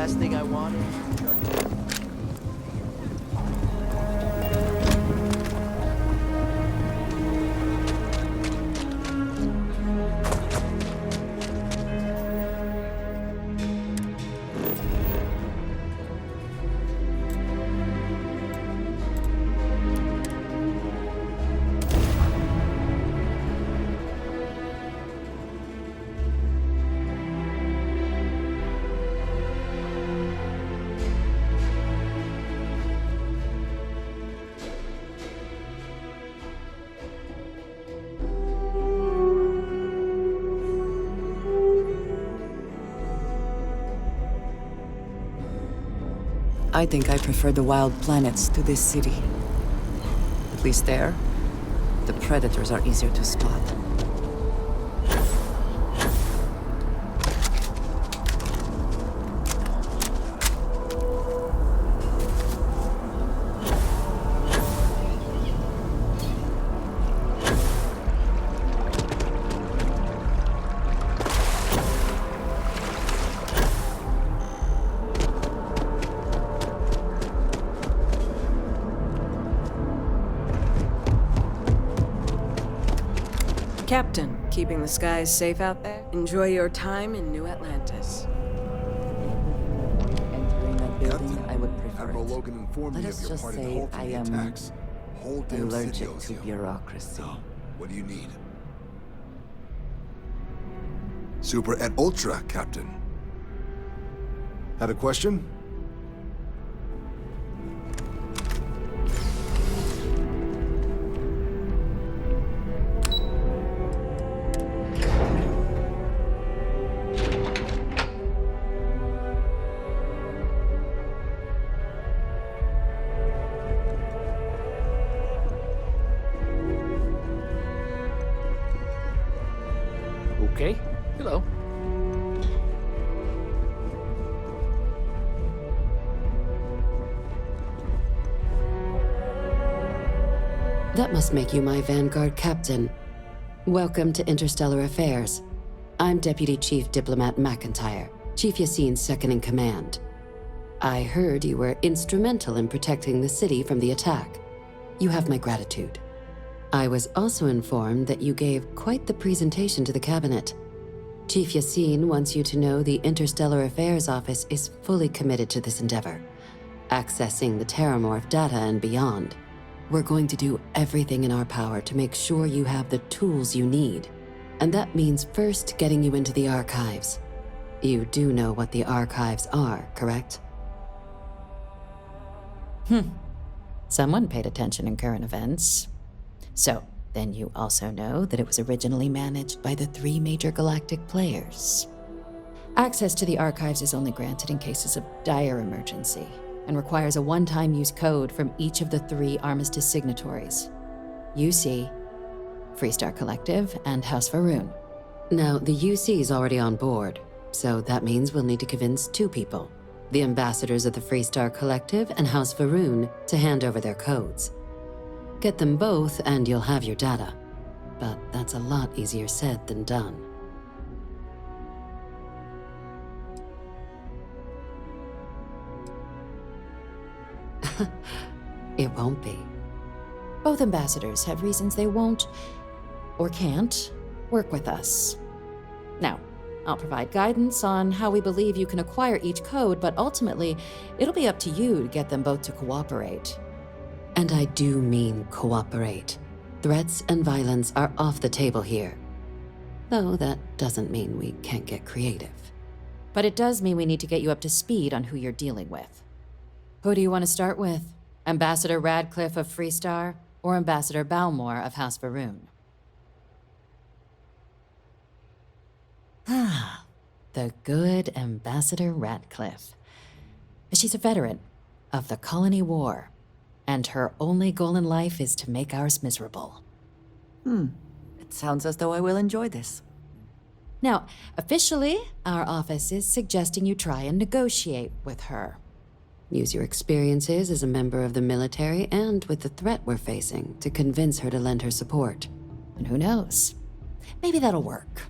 last thing I wanted. I think I prefer the wild planets to this city. At least there, the predators are easier to spot. Captain, keeping the skies safe out there? Enjoy your time in New Atlantis. Entering that building, Captain, I would prefer Admiral it. Logan informed Let me us of your just part in say halting I the am attacks. Whole damn city allergic owes to you. bureaucracy. Oh, what do you need? Super et Ultra, Captain. Had a question? Okay. Hello. That must make you my Vanguard captain. Welcome to Interstellar Affairs. I'm Deputy Chief Diplomat McIntyre, Chief Yassine's second-in-command. I heard you were instrumental in protecting the city from the attack. You have my gratitude. I was also informed that you gave quite the presentation to the cabinet. Chief Yassine wants you to know the Interstellar Affairs Office is fully committed to this endeavor, accessing the Terramorph data and beyond. We're going to do everything in our power to make sure you have the tools you need. And that means first getting you into the archives. You do know what the archives are, correct? Someone paid attention in current events. So, then you also know that it was originally managed by the 3 major galactic players. Access to the archives is only granted in cases of dire emergency, and requires a one-time use code from each of the 3 Armistice signatories. UC, Freestar Collective, and House Varun. Now, the UC is already on board, so that means we'll need to convince 2 people, the ambassadors of the Freestar Collective and House Varun, to hand over their codes. Get them both and you'll have your data. But that's a lot easier said than done. It won't be. Both ambassadors have reasons they won't, or can't, work with us. Now, I'll provide guidance on how we believe you can acquire each code, but ultimately, it'll be up to you to get them both to cooperate. And I do mean cooperate. Threats and violence are off the table here. Though that doesn't mean we can't get creative. But it does mean we need to get you up to speed on who you're dealing with. Who do you want to start with? Ambassador Radcliffe of Freestar, or Ambassador Balmore of House Varun? Ah, the good Ambassador Radcliffe. She's a veteran of the Colony War, and her only goal in life is to make ours miserable. It sounds as though I will enjoy this. Now, officially, our office is suggesting you try and negotiate with her. Use your experiences as a member of the military and with the threat we're facing to convince her to lend her support. And who knows? Maybe that'll work.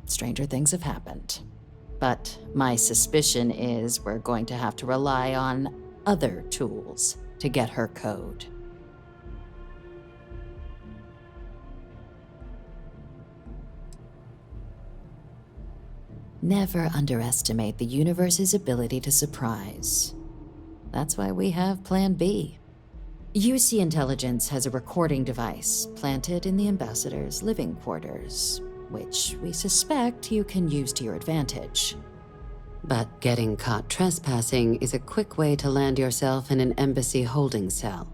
Stranger things have happened. But my suspicion is we're going to have to rely on other tools to get her code. Never underestimate the universe's ability to surprise. That's why we have Plan B. UC Intelligence has a recording device planted in the ambassador's living quarters, which we suspect you can use to your advantage. But getting caught trespassing is a quick way to land yourself in an embassy holding cell.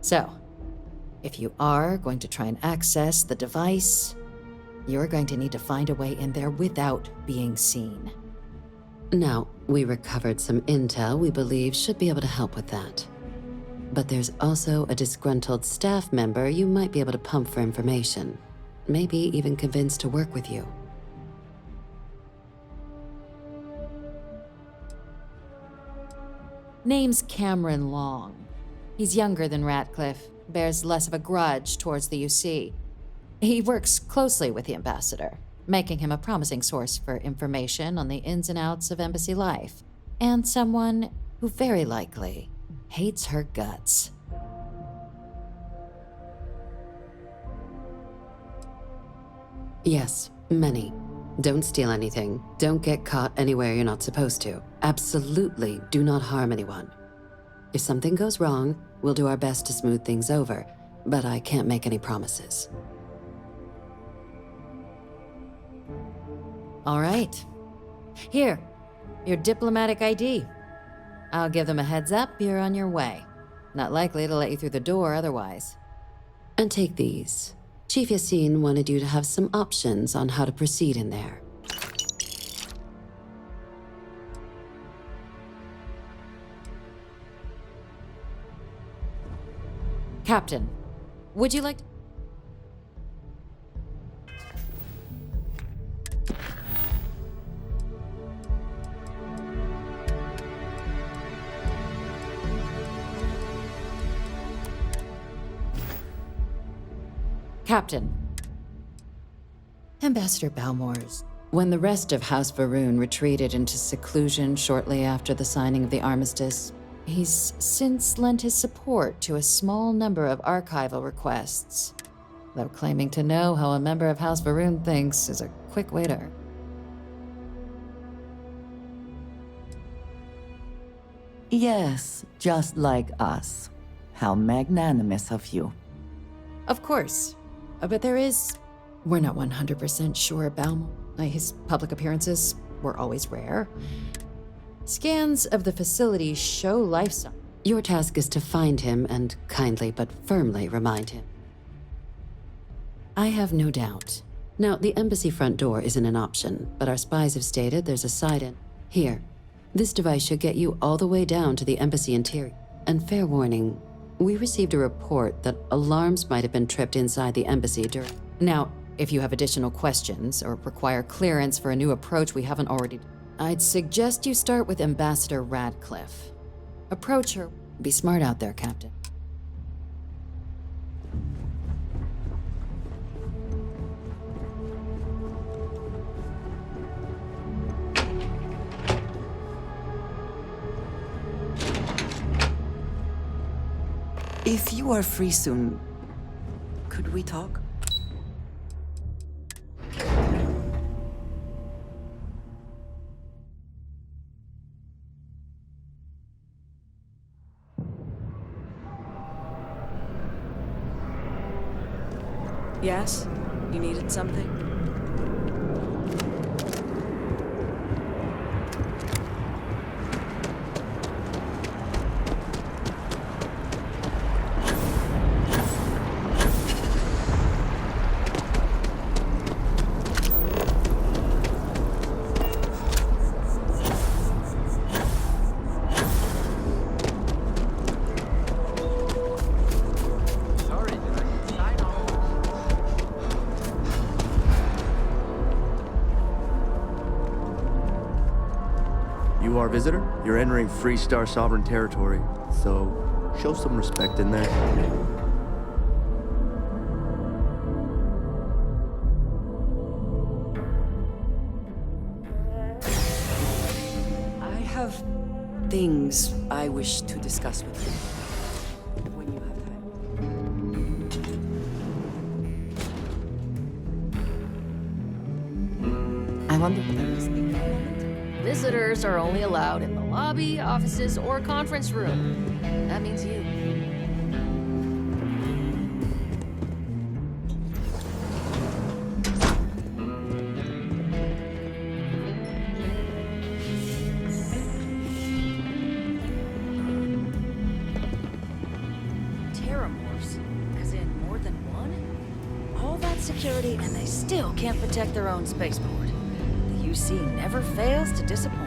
So, if you are going to try and access the device, you're going to need to find a way in there without being seen. Now, we recovered some intel we believe should be able to help with that. But there's also a disgruntled staff member you might be able to pump for information. Maybe even convince to work with you. Name's Cameron Long. He's younger than Ratcliffe, bears less of a grudge towards the UC. He works closely with the ambassador, making him a promising source for information on the ins and outs of embassy life, and someone who very likely hates her guts. Yes, many. Don't steal anything. Don't get caught anywhere you're not supposed to. Absolutely do not harm anyone. If something goes wrong, we'll do our best to smooth things over, but I can't make any promises. All right. Here, your diplomatic ID. I'll give them a heads up you're on your way. Not likely to let you through the door otherwise. And take these. Chief Yassine wanted you to have some options on how to proceed in there. Captain, would you like to... Captain. Ambassador Balmore's. When the rest of House Varun retreated into seclusion shortly after the signing of the armistice, He's since lent his support to a small number of archival requests, though claiming to know how a member of House Varun thinks is a quick way to... Yes, just like us. How magnanimous of you. Of course. But there is... We're not 100% sure Balmore. His public appearances were always rare. Scans of the facility show life signs. your task is to find him and kindly but firmly remind him. I have no doubt. Now, the embassy front door isn't an option, but our spies have stated there's a side-in. Here, this device should get you all the way down to the embassy interior. And fair warning, we received a report that alarms might have been tripped inside the embassy during... Now, if you have additional questions or require clearance for a new approach we haven't already... I'd suggest you start with Ambassador Radcliffe. Approach her. Be smart out there, Captain. If you are free soon, could we talk? Yes? You needed something? You are a visitor? You're entering Free Star Sovereign territory, so show some respect in there. things I wish to discuss with you. When you have time. I wonder if there is a Visitors are only allowed in the lobby, offices, or conference room. That means you. Terramorphs? As in more than one? All that security and they still can't protect their own spaceport. The UC never fails to disappoint.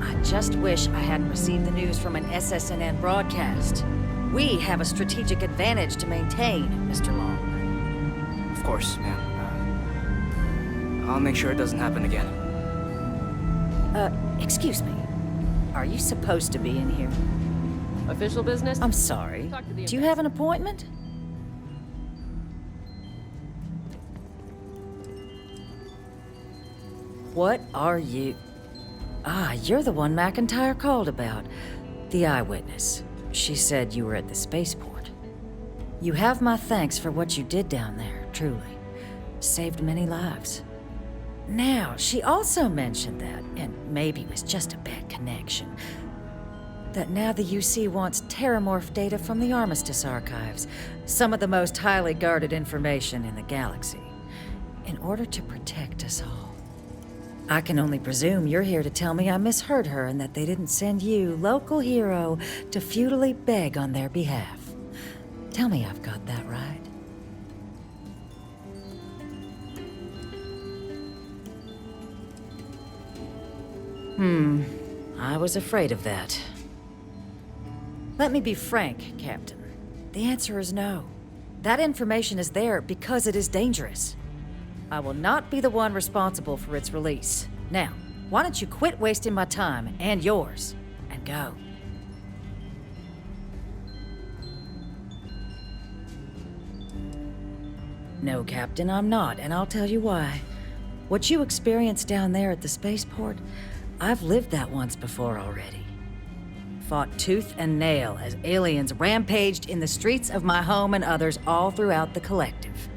I just wish I hadn't received the news from an SSNN broadcast. We have a strategic advantage to maintain, Mr. Long. Of course, ma'am. I'll make sure it doesn't happen again. Excuse me. Are you supposed to be in here? Official business? I'm sorry. Talk to the Do you have an appointment? What are you? Ah, you're the one McIntyre called about. The eyewitness. She said you were at the spaceport. You have my thanks for what you did down there, truly. Saved many lives. Now, she also mentioned that, and maybe it was just a bad connection, that now the UC wants Terramorph data from the Armistice archives, some of the most highly guarded information in the galaxy, in order to protect us all. I can only presume you're here to tell me I misheard her and that they didn't send you, local hero, to futilely beg on their behalf. Tell me I've got that right. I was afraid of that. Let me be frank, Captain. The answer is no. That information is there because it is dangerous. I will not be the one responsible for its release. Now, why don't you quit wasting my time and yours, and go? No, Captain, I'm not, and I'll tell you why. What you experienced down there at the spaceport, I've lived that once before already. Fought tooth and nail as aliens rampaged in the streets of my home and others all throughout the collective.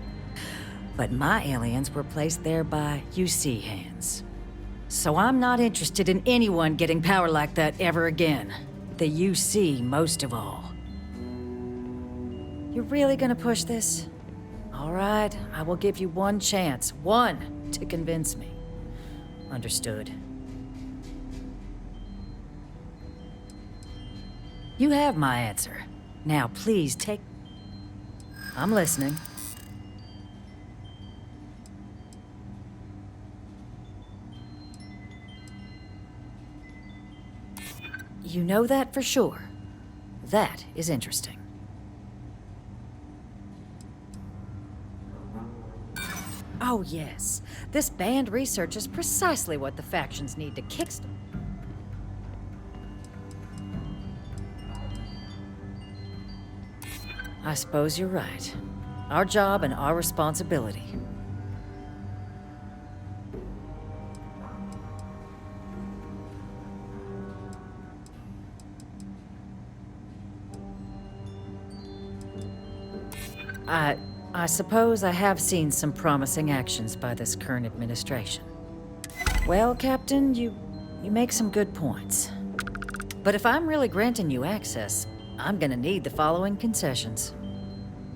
But my aliens were placed there by UC hands. So I'm not interested in anyone getting power like that ever again. The UC most of all. You're really gonna push this? All right, I will give you one chance, one, to convince me. Understood. You have my answer. Now please take... I'm listening. You know that for sure. That is interesting. Oh yes, this banned research is precisely what the factions need to kickstart. I suppose you're right. Our job and our responsibility. I suppose I have seen some promising actions by this current administration. Well, Captain, you make some good points. But if I'm really granting you access, I'm gonna need the following concessions.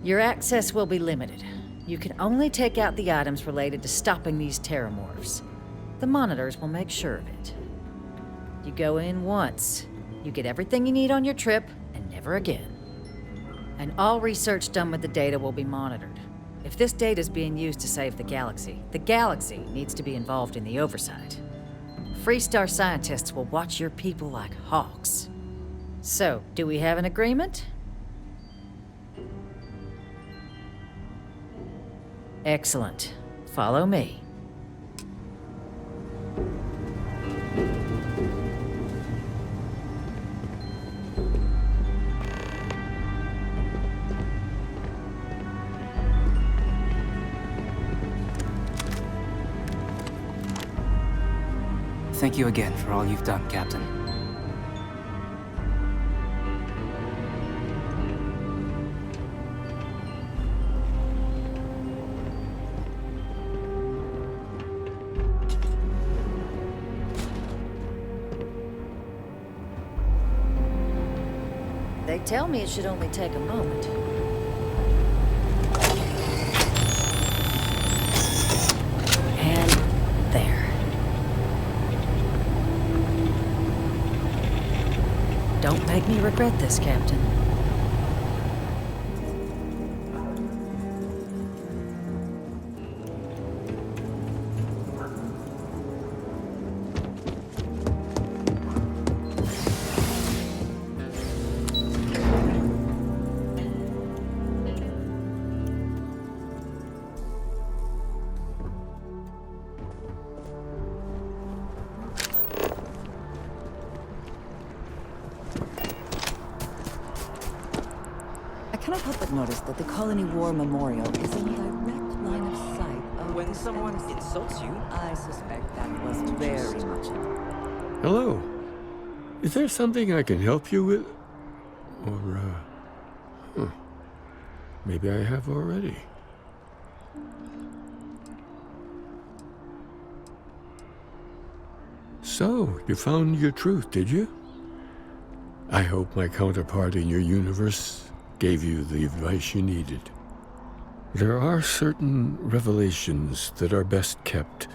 Your access will be limited. You can only take out the items related to stopping these terramorphs. The monitors will make sure of it. You go in once, you get everything you need on your trip, and never again. And all research done with the data will be monitored. If this data is being used to save the galaxy needs to be involved in the oversight. Freestar scientists will watch your people like hawks. So, do we have an agreement? Excellent. Follow me. Thank you again for all you've done, Captain. They tell me it should only take a moment. And there. Don't make me regret this, Captain. I cannot help but notice that the Colony War Memorial is in direct line of sight of When this someone embassy. insults you, I suspect that was very much. Hello. Is there something I can help you with? Or, maybe I have already. So, you found your truth, did you? I hope my counterpart in your universe gave you the advice you needed. There are certain revelations that are best kept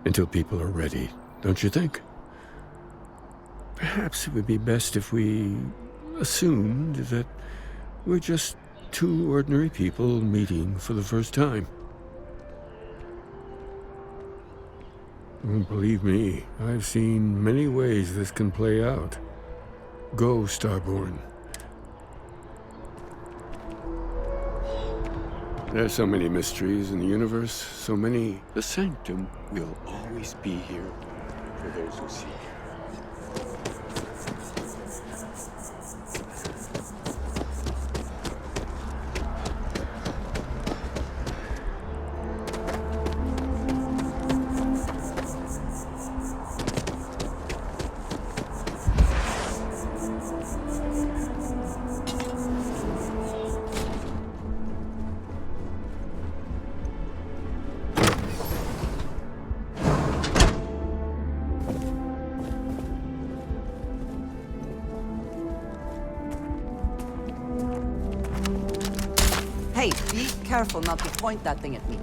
until people are ready, don't you think? Perhaps it would be best if we assumed that we're just two ordinary people meeting for the first time. Believe me, I've seen many ways this can play out. Go, Starborn. There's so many mysteries in the universe, so many. The Sanctum will always be here for those who seek. Hey, be careful not to point that thing at me.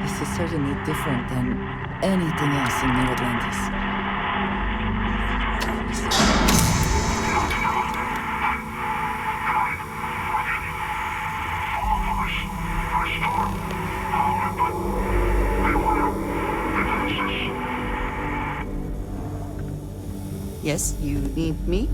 This is certainly different than anything else in New Atlantis. Yes, you need me?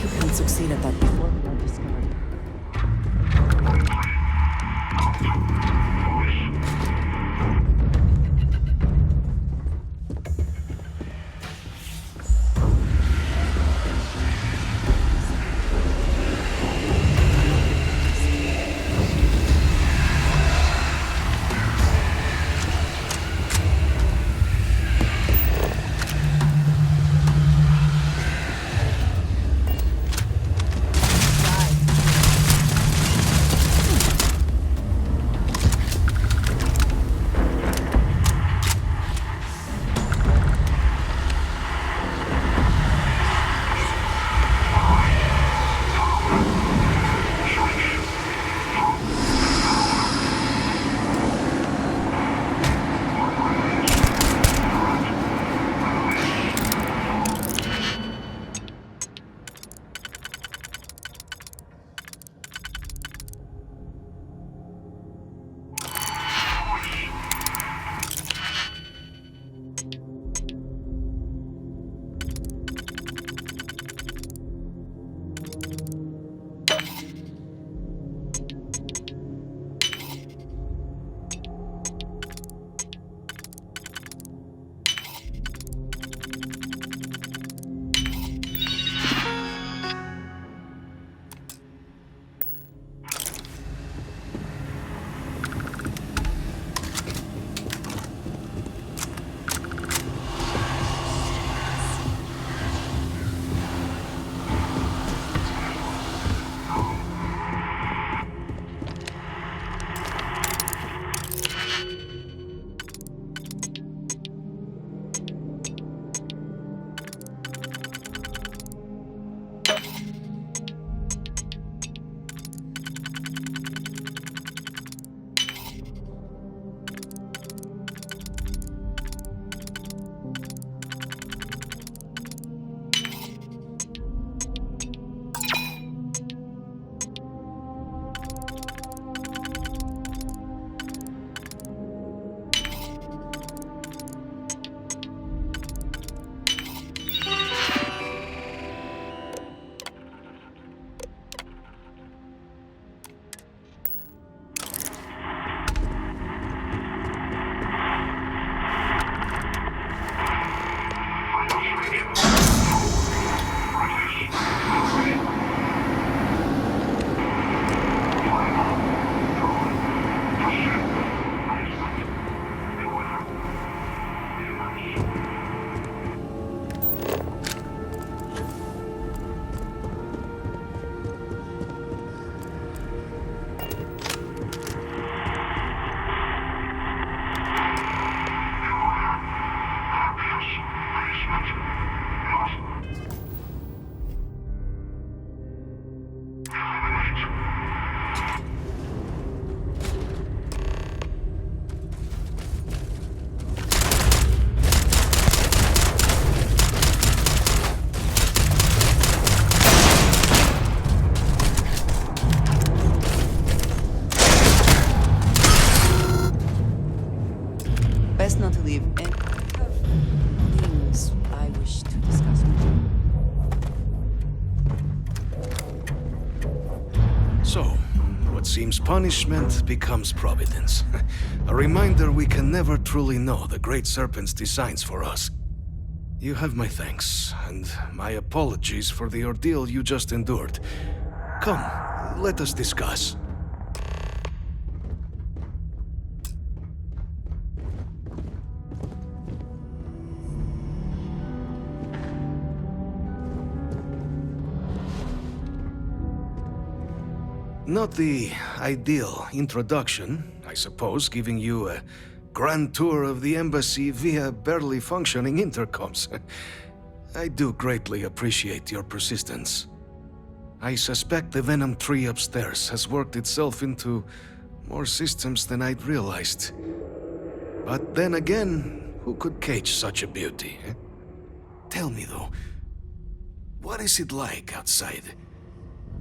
you can succeed at that before we are discovered. Best not to leave any things I wish to discuss with you. So, what seems punishment becomes providence. A reminder we can never truly know the Great Serpent's designs for us. You have my thanks, and my apologies for the ordeal you just endured. Come, let us discuss. Not the ideal introduction, I suppose, giving you a grand tour of the embassy via barely functioning intercoms. I do greatly appreciate your persistence. I suspect the Venom tree upstairs has worked itself into more systems than I'd realized. But then again, who could cage such a beauty? Eh? Tell me though, what is it like outside?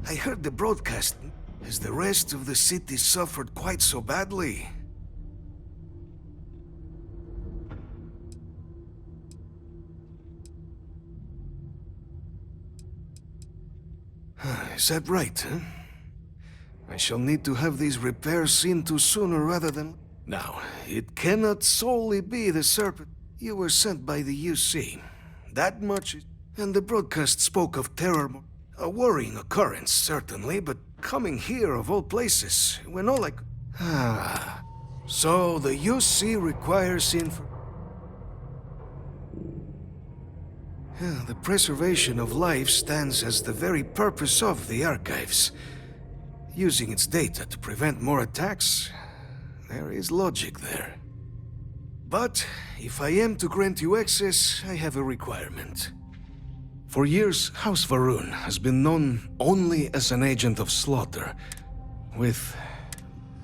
I heard the broadcast. Has the rest of the city suffered quite so badly? Is that right, huh? I shall need to have these repairs seen to sooner rather than... Now, it cannot solely be the Serpent. You were sent by the UC. That much is... And the broadcast spoke of terror. A worrying occurrence, certainly, but coming here of all places, when all I... Ah... So, the UC requires The preservation of life stands as the very purpose of the archives. Using its data to prevent more attacks, there is logic there. But, if I am to grant you access, I have a requirement. For years, House Varun has been known only as an agent of slaughter,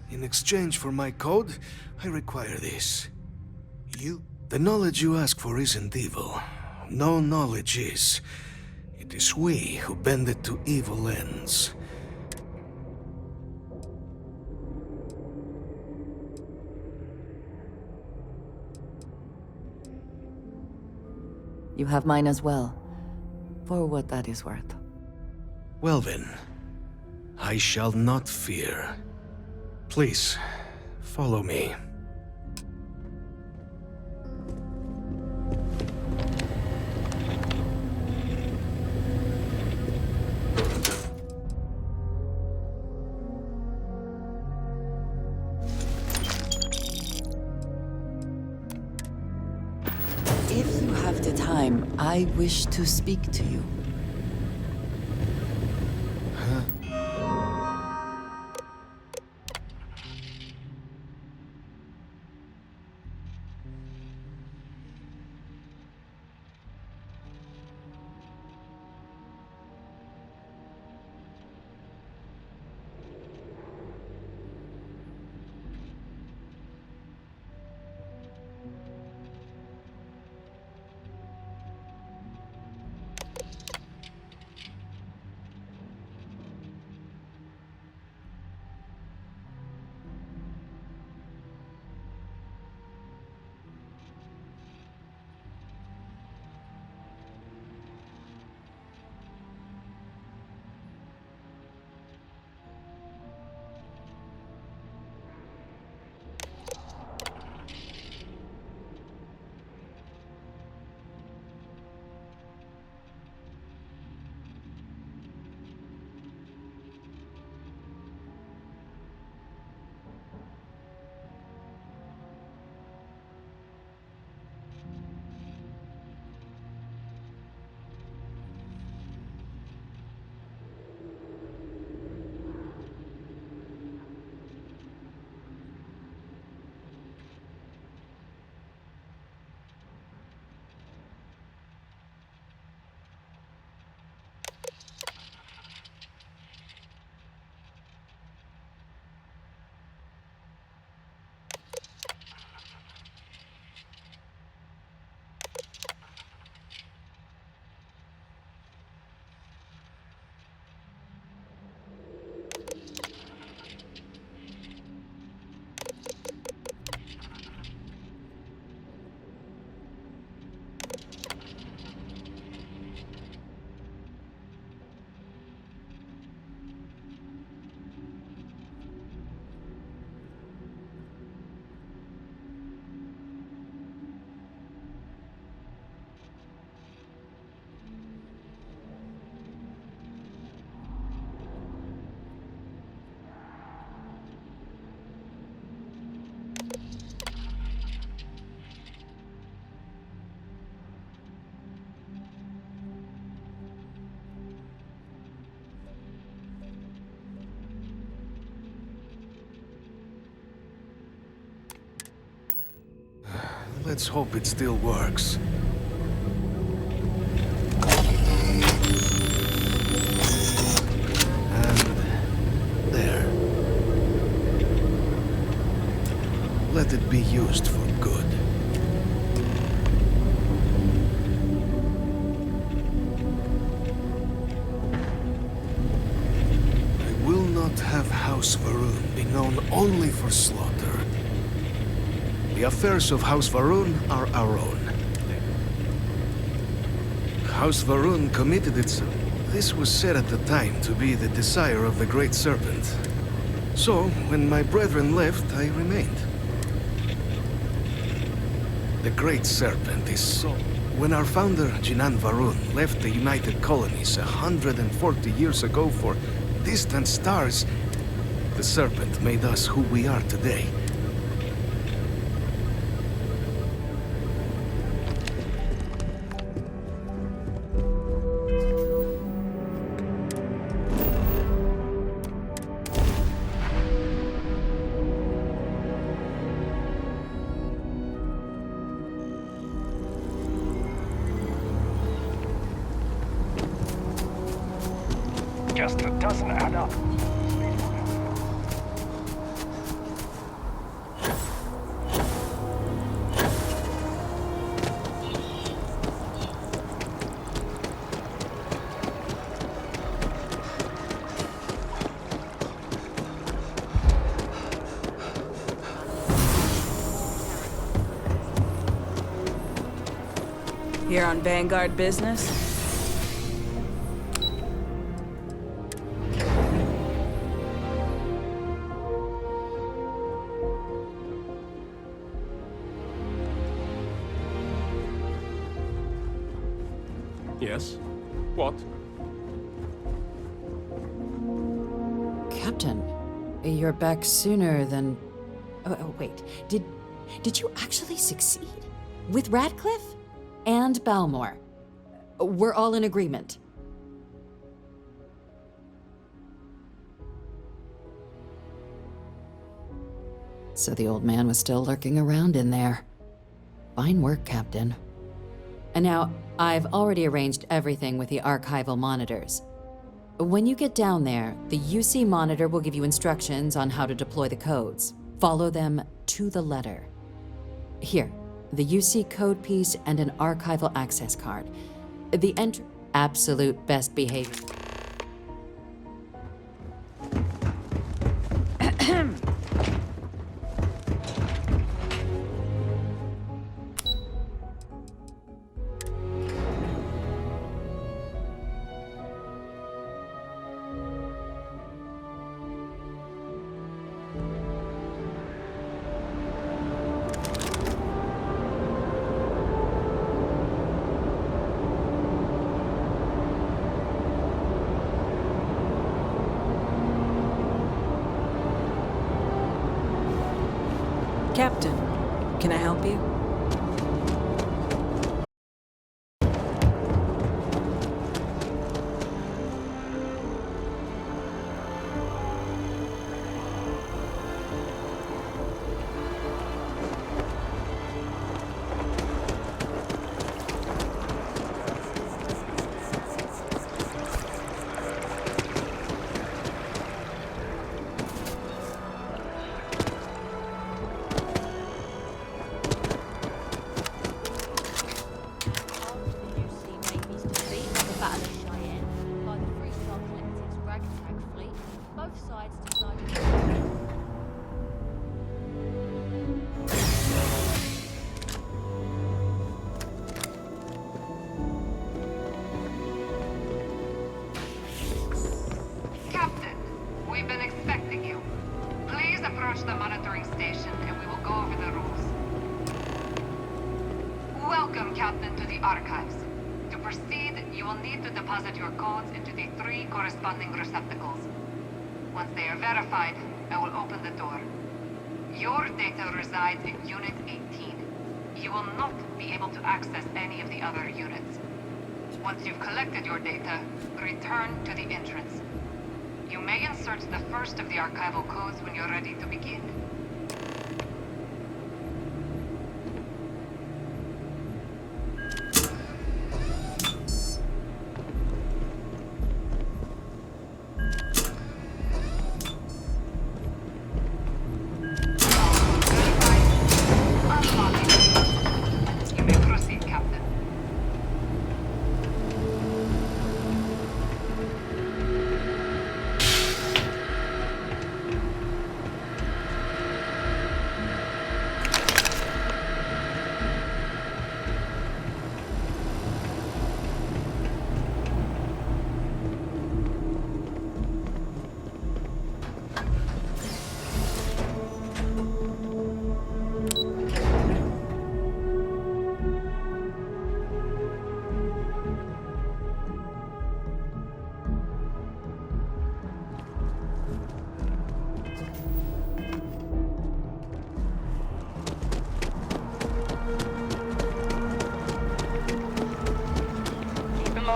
In exchange for my code, I require this. The knowledge you ask for isn't evil. No knowledge is. It is we who bend it to evil ends. You have mine as well, for what that is worth. Well then, I shall not fear. Please, follow me. If you have the time, I wish to speak to you. Let's hope it still works. And there. Let it be used for good. I will not have House Varun be known only for slaughter. The affairs of House Varun are our own. House Varun committed itself. This was said at the time to be the desire of the Great Serpent. So, when my brethren left, I remained. The Great Serpent is so... When our founder, Jinan Varun, left the United Colonies 140 years ago for distant stars, the Serpent made us who we are today. Just doesn't add up. Here on Vanguard business? Yes? What? Captain, you're back sooner than... Oh, wait. Did you actually succeed? With Radcliffe? And Balmore? We're all in agreement. So the old man was still lurking around in there. Fine work, Captain. And now, I've already arranged everything with the archival monitors. When you get down there, the UC monitor will give you instructions on how to deploy the codes. Follow them to the letter. Here, the UC code piece and an archival access card. The absolute best behavior. Captain, can I help you? the monitoring station and we will go over the rules. Welcome, Captain, to the Archives. To proceed, you will need to deposit your codes into the 3 corresponding receptacles. Once they are verified, I will open the door. Your data resides in Unit 18. You will not be able to access any of the other units. Once you've collected your data, return to the entrance. You may insert the first of the archival codes when you're ready to begin. You may proceed, Captain.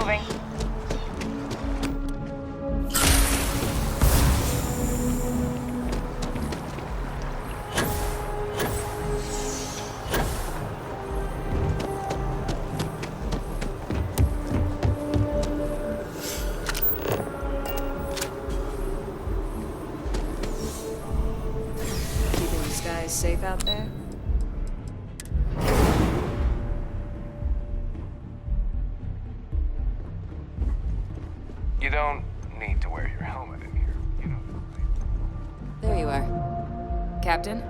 moving. Keeping the skies safe out there? You don't need to wear your helmet in here. You know that, right? There you are. Captain,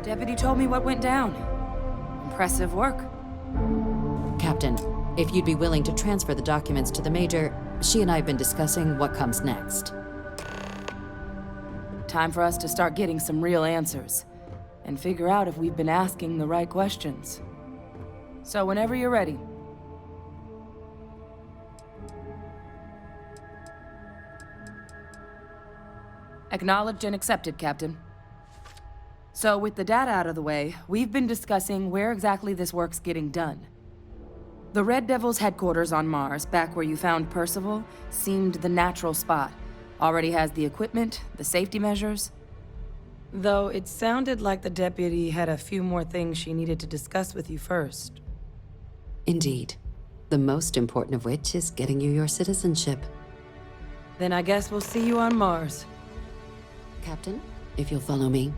Deputy told me what went down. Impressive work. Captain, if you'd be willing to transfer the documents to the Major, she and I have been discussing what comes next. Time for us to start getting some real answers and figure out if we've been asking the right questions. So whenever you're ready. Acknowledged and accepted, Captain. So with the data out of the way, we've been discussing where exactly this work's getting done. The Red Devil's headquarters on Mars, back where you found Percival, seemed the natural spot. Already has the equipment, the safety measures. Though it sounded like the deputy had a few more things she needed to discuss with you first. Indeed. The most important of which is getting you your citizenship. Then I guess we'll see you on Mars. Captain, if you'll follow me.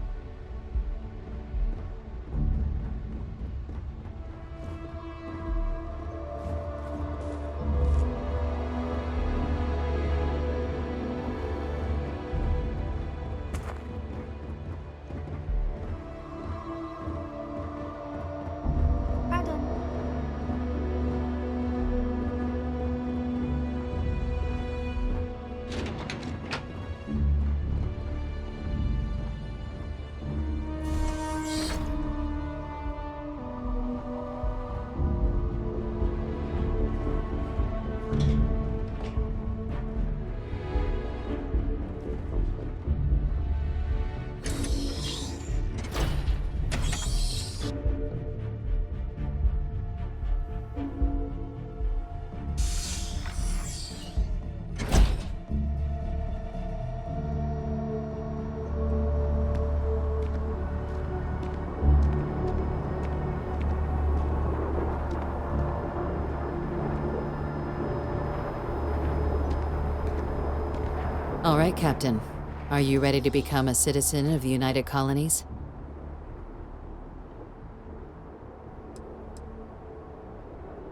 All right, Captain. Are you ready to become a citizen of the United Colonies?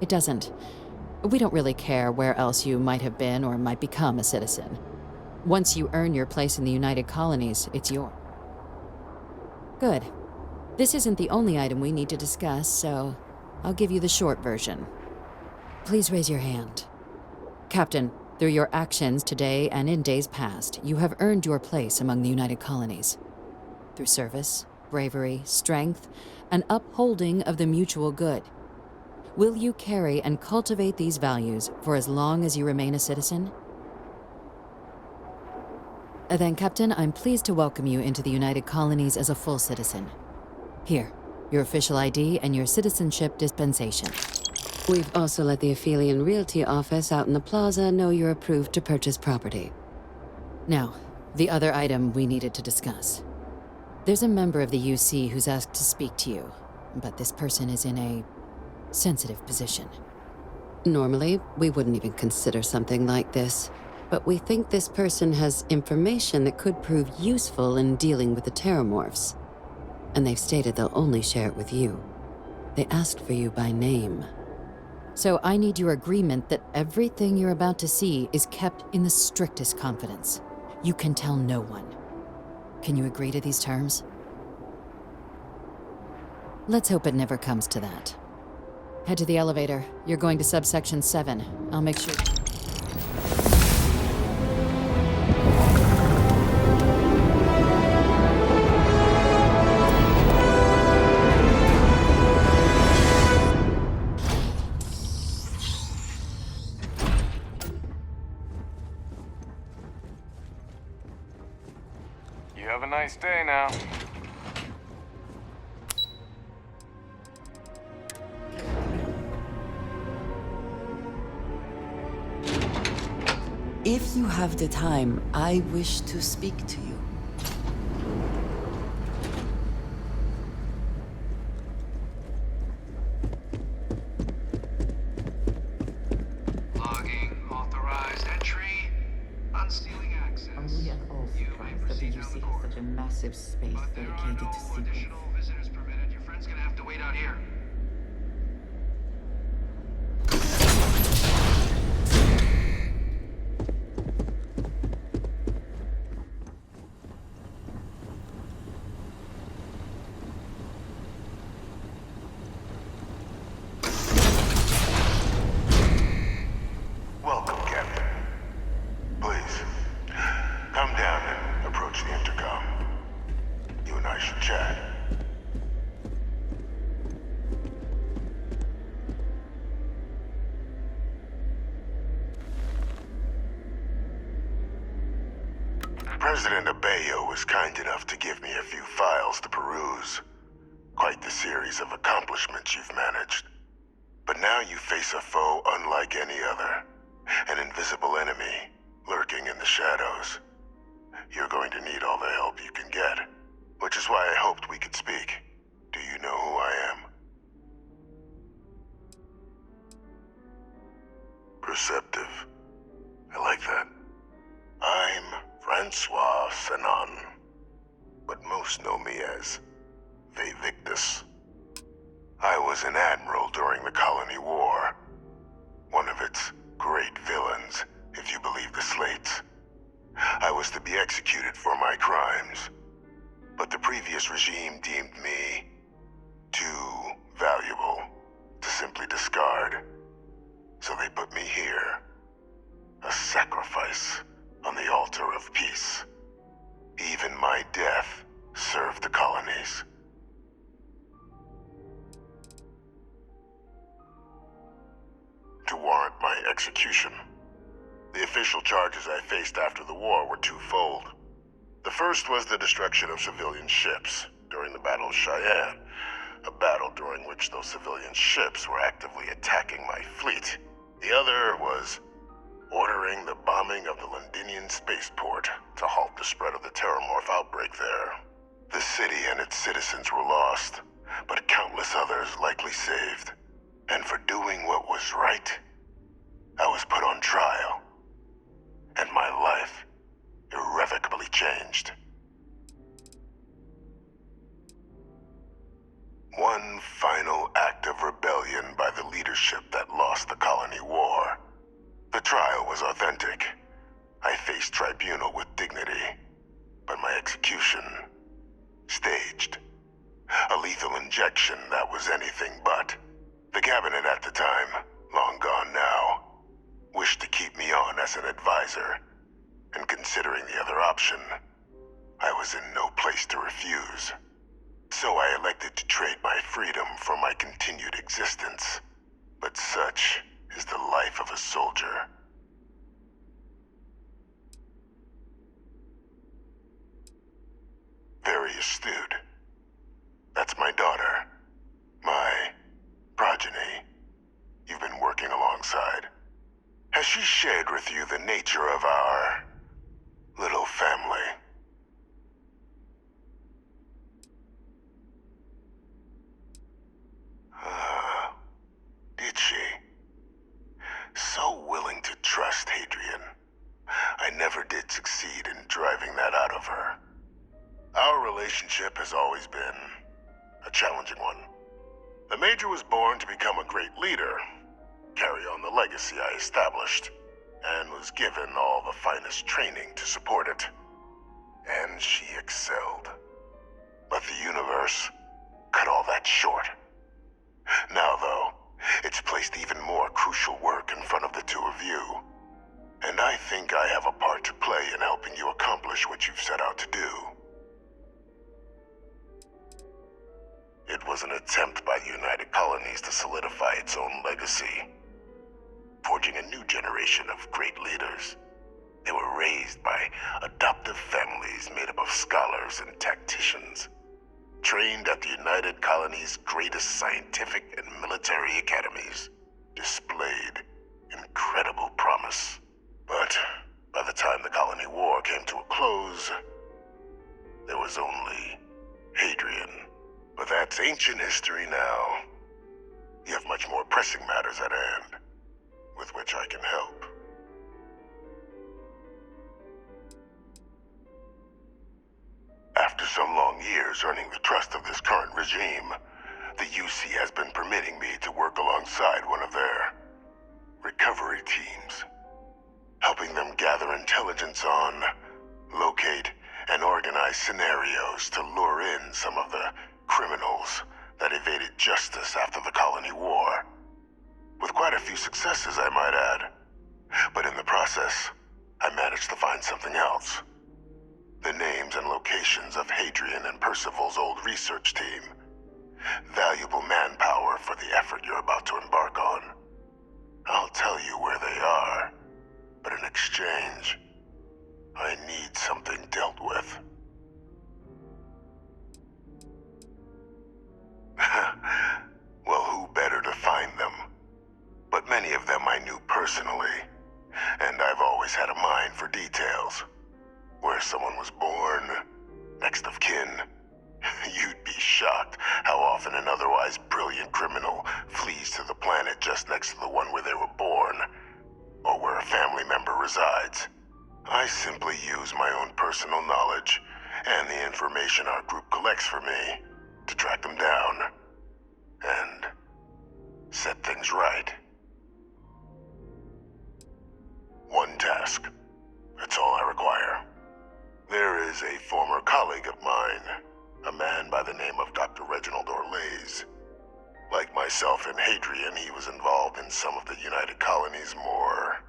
It doesn't. We don't really care where else you might have been or might become a citizen. Once you earn your place in the United Colonies, it's yours. Good. This isn't the only item we need to discuss, so I'll give you the short version. Please raise your hand. Captain, through your actions today and in days past, you have earned your place among the United Colonies. Through service, bravery, strength, and upholding of the mutual good. Will you carry and cultivate these values for as long as you remain a citizen? Then, Captain, I'm pleased to welcome you into the United Colonies as a full citizen. Here, your official ID and your citizenship dispensation. We've also let the Aphelion Realty office out in the plaza know you're approved to purchase property. Now, the other item we needed to discuss. There's a member of the UC who's asked to speak to you, but this person is in a sensitive position. Normally, we wouldn't even consider something like this, but we think this person has information that could prove useful in dealing with the Terramorphs. And they've stated they'll only share it with you. They asked for you by name. So I need your agreement that everything you're about to see is kept in the strictest confidence. You can tell no one. Can you agree to these terms? Let's hope it never comes to that. Head to the elevator. You're going to subsection 7. I'll make sure... You have a nice day now. If you have the time, I wish to speak to you. Logging, authorized entry, unsealing access. Are we at all surprised that the UC has such a massive space dedicated to secrets? Additional visitors permitted. Your friend's gonna have to wait out here. Welcome, Captain. Please, come down and approach the intercom. You and I should chat. President Abeyo was kind enough to give me a few files to peruse. Quite the series of accomplishments you've managed. But now you face a foe unlike any other. An invisible enemy, lurking in the shadows. You're going to need all the help you can get, which is why I hoped we could speak. Do you know who I am? Perceptive. I like that. I'm Francois Sanon, but most know me as Victus. I was an admiral during the Colony War. One of its great villains, if you believe the slates. I was to be executed for my crimes, but the previous regime deemed me too valuable to simply discard. So they put me here, a sacrifice on the altar of peace. Even my death served the colonies. To warrant my execution, the official charges I faced after the war were twofold. The first was the destruction of civilian ships during the Battle of Cheyenne, a battle during which those civilian ships were actively attacking my fleet. The other was ordering the bombing of the Londinian spaceport to halt the spread of the Terramorph outbreak there. The city and its citizens were lost, but countless others likely saved. And for doing what was right, I was put on trial, and my life irrevocably changed. One final act of rebellion by the leadership that lost the Colony War. The trial was authentic. I faced tribunal with dignity, but my execution, staged. A lethal injection that was anything but. The cabinet at the time, long gone now, wished to keep me on as an advisor, and considering the other option, I was in no place to refuse. So I elected to trade my freedom for my continued existence. But such is the life of a soldier. Very astute. That's my daughter. My progeny. You've been working alongside. Has she shared with you the nature of our little family? Did she? So willing to trust Hadrian. I never did succeed in driving that out of her. Our relationship has always been a challenging one. The Major was born to become a great leader, carry on the legacy I established, and was given all the finest training to support it. And she excelled. But the universe cut all that short. Now, though, it's placed even more crucial work in front of the two of you. And I think I have a part to play in helping you accomplish what you've set out to do. It was an attempt by the United Colonies to solidify its own legacy, forging a new generation of great leaders. They were raised by adoptive families made up of scholars and tacticians, trained at the United Colonies' greatest scientific and military academies, displayed incredible promise. But ancient history now. You have much more pressing matters at hand, with which I can help. After some long years earning the trust of this current regime, the UC has been permitting me to work alongside one of their recovery teams, helping them gather intelligence on, locate, and organize scenarios to lure in some of the criminals that evaded justice after the Colony War. With quite a few successes, I might add. But in the process, I managed to find something else. The names and locations of Hadrian and Percival's old research team. Valuable manpower for the effort you're about to embark on. I'll tell you where they are, but in exchange, I need something dealt with. Well, who better to find them? But many of them I knew personally, and I've always had a mind for details. Where someone was born, next of kin. You'd be shocked how often an otherwise brilliant criminal flees to the planet just next to the one where they were born, or where a family member resides. I simply use my own personal knowledge and the information our group collects for me to track them down and set things right. One task. That's all I require. There is a former colleague of mine, a man by the name of Dr. Reginald Orlaise. Like myself and Hadrian, he was involved in some of the United Colony's more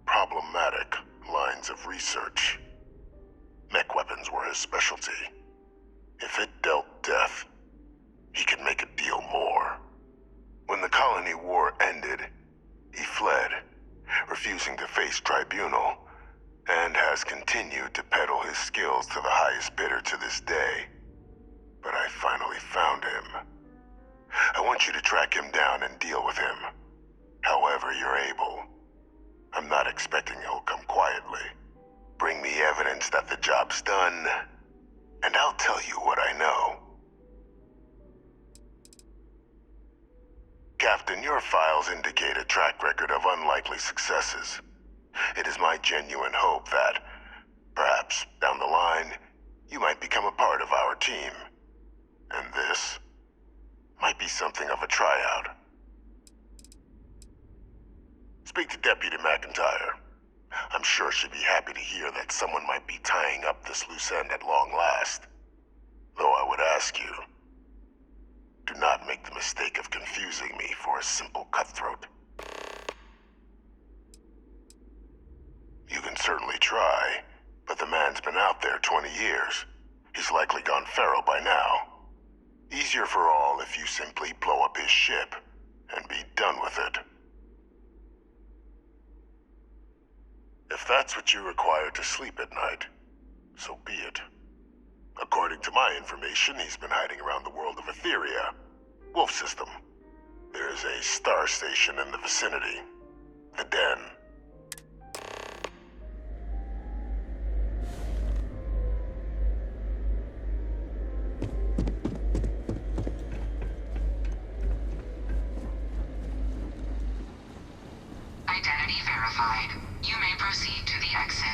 problematic lines of research. Mech weapons were his specialty. If it dealt death, he could make a deal more. When the Colony War ended, he fled, refusing to face tribunal, and has continued to peddle his skills to the highest bidder to this day. But I finally found him. I want you to track him down and deal with him, however you're able. I'm not expecting he'll come quietly. Bring me evidence that the job's done, and I'll tell you what I know. Captain, your files indicate a track record of unlikely successes. It is my genuine hope that, perhaps down the line, you might become a part of our team. And this might be something of a tryout. Speak to Deputy McIntyre. I'm sure she'd be happy to hear that someone might be tying up this loose end at long last. Though I would ask you, do not make the mistake of confusing me for a simple cutthroat. You can certainly try, but the man's been out there 20 years. He's likely gone feral by now. Easier for all if you simply blow up his ship and be done with it. If that's what you require to sleep at night, so be it. According to my information, he's been hiding around the world of Etheria, Wolf System. There is a star station in the vicinity, the Den. Identity verified. You may proceed to the exit.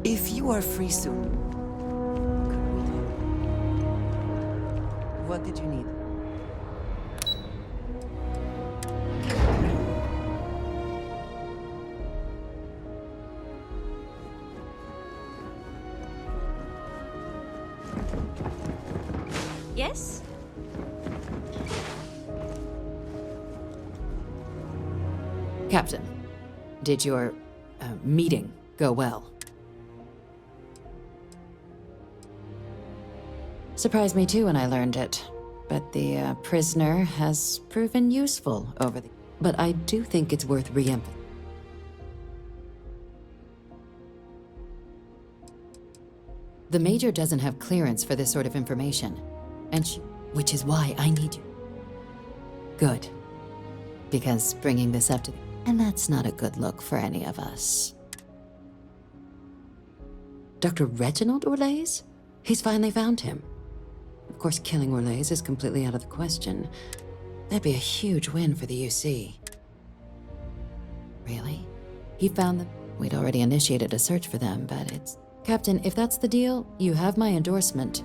If you are free soon, what did you need? Yes? Captain, Did your meeting go well? Surprised me too when I learned it. But the prisoner has proven useful over the... But I do think it's worth re-emphasizing. The Major doesn't have clearance for this sort of information. And which is why I need you. Good. Because bringing this up to... And that's not a good look for any of us. Dr. Reginald Orlaise? He's finally found him. Of course, killing Orlaise is completely out of the question. That'd be a huge win for the UC. Really? He found them? We'd already initiated a search for them, but it's... Captain, if that's the deal, you have my endorsement.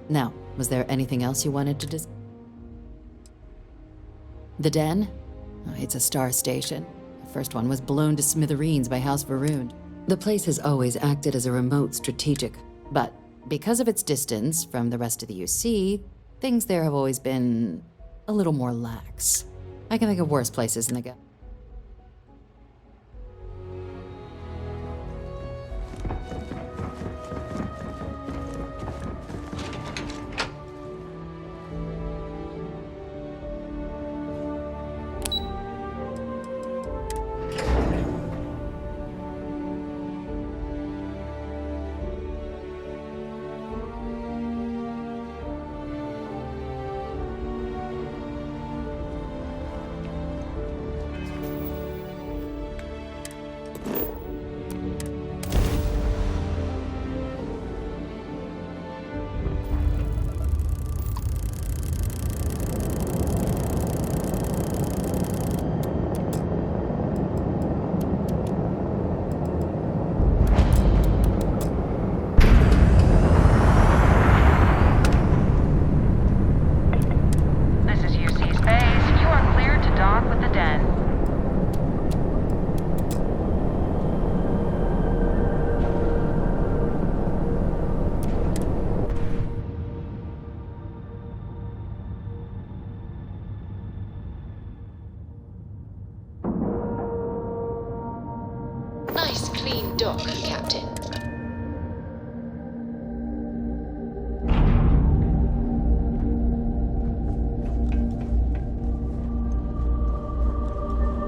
Now, was there anything else you wanted to discuss? The Den? Oh, it's a star station. The first one was blown to smithereens by House Varund. The place has always acted as a remote strategic, but because of its distance from the rest of the UC, things there have always been a little more lax. I can think of worse places in the galaxy. Nice clean dock, Captain.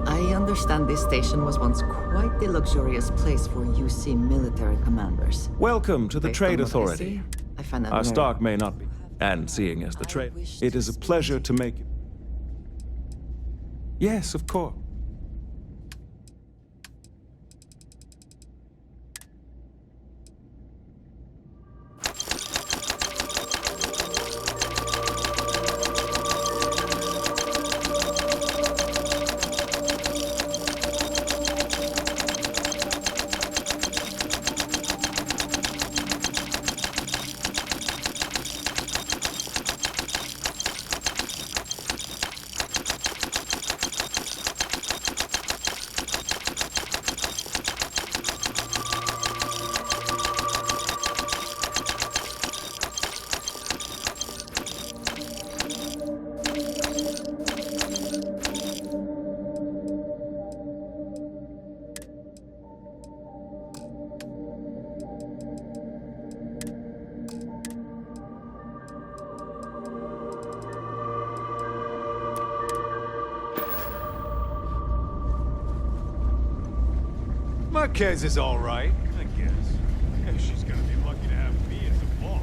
I understand this station was once quite the luxurious place for UC military commanders. Welcome to the Based Trade on what I Authority. see, I find that Our very- stock may not be. And seeing as the trade, it is a pleasure to make you. Yes, of course. Marquez is all right, I guess. She's gonna be lucky to have me as a boss.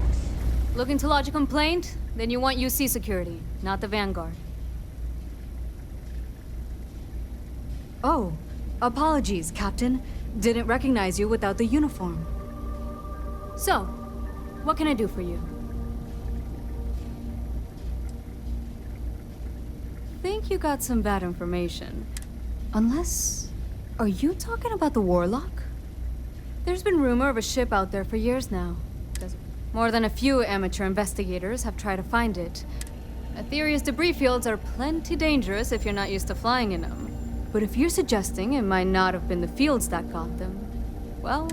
Looking to lodge a complaint? Then you want UC security, not the Vanguard. Oh, apologies, Captain. Didn't recognize you without the uniform. So, what can I do for you? Think you got some bad information. Unless... Are you talking about the Warlock? There's been rumor of a ship out there for years now. More than a few amateur investigators have tried to find it. A theory is debris fields are plenty dangerous if you're not used to flying in them. But if you're suggesting it might not have been the fields that got them, well...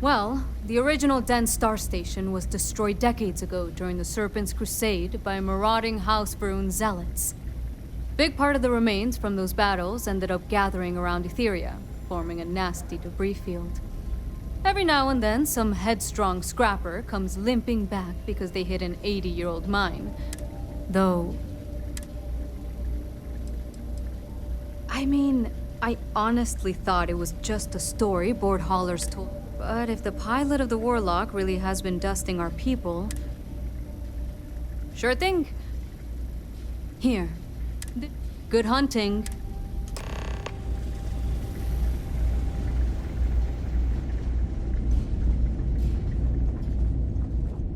Well, the original Den Star Station was destroyed decades ago during the Serpent's Crusade by marauding House Varun zealots. Big part of the remains from those battles ended up gathering around Etheria, forming a nasty debris field. Every now and then, some headstrong scrapper comes limping back because they hit an 80-year-old mine. Though... I mean, I honestly thought it was just a story board haulers told. But if the pilot of the Warlock really has been dusting our people... Sure thing. Here. Good hunting.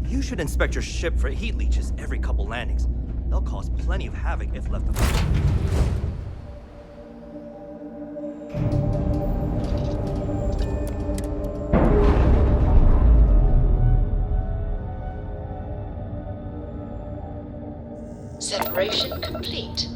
You should inspect your ship for heat leeches every couple landings. They'll cause plenty of havoc if left alone. Separation complete.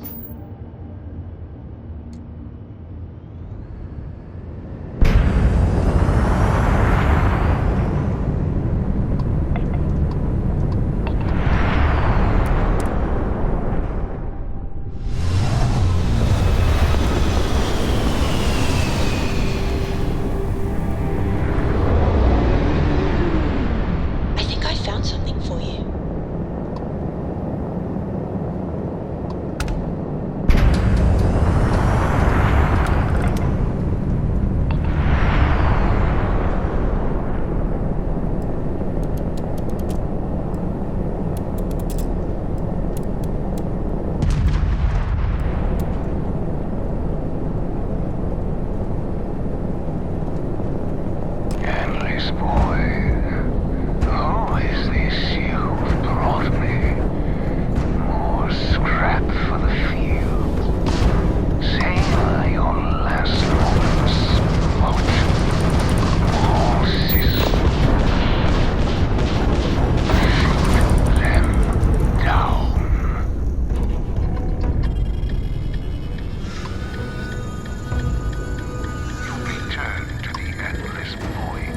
I think I found something for you. Endless boy, who is this you've brought me? More scrap for the field. Savor your last moments, horses. Shoot them down. You return to the endless void.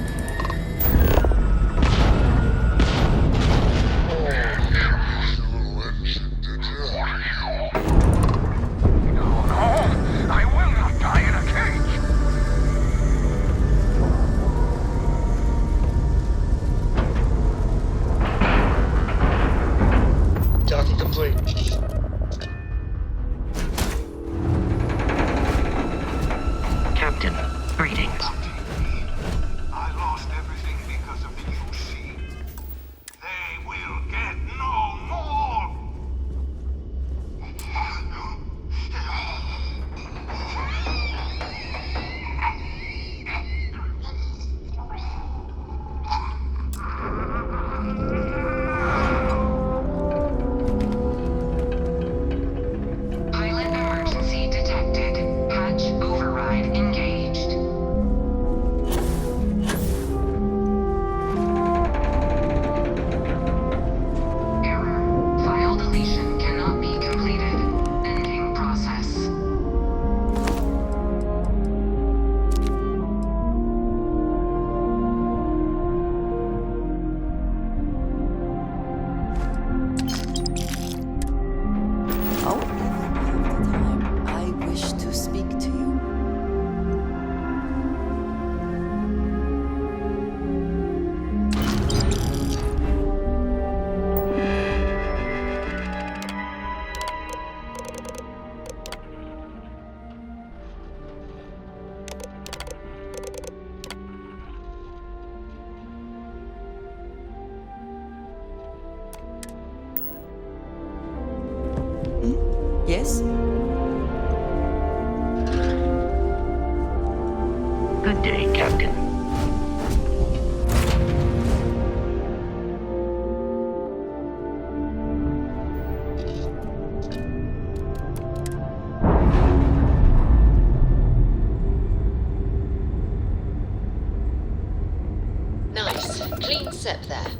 I will not die in a cage. Docking complete. Captain, greetings. I lost everything because of the UC. They will get no more. Pilot emergency detected. Hatch override engaged. Error. File deletion cannot be completed. Ending process. However, time I wish to speak to you. Yes? Good day, Captain. Nice. Clean sep there.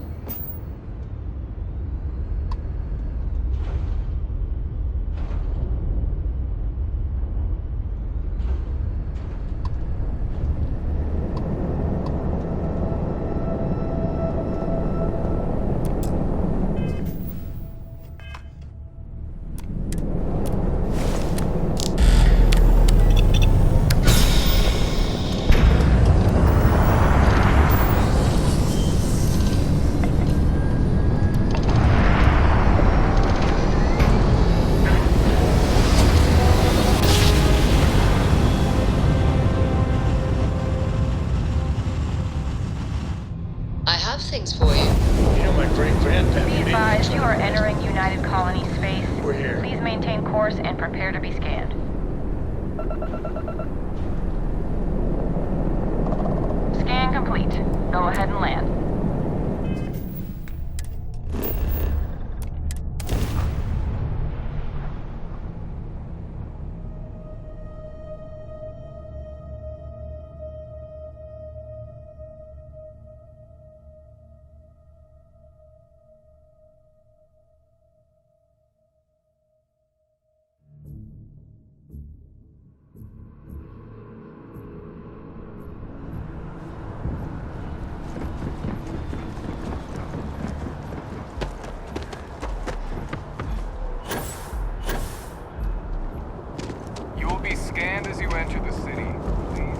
things for you. You know, my great-grandpappy... Be advised, you are entering United Colony space. We're here. Please maintain course and prepare to be scanned. Scan complete. Go ahead and land. You will be scanned as you enter the city. Please.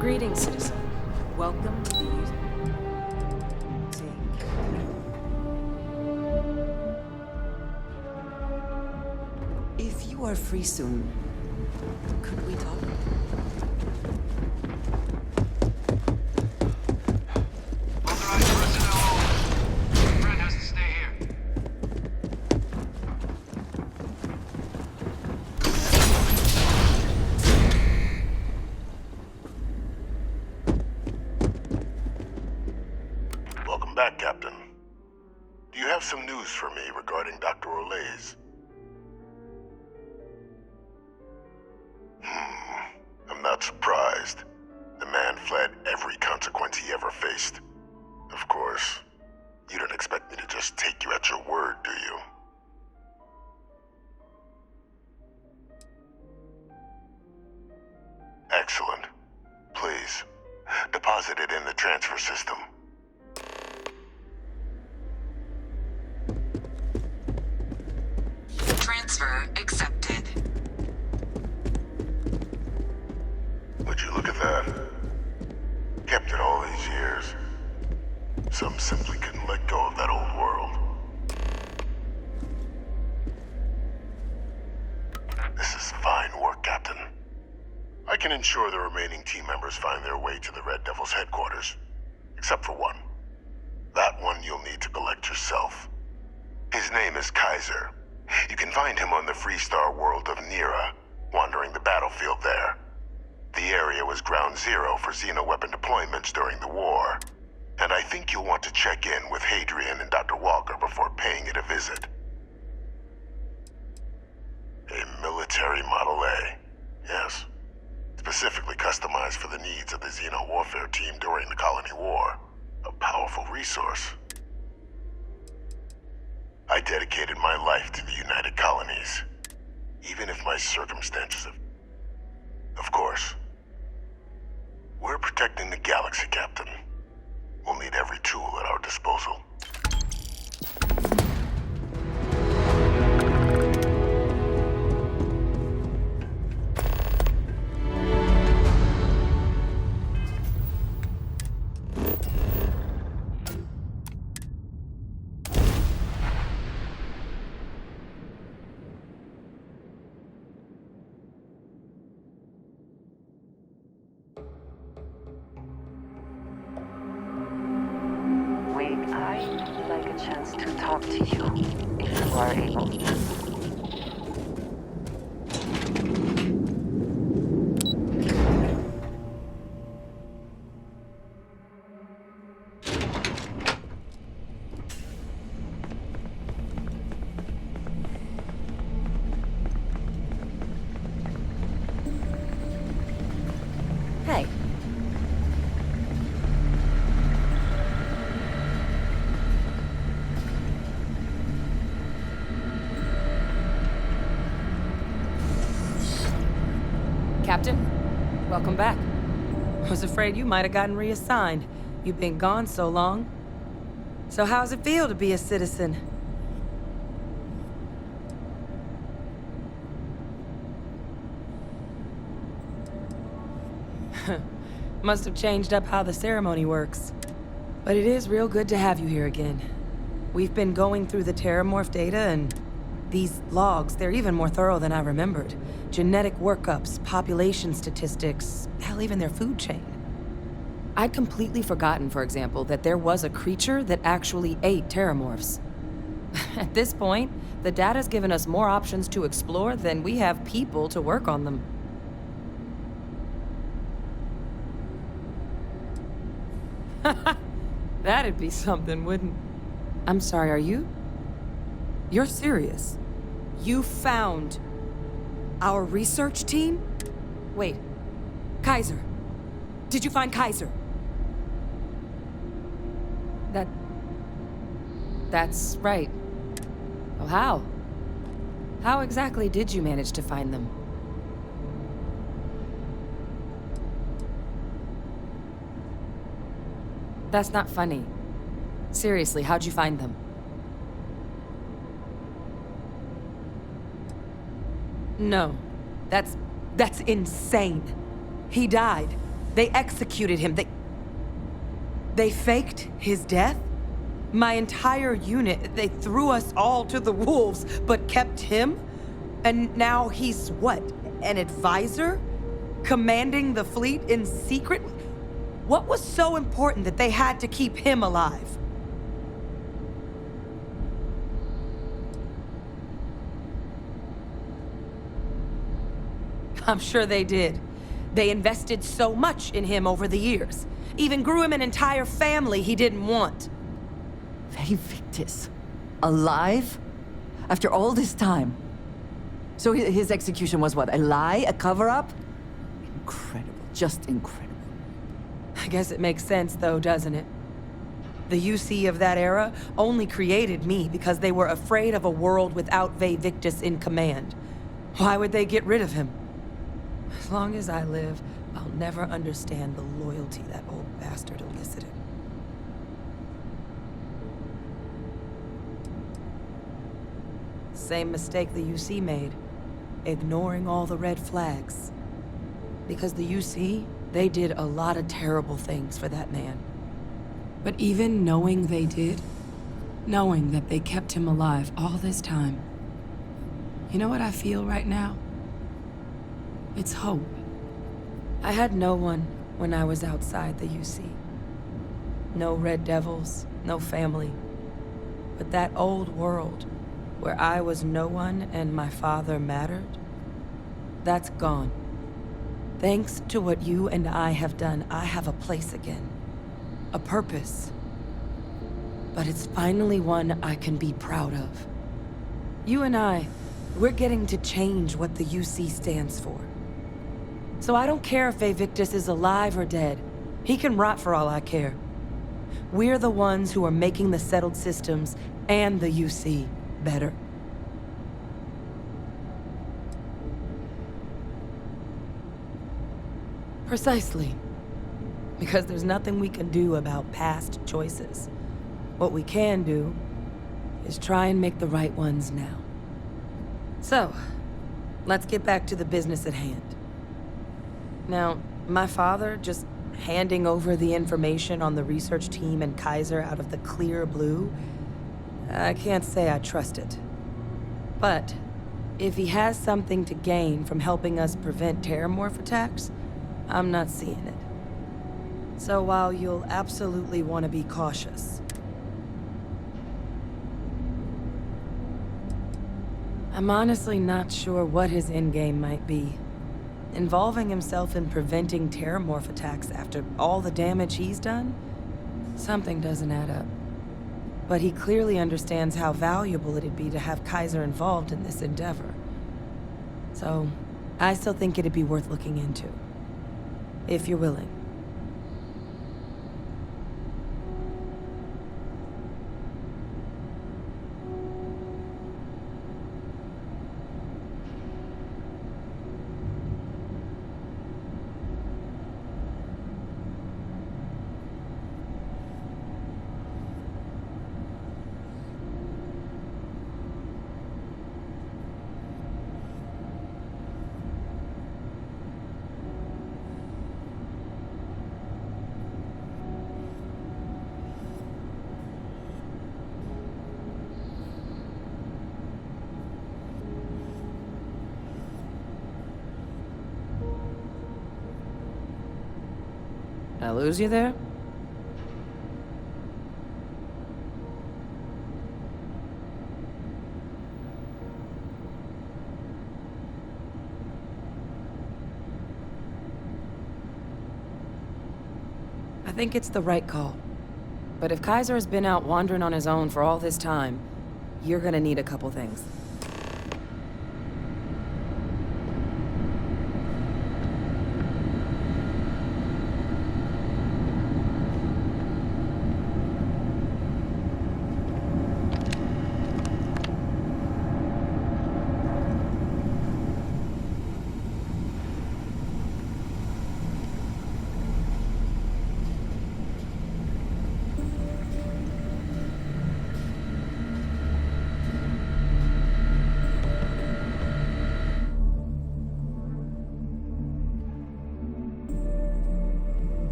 Greetings, citizen. Welcome to the user. If you are free soon, could we talk? Authorized personnel only. Fred has to stay here. Welcome back, Captain. Do you have some news for me regarding Dr. Olays? I'm not surprised. The man fled every consequence he ever faced. Of course, you don't expect me to just take you at your word, do you? Excellent. Please, deposit it in the transfer system. Transfer accepted. Would you look at that? Kept it all these years. Some simply couldn't let go of that old world. This is fine work, Captain. I can ensure the remaining team members find their way to the Red Devil's headquarters. Except for one. That one you'll need to collect yourself. His name is Kaiser. You can find him on the Freestar world of Nira, wandering the battlefield there. The area was ground zero for xeno-weapon deployments during the war, and I think you'll want to check in with Hadrian and Dr. Walker before paying it a visit. A military Model A, yes. Specifically customized for the needs of the Xeno warfare team during the Colony War. A powerful resource. I dedicated my life to the United Colonies, even if my circumstances have... Of course. We're protecting the galaxy, Captain. We'll need every tool at our disposal. I'd like a chance to talk to you, if you are able. Captain, welcome back. Was afraid you might have gotten reassigned. You've been gone so long. So how's it feel to be a citizen? Must have changed up how the ceremony works. But it is real good to have you here again. We've been going through the Terramorph data and these logs, they're even more thorough than I remembered. Genetic workups, population statistics, hell, even their food chain. I'd completely forgotten, for example, that there was a creature that actually ate Terramorphs. At this point, the data's given us more options to explore than we have people to work on them. That'd be something, wouldn't... I'm sorry, are you? You're serious? You found our research team? Wait, Kaiser. Did you find Kaiser? That's right. Oh, how? How exactly did you manage to find them? That's not funny. Seriously, how'd you find them? No. That's insane. He died. They executed him. They faked his death? My entire unit, they threw us all to the wolves, but kept him? And now he's what? An advisor? Commanding the fleet in secret? What was so important that they had to keep him alive? I'm sure they did. They invested so much in him over the years. Even grew him an entire family he didn't want. Victus. Alive? After all this time? So his execution was what, a lie? A cover-up? Incredible. Just incredible. I guess it makes sense though, doesn't it? The UC of that era only created me because they were afraid of a world without Victus in command. Why would they get rid of him? As long as I live, I'll never understand the loyalty that old bastard elicited. Same mistake the UC made, ignoring all the red flags. Because the UC, they did a lot of terrible things for that man. But even knowing they did, knowing that they kept him alive all this time, you know what I feel right now? It's hope. I had no one when I was outside the UC. No Red Devils, no family. But that old world, where I was no one and my father mattered, that's gone. Thanks to what you and I have done, I have a place again. A purpose. But it's finally one I can be proud of. You and I, we're getting to change what the UC stands for. So I don't care if Victus is alive or dead. He can rot for all I care. We're the ones who are making the settled systems and the UC better. Precisely. Because there's nothing we can do about past choices. What we can do is try and make the right ones now. So, let's get back to the business at hand. Now, my father just handing over the information on the research team and Kaiser out of the clear blue, I can't say I trust it. But if he has something to gain from helping us prevent Terramorph attacks, I'm not seeing it. So while you'll absolutely want to be cautious, I'm honestly not sure what his endgame might be. Involving himself in preventing Terramorph attacks after all the damage he's done? Something doesn't add up. But he clearly understands how valuable it'd be to have Kaiser involved in this endeavor. So, I still think it'd be worth looking into. If you're willing. I lose you there? I think it's the right call. But if Kaiser has been out wandering on his own for all this time, you're gonna need a couple things.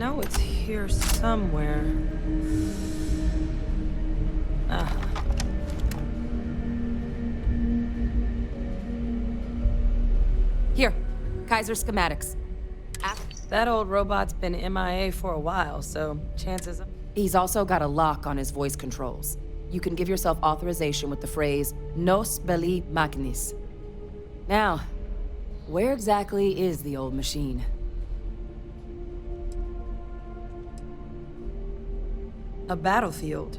know it's here somewhere. Here, Kaiser schematics. That old robot's been MIA for a while, so chances are... He's also got a lock on his voice controls. You can give yourself authorization with the phrase, Nos belli machinis. Now, where exactly is the old machine? A battlefield.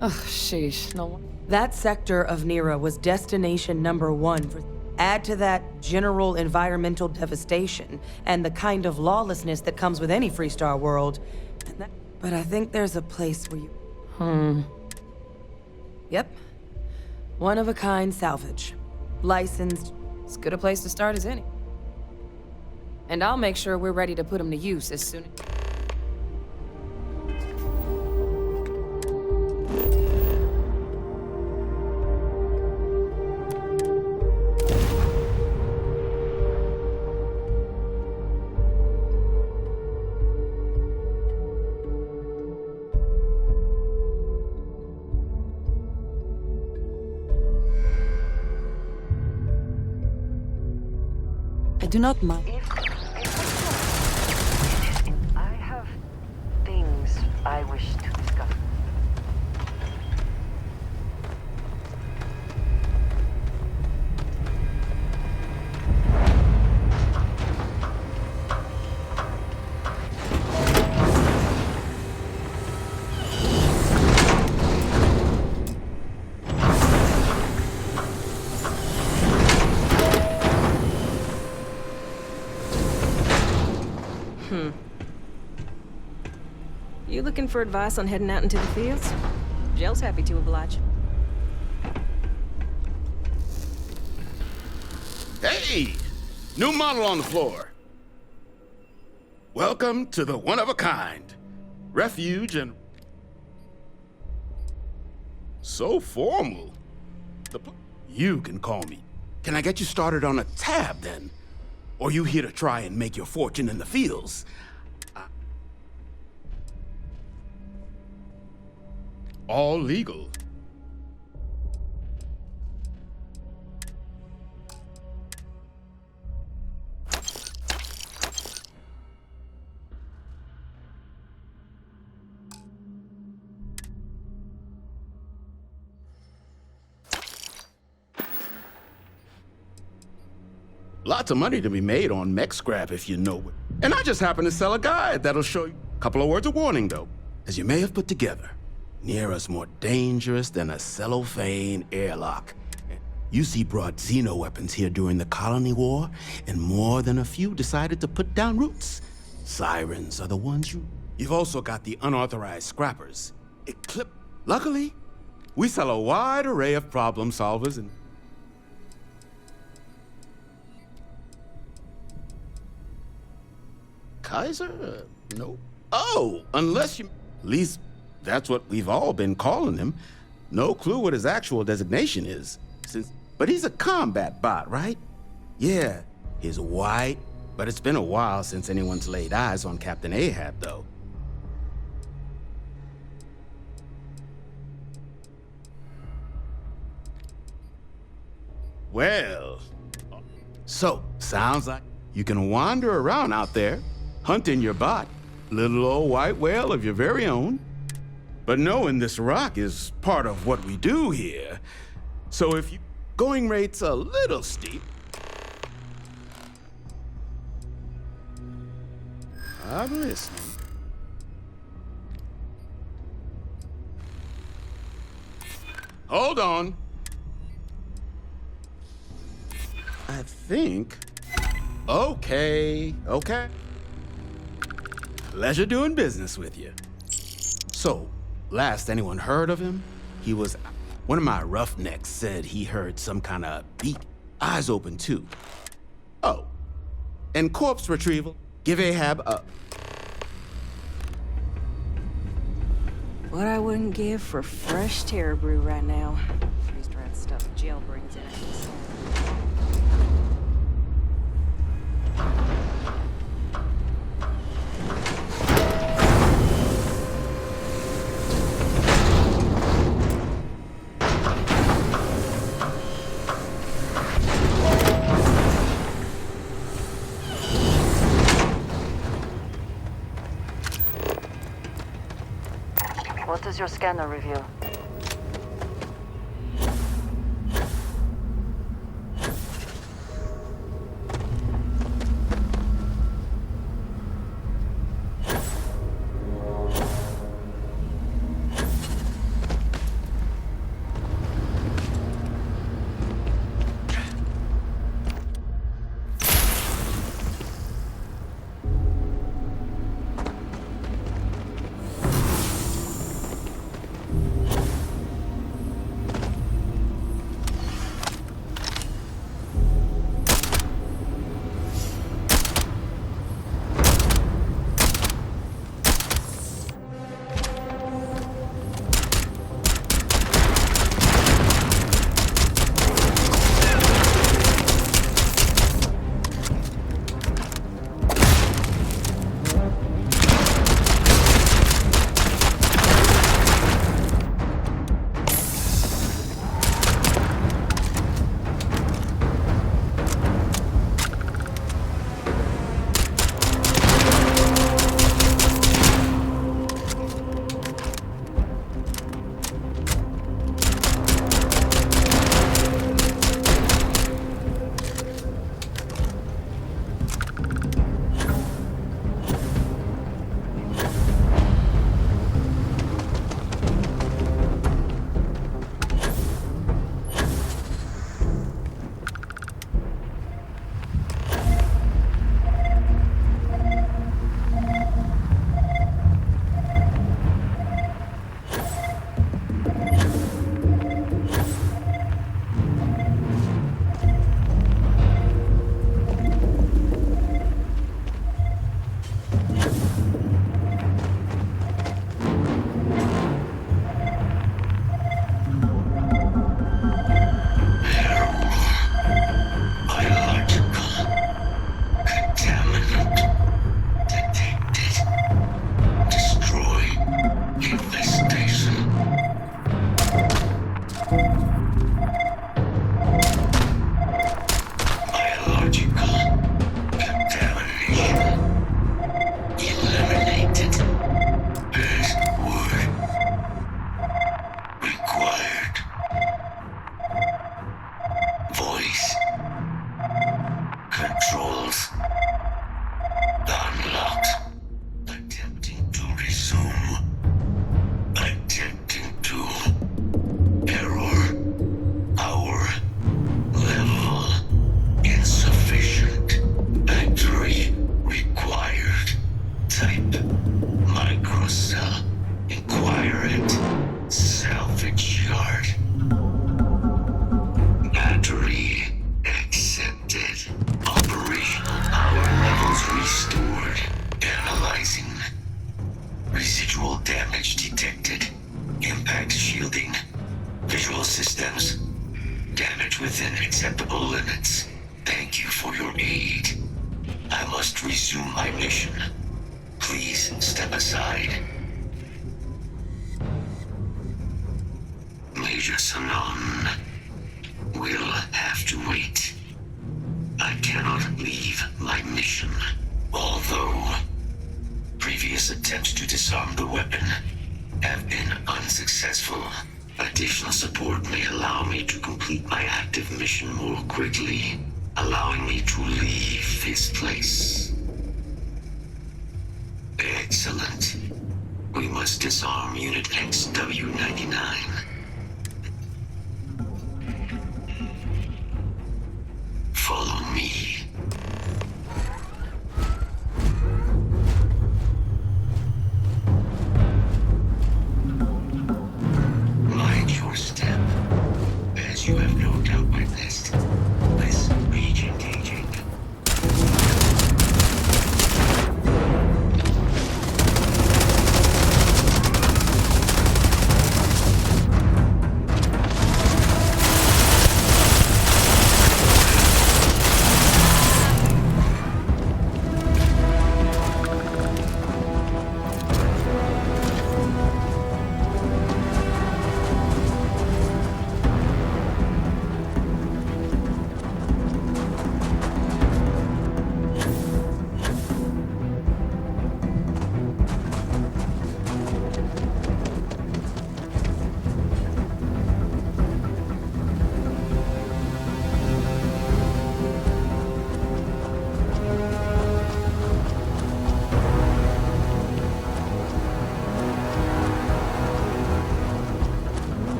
Ugh, sheesh, no one. That sector of Nera was destination #1 for... Add to that general environmental devastation and the kind of lawlessness that comes with any Freestar world. But I think there's a place where you... Yep. One-of-a-kind salvage. Licensed. As good a place to start as any. And I'll make sure we're ready to put them to use as soon as... I do not mind. I have things I wish to discuss. You looking for advice on heading out into the fields? Jill's happy to oblige. Hey! New model on the floor. Welcome to the one-of-a-kind. Refuge and... So formal. You can call me. Can I get you started on a tab, then? Or you here to try and make your fortune in the fields? All legal. Lots of money to be made on mech scrap if you know it. And I just happen to sell a guide that'll show you. A couple of words of warning, though. As you may have put together, Nera's more dangerous than a cellophane airlock. UC brought Xeno weapons here during the Colony War, and more than a few decided to put down roots. Sirens are the ones you... You've also got the unauthorized scrappers. Luckily, We sell a wide array of problem solvers and... Kaiser? No. Oh, unless you... At least that's what we've all been calling him. No clue what his actual designation is. But he's a combat bot, right? Yeah, he's white, but it's been a while since anyone's laid eyes on Captain Ahab, though. Well, so, sounds like you can wander around out there, hunting your bot, little old white whale of your very own. But knowing this rock is part of what we do here, so if you... Going rate's a little steep. I'm listening. Hold on. I think... Okay. Pleasure doing business with you. So, last anyone heard of him, he was... One of my roughnecks said he heard some kind of beat. Eyes open, too. Oh. And corpse retrieval. Give Ahab a... What I wouldn't give for fresh terror brew right now. Freeze-dried stuff jail brings in. What does your scanner reveal? systems. Damage within acceptable limits. Thank you for your aid. I must resume my mission. Please step aside. Major Sanon will have to wait. I cannot leave my mission. Although previous attempts to disarm the weapon have been unsuccessful, additional support may allow me to complete my active mission more quickly, allowing me to leave this place. Excellent. We must disarm Unit XW-99. Follow me. Mind your step. As you have no doubt witnessed, this breach engaging.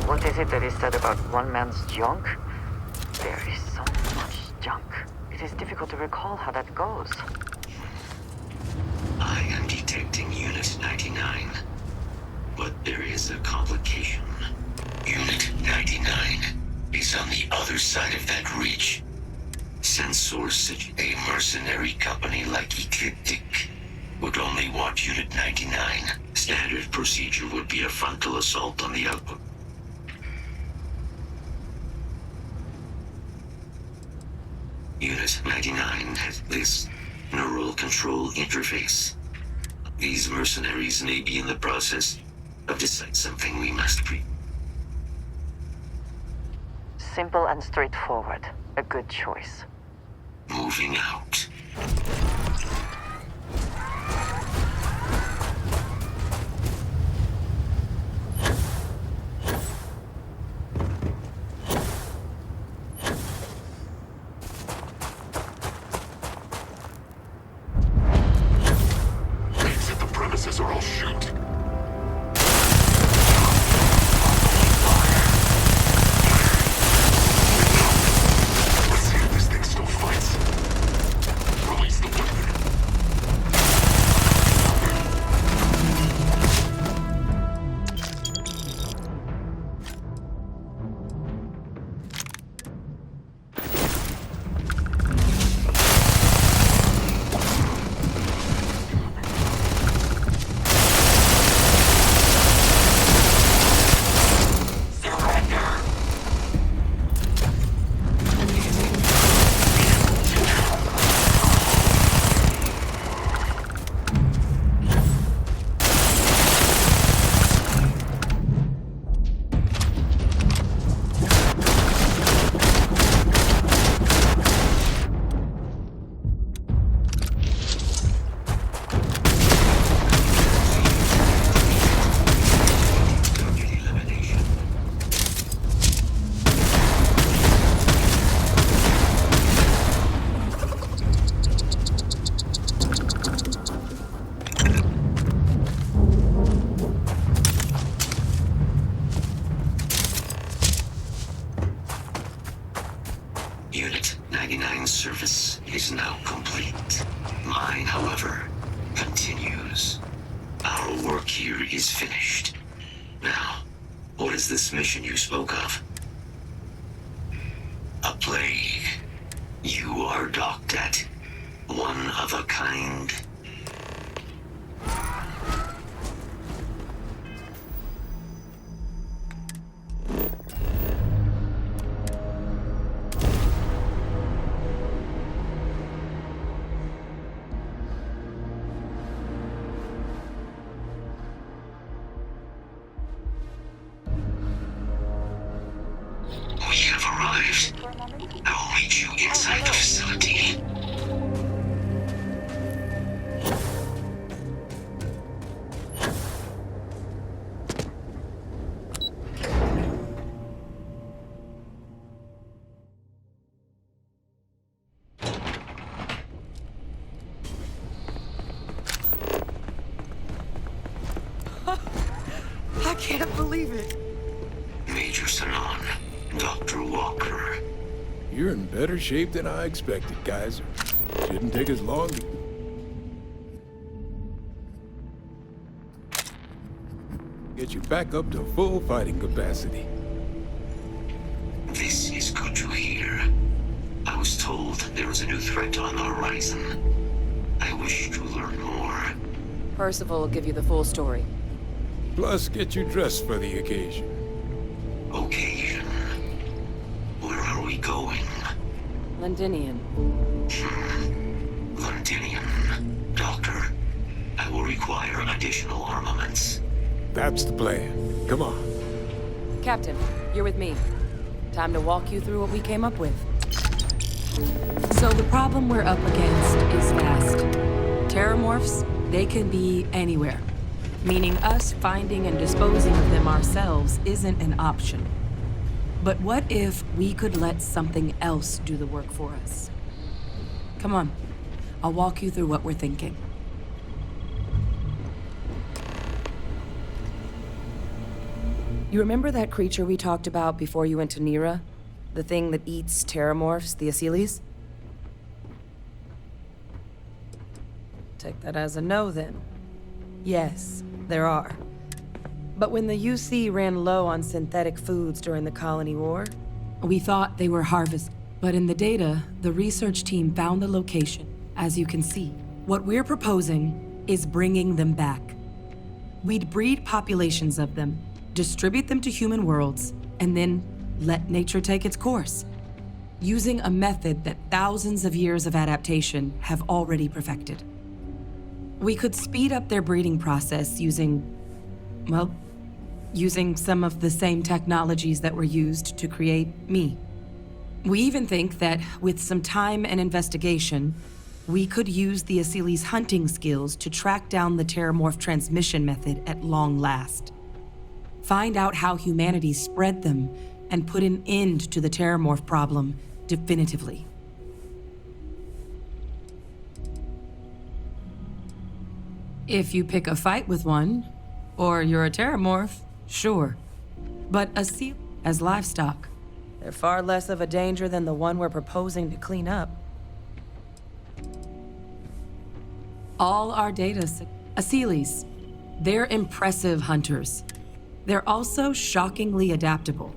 What is it that is said about one man's junk? There is so much junk. It is difficult to recall how that goes. I am detecting Unit 99. But there is a complication. Unit 99 is on the other side of that ridge. Sensors, a mercenary company like Ecliptic, would only want Unit 99. Standard procedure would be a frontal assault on the output. Unit 99 has this neural control interface. These mercenaries may be in the process of deciding something we must Simple and straightforward. A good choice. Moving out. Exit the premises or I'll shoot. Let's see if this thing still fights. Release the weapon. 99's service is now complete. Mine, however, continues. Our work here is finished. Now, what is this mission you spoke of? A plague. You are docked at one of a kind. We have arrived. I will meet you inside the facility. I can't believe it. Major Sanan, Dr. Walker. You're in better shape than I expected, Kaiser. Shouldn't take as long to... get you back up to full fighting capacity. This is good to hear. I was told there was a new threat on the horizon. I wish to learn more. Percival will give you the full story. Plus, get you dressed for the occasion. Occasion? Where are we going? Londinian. Londinian. Doctor, I will require additional armaments. That's the plan. Come on. Captain, you're with me. Time to walk you through what we came up with. So the problem we're up against is vast. Terramorphs, they can be anywhere. Meaning us finding and disposing of them ourselves isn't an option. But what if we could let something else do the work for us? Come on, I'll walk you through what we're thinking. You remember that creature we talked about before you went to Nira? The thing that eats terramorphs, the Asyles? Take that as a no, then. Yes, there are. But when the UC ran low on synthetic foods during the Colony War, we thought they were harvested. But in the data, the research team found the location, as you can see. What we're proposing is bringing them back. We'd breed populations of them, distribute them to human worlds, and then let nature take its course, using a method that thousands of years of adaptation have already perfected. We could speed up their breeding process using some of the same technologies that were used to create me. We even think that with some time and investigation, we could use the Asyles' hunting skills to track down the Terramorph transmission method at long last. Find out how humanity spread them and put an end to the Terramorph problem definitively. If you pick a fight with one, or you're a Terramorph, sure. But Asyl as livestock, they're far less of a danger than the one we're proposing to clean up. All our data, Asyles, they're impressive hunters. They're also shockingly adaptable.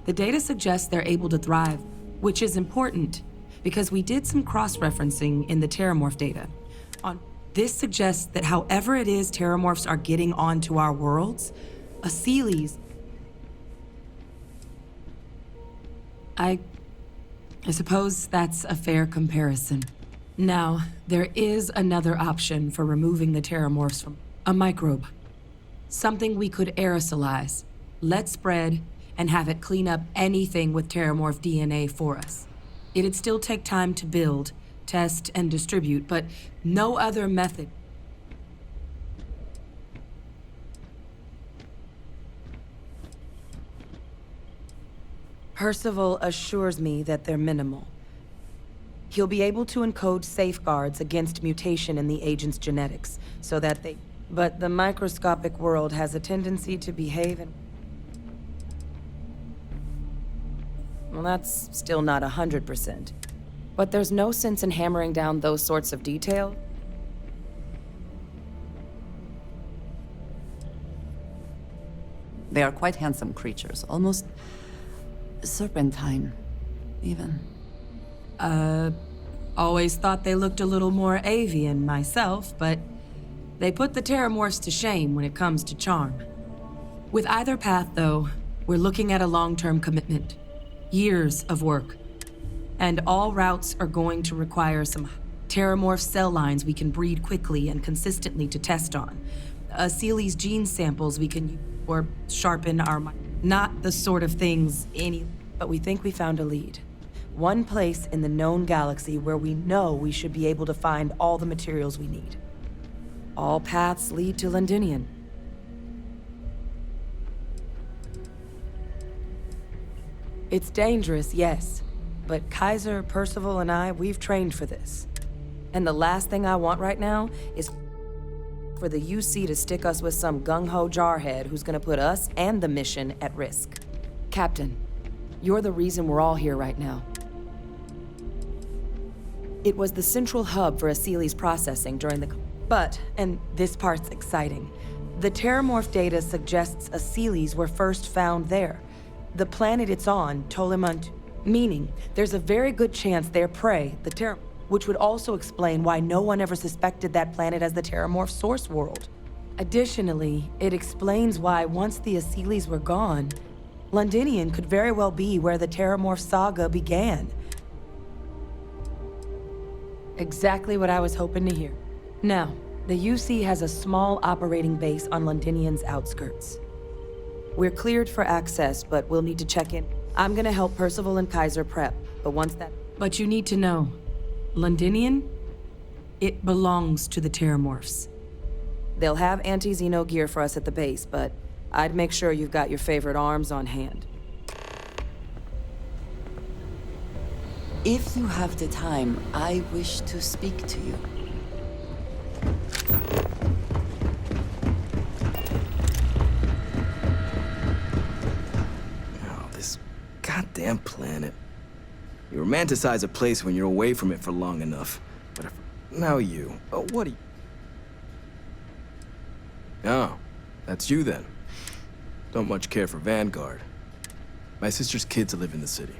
The data suggests they're able to thrive, which is important, because we did some cross-referencing in the Terramorph data. This suggests that however it is Terramorphs are getting onto our worlds, Asyles... I suppose that's a fair comparison. Now, there is another option for removing the Terramorphs from a microbe. Something we could aerosolize, let spread, and have it clean up anything with Terramorph DNA for us. It'd still take time to build, test, and distribute, but no other method. Percival assures me that they're minimal. He'll be able to encode safeguards against mutation in the agent's genetics, so that they... But the microscopic world has a tendency to behave in... Well, that's still not 100%. But there's no sense in hammering down those sorts of detail. They are quite handsome creatures, almost serpentine, even. Always thought they looked a little more avian myself, but they put the Terramorphs to shame when it comes to charm. With either path, though, we're looking at a long-term commitment. Years of work. And all routes are going to require some Terramorph cell lines we can breed quickly and consistently to test on. Seely's gene samples we can use or sharpen our not the sort of things but we think we found a lead. One place in the known galaxy where we know we should be able to find all the materials we need. All paths lead to Londinian. It's dangerous, yes, but Kaiser, Percival, and I, we've trained for this. And the last thing I want right now is for the UC to stick us with some gung-ho jarhead who's gonna put us and the mission at risk. Captain, you're the reason we're all here right now. It was the central hub for Seely's processing during the... But, and this part's exciting, the Terramorph data suggests Seely's were first found there. The planet it's on, Tolimunt, meaning there's a very good chance their prey, the Terramorph, which would also explain why no one ever suspected that planet as the Terramorph source world. Additionally, it explains why once the Seely's were gone, Londinian could very well be where the Terramorph saga began. Exactly what I was hoping to hear. Now, the UC has a small operating base on Londinian's outskirts. We're cleared for access, but we'll need to check in. I'm gonna help Percival and Kaiser prep, but once that... But you need to know, Londinian, it belongs to the Terramorphs. They'll have anti-Xeno gear for us at the base, but I'd make sure you've got your favorite arms on hand. If you have the time, I wish to speak to you. Oh, this goddamn planet. You romanticize a place when you're away from it for long enough. But now you. Oh, what are you? Oh, that's you then. Don't much care for Vanguard. My sister's kids live in the city,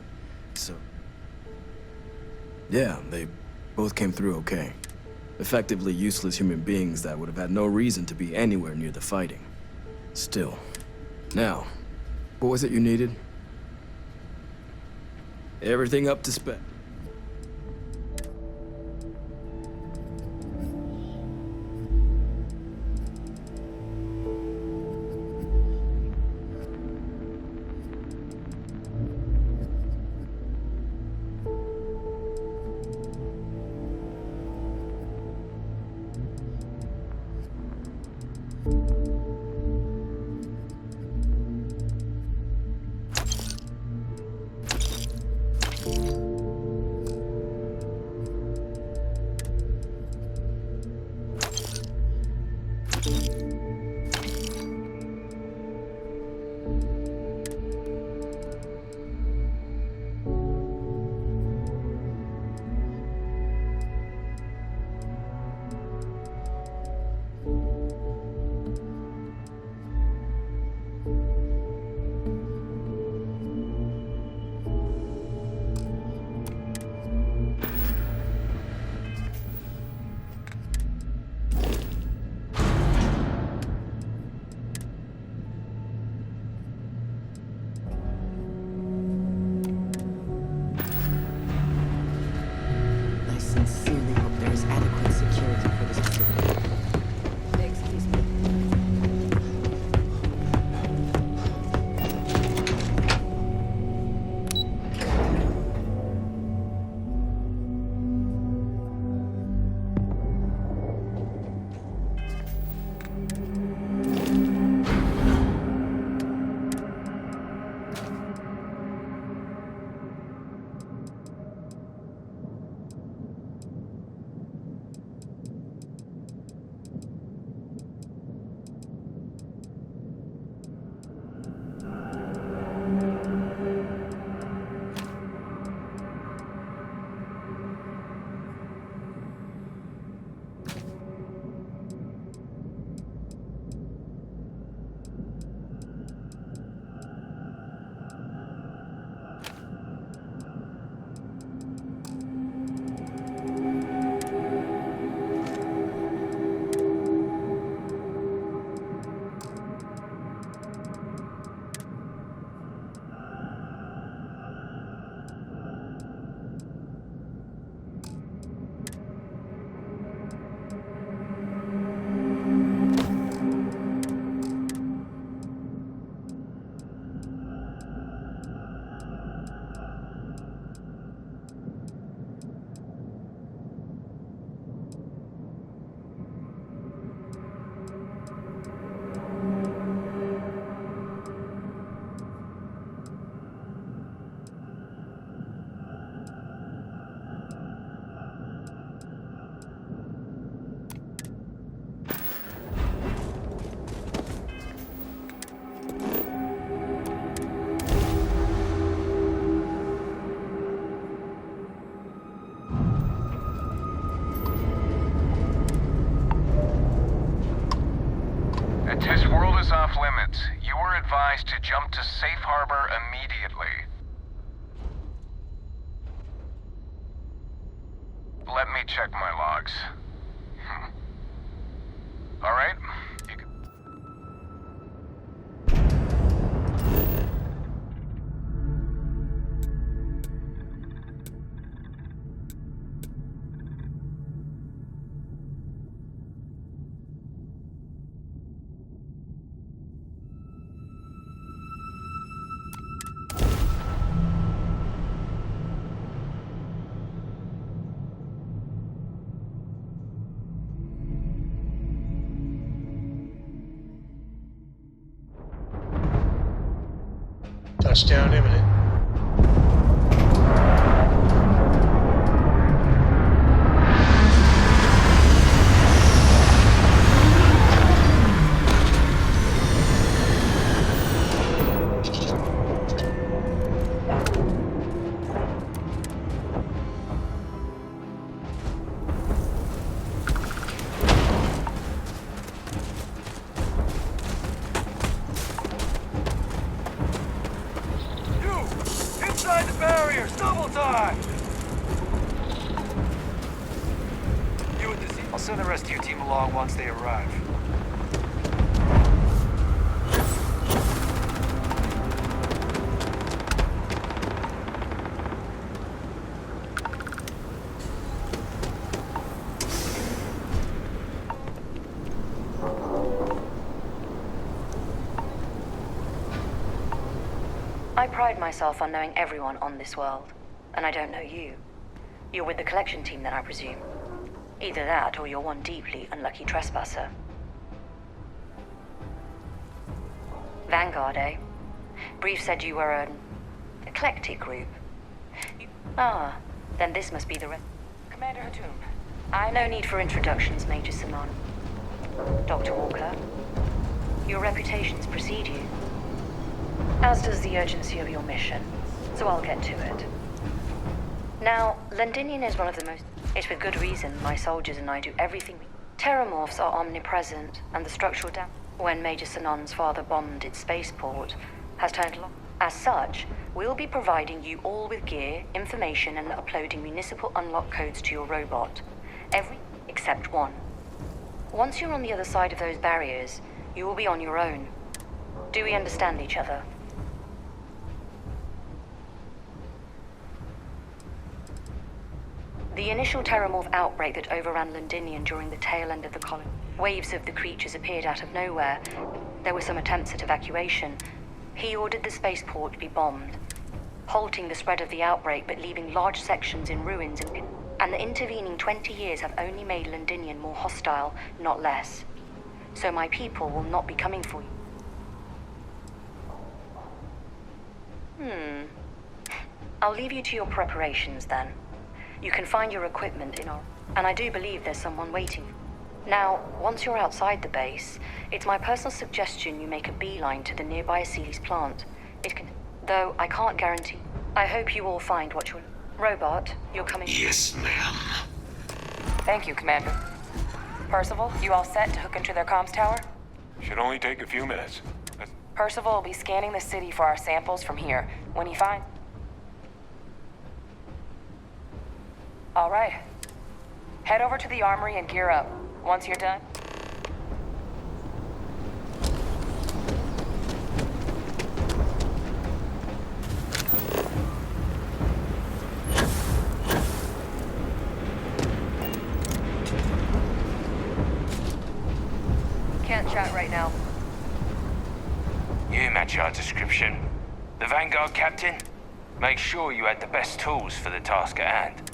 so... Yeah, they both came through okay. Effectively useless human beings that would have had no reason to be anywhere near the fighting. Still. Now, what was it you needed? Everything up to spec. is off limits. You were advised to jump to safe harbor immediately. Let me check my logs. All right. You can... Touchdown imminent. Inside the barriers, double time! You with the team? I'll send the rest of your team along once they arrive. I pride myself on knowing everyone on this world, and I don't know you. You're with the collection team then, I presume. Either that, or you're one deeply unlucky trespasser. Vanguard, eh? Brief said you were an eclectic group. Ah, then this must be the rest. Commander Hatum. No need for introductions, Major Simon. Dr. Walker, your reputations precede you. As does the urgency of your mission, so I'll get to it. Now, Londinium is one of the most... It's with good reason my soldiers and I do everything we... Terramorphs are omnipresent, and the structural damage when Major Sinon's father bombed its spaceport has turned locked. As such, we'll be providing you all with gear, information, and uploading municipal unlock codes to your robot. Every except one. Once you're on the other side of those barriers, you will be on your own. Do we understand each other? The initial Terramorph outbreak that overran Londinium during the tail end of the colony. Waves of the creatures appeared out of nowhere. There were some attempts at evacuation. He ordered the spaceport to be bombed, halting the spread of the outbreak but leaving large sections in ruins, and the intervening 20 years have only made Londinium more hostile, not less. So my people will not be coming for you. I'll leave you to your preparations then. You can find your equipment in our... And I do believe there's someone waiting. Now, once you're outside the base, it's my personal suggestion you make a beeline to the nearby Aceles plant. It can... Though I can't guarantee... I hope you all find what you're... Robot, you're coming... Yes, ma'am. Thank you, Commander. Percival, you all set to hook into their comms tower? Should only take a few minutes. Percival will be scanning the city for our samples from here. When he finds... All right. Head over to the armory and gear up. Once you're done... Can't chat right now. You match our description. The Vanguard captain? Make sure you had the best tools for the task at hand.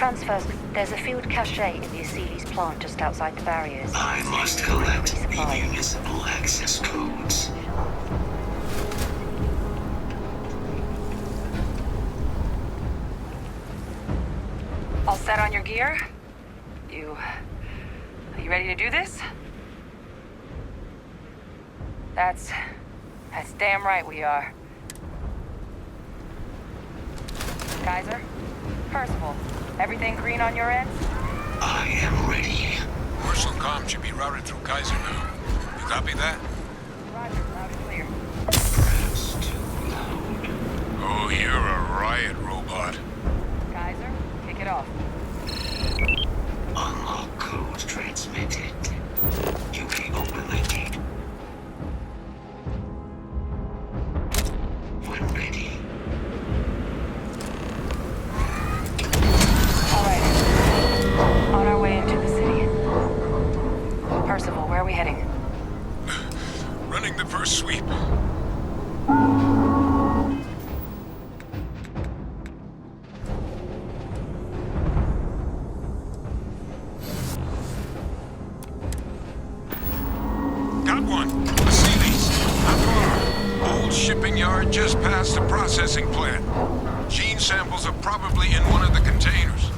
Transfers. There's a field cache in the Aceles plant just outside the barriers. I must collect the municipal access codes. All set on your gear? Are you ready to do this? That's damn right we are. Kaiser? Percival, everything green on your end? I am ready. Commercial comm should be routed through Kaiser now. You copy that? Roger, loud and clear. That's too loud. Oh, you're a riot robot. Kaiser, kick it off. Unlock code transmitted. You may open the gate when ready. All right. On our way into the city. Percival, where are we heading? Running the first sweep. Got one. Aceles. Not far. Old shipping yard just past the processing plant. Gene samples are probably in one of the containers.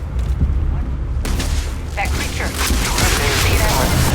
That creature. See that?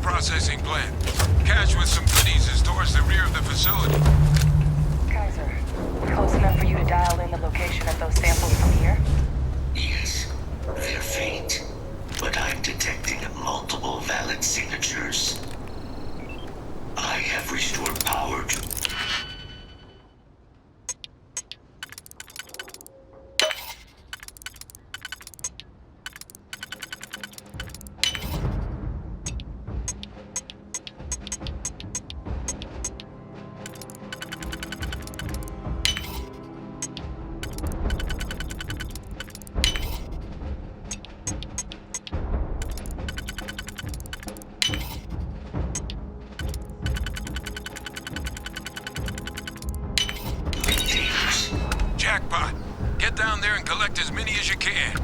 Processing plant. Cache with some goodies is towards the rear of the facility. Kaiser, close enough for you to dial in the location of those samples from here? Yes, they're faint, but I'm detecting multiple valid signatures. I have restored power to... Jackpot. Get down there and collect as many as you can.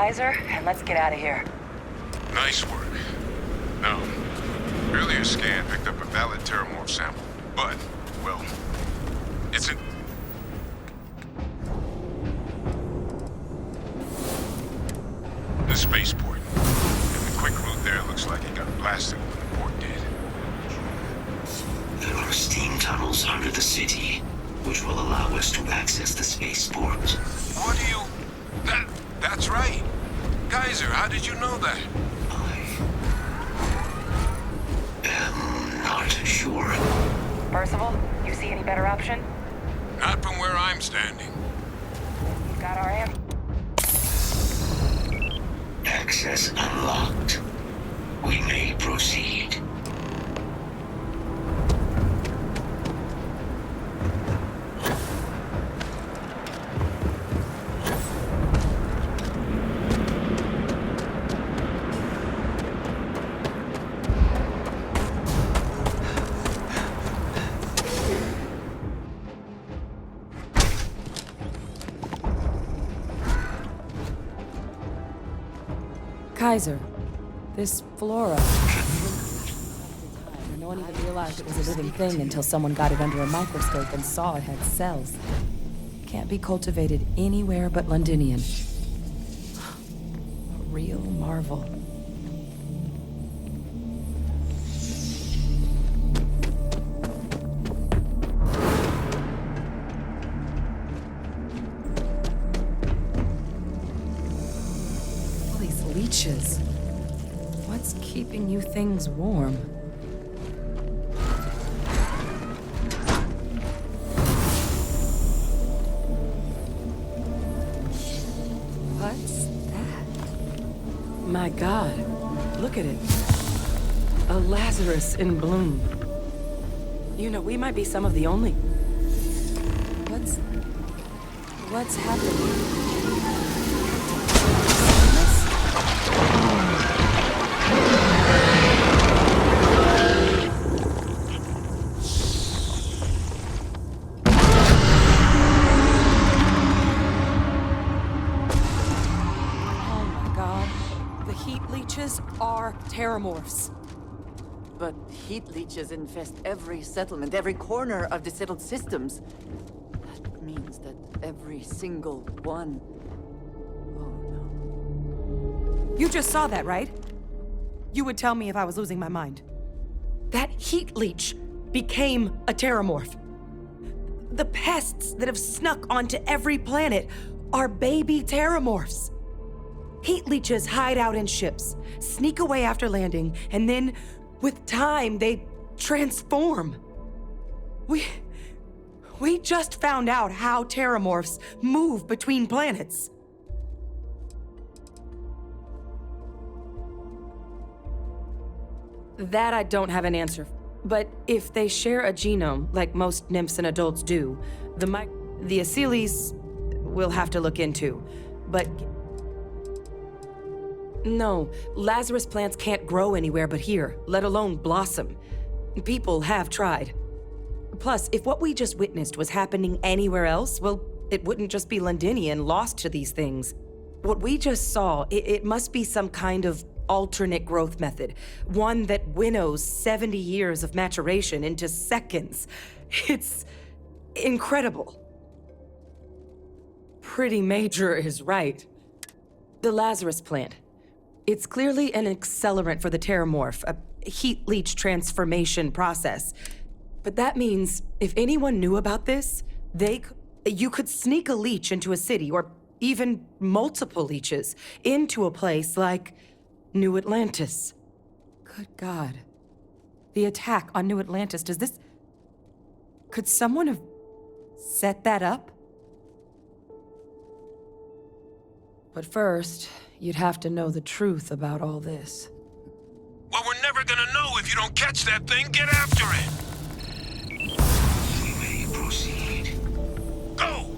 Kaiser, and let's get out of here. Nice work. No. Earlier scan picked up a valid Terramorph sample, but, well, it's in... the spaceport. And the quick route there looks like it got blasted when the port did. There are steam tunnels under the city, which will allow us to access the spaceport. What do you... That's right. Kaiser, how did you know that? I'm not sure. Percival, you see any better option? Not from where I'm standing. You've got our answer. Access unlocked. We may proceed. Kaiser, this flora. No one even realized it was a living thing until someone got it under a microscope and saw it had cells. Can't be cultivated anywhere but Londinian. A real marvel. Leeches. What's keeping you things warm? What's that? My God, look at it. A Lazarus in bloom. You know, we might be some of the only... What's happening? Are Terramorphs. But heat leeches infest every settlement, every corner of the settled systems. That means that every single one... Oh no. You just saw that, right? You would tell me if I was losing my mind. That heat leech became a Terramorph. The pests that have snuck onto every planet are baby Terramorphs. Heat leeches hide out in ships, sneak away after landing, and then, with time, they transform. We just found out how Terramorphs move between planets. That I don't have an answer. But if they share a genome, like most nymphs and adults do, the Aciles we'll have to look into. But... No, Lazarus plants can't grow anywhere but here, let alone blossom. People have tried. Plus, if what we just witnessed was happening anywhere else, well, it wouldn't just be Londinian lost to these things. What we just saw, it must be some kind of alternate growth method. One that winnows 70 years of maturation into seconds. It's incredible. Pretty Major is right. The Lazarus plant. It's clearly an accelerant for the Terramorph, a heat leech transformation process. But that means if anyone knew about this, you could sneak a leech into a city, or even multiple leeches, into a place like New Atlantis. Good God. The attack on New Atlantis, could someone have set that up? But first, you'd have to know the truth about all this. Well, we're never gonna know if you don't catch that thing. Get after it! We may proceed. Go!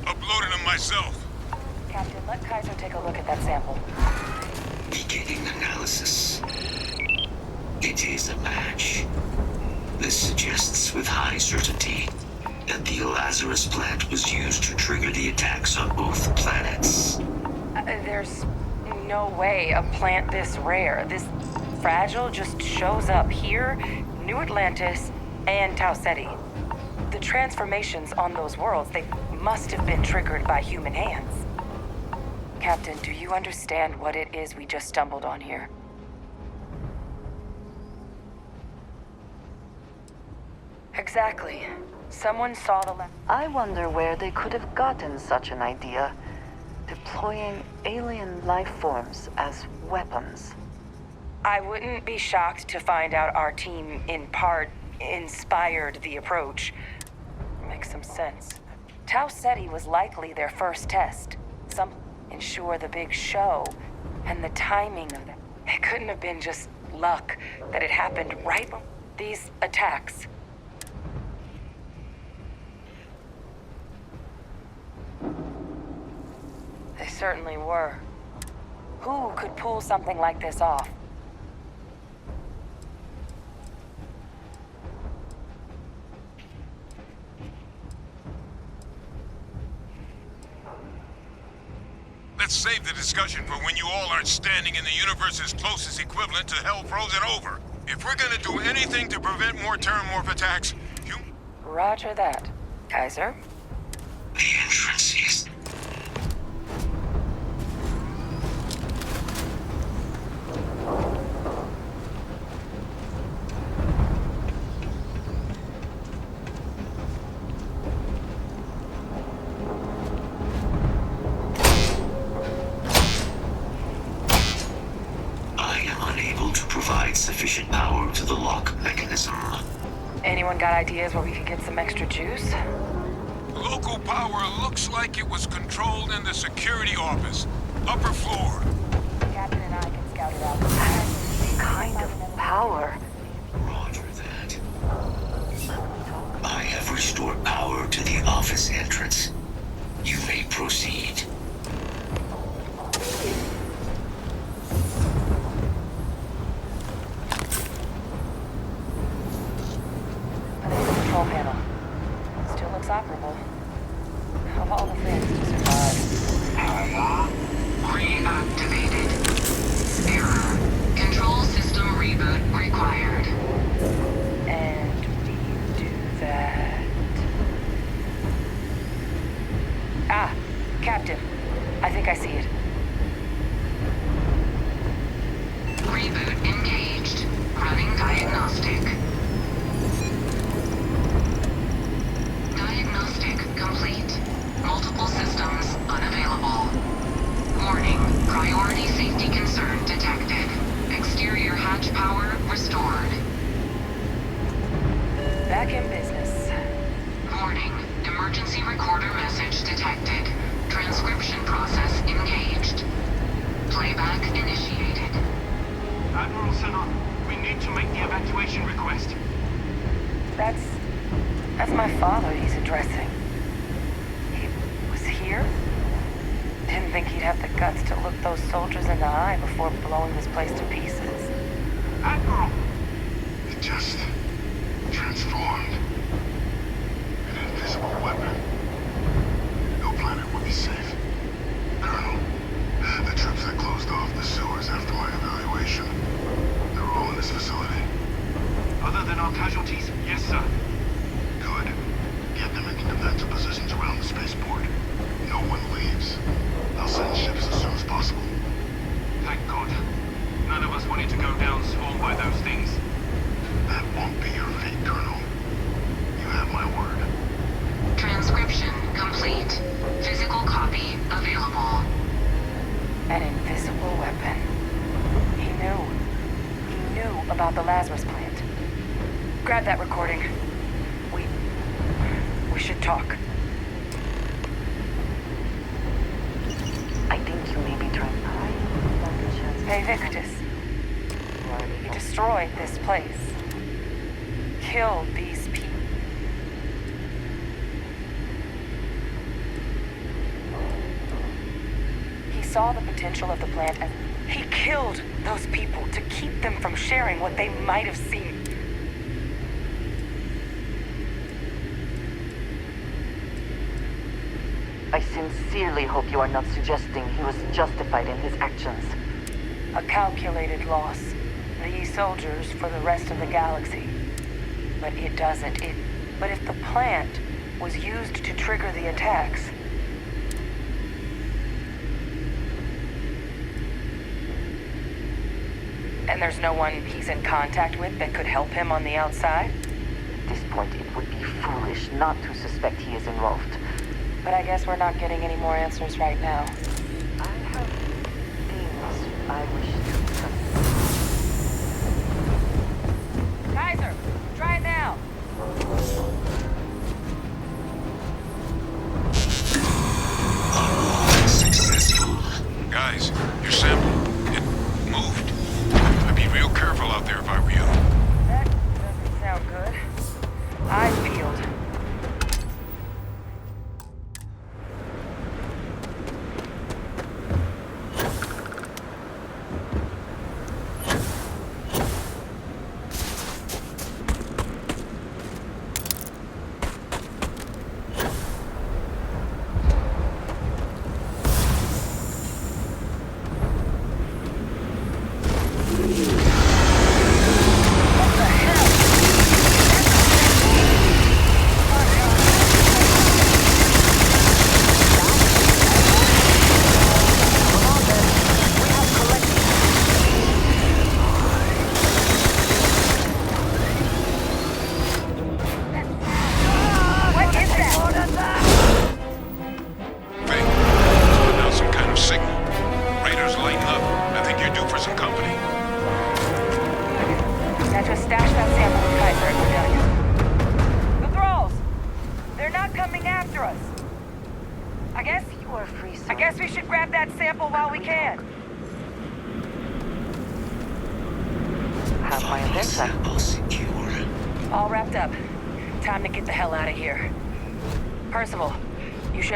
Uploaded them myself. Captain, let Kaiser take a look at that sample. Beginning analysis. It is a match. This suggests with high certainty that the Lazarus plant was used to trigger the attacks on both planets. There's no way a plant this rare, this fragile, just shows up here, New Atlantis, and Tau Ceti. The transformations on those worlds, they must have been triggered by human hands. Captain, do you understand what it is we just stumbled on here? Exactly. Someone saw the I wonder where they could have gotten such an idea, deploying alien life forms as weapons. I wouldn't be shocked to find out our team, in part, inspired the approach. Makes some sense. Tau Ceti was likely their first test. Some ensure the big show, and the timing of it. It couldn't have been just luck that it happened right before these attacks. They certainly were. Who could pull something like this off? Let's save the discussion for when you all aren't standing in the universe's closest equivalent to hell frozen over. If we're gonna do anything to prevent more Terramorph attacks, you... Roger that. Kaiser? The entrance is... sufficient power to the lock mechanism. Anyone got ideas where we could get some extra juice? Local power looks like it was controlled in the security office. Upper floor. Captain and I can scout it out. What kind of power? Roger that. I have restored power to the office entrance. You may proceed. Control panel. Still looks operable. Of all the things to survive. Power reactivated. Error. Control system reboot required. And we do that. Ah, Captain. I think I see it. Reboot engaged. Running diagnostic. Diagnostic complete. Multiple systems unavailable. Warning. Priority safety concern detected. Exterior hatch power restored. Back in business. Warning. Emergency recorder message detected. Transcription process engaged. Playback initiated. Admiral Sanon, we need to make the evacuation request. That's my father he's addressing. He was here? Didn't think he'd have the guts to look those soldiers in the eye before blowing this place to pieces. Admiral! It just transformed. An invisible weapon. No planet would be safe. Colonel, the troops that closed off the sewers after my evaluation, they're all in this facility. Other than our casualties, yes, sir. Good. Get them into defensive positions around the spaceport. No one leaves. I'll send ships as soon as possible. Thank God. None of us wanted to go down swarmed by those things. That won't be your fate, Colonel. You have my word. Transcription complete. Physical copy available. An invisible weapon. He knew about the Lazarus plant. Grab that recording. We should talk. I think you may be trying to hide. Hey, Victus. He destroyed this place. Killed these people. saw the potential of the plant and he killed those people to keep them from sharing what they might have seen. I sincerely hope you are not suggesting he was justified in his actions. A calculated loss. These soldiers for the rest of the galaxy. But it doesn't. But if the plant was used to trigger the attacks, and there's no one he's in contact with that could help him on the outside? At this point, it would be foolish not to suspect he is involved. But I guess we're not getting any more answers right now. I have things I wish to discuss. Kaiser, try it now. Successful. Guys, your sample, it moved. I'd be real careful out there if I were you. That doesn't sound good. I peeled.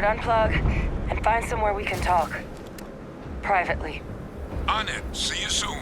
Unplug and find somewhere we can talk. Privately. On it. See you soon.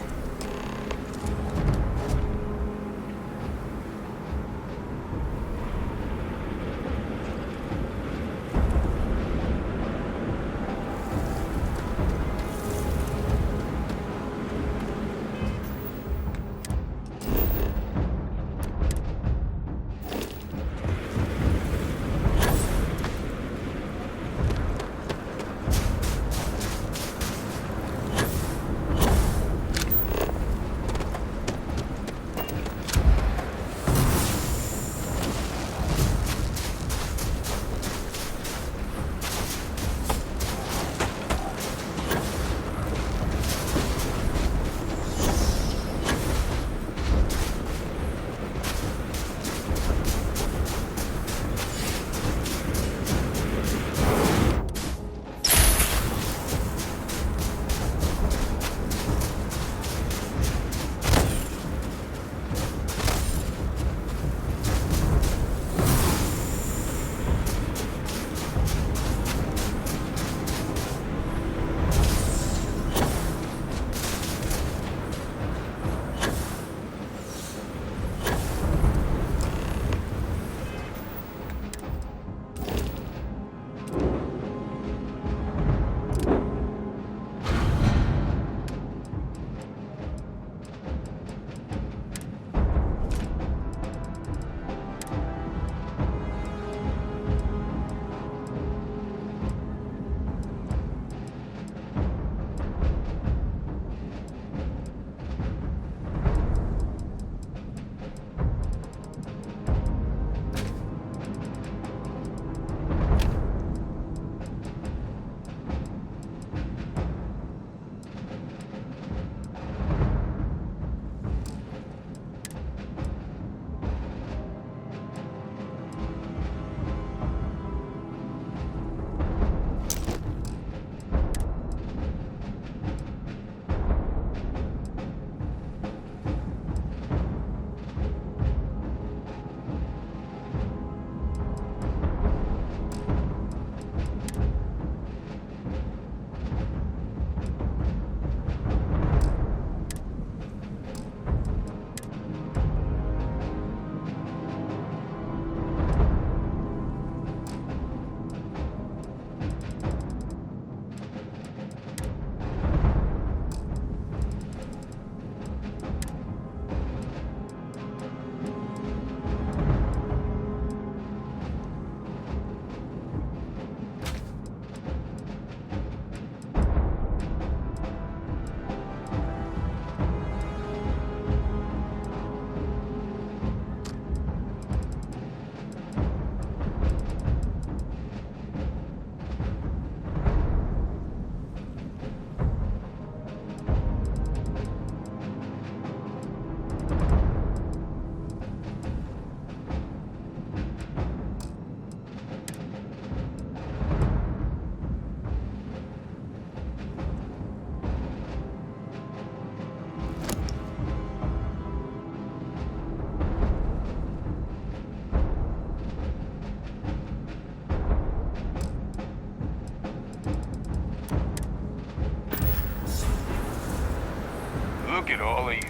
it all. He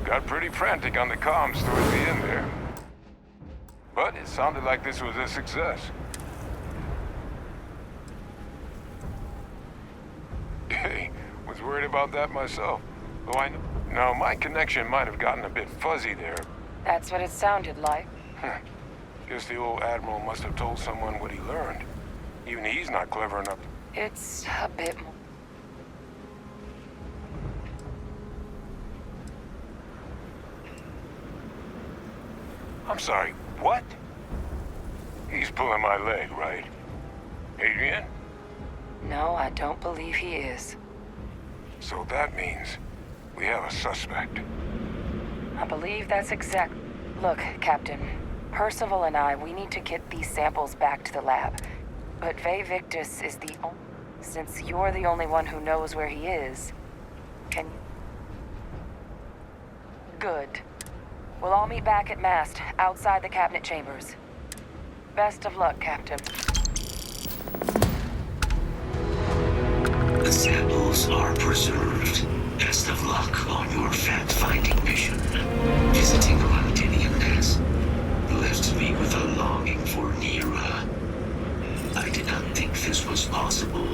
got pretty frantic on the comms towards the end there. But it sounded like this was a success. Hey, was worried about that myself. Though I know. Now, my connection might have gotten a bit fuzzy there. That's what it sounded like. Guess the old Admiral must have told someone what he learned. Even he's not clever enough. It's a bit more. I'm sorry, what? He's pulling my leg, right? Adrian? No, I don't believe he is. So that means we have a suspect. I believe that's exact. Look, Captain. Percival and we need to get these samples back to the lab. But Ve Victus is the only... Since you're the only one who knows where he is, can you... Good. We'll all meet back at mast, outside the cabinet chambers. Best of luck, Captain. The samples are preserved. Best of luck on your fact-finding mission. Visiting Londinium has left me with a longing for Nira. I did not think this was possible.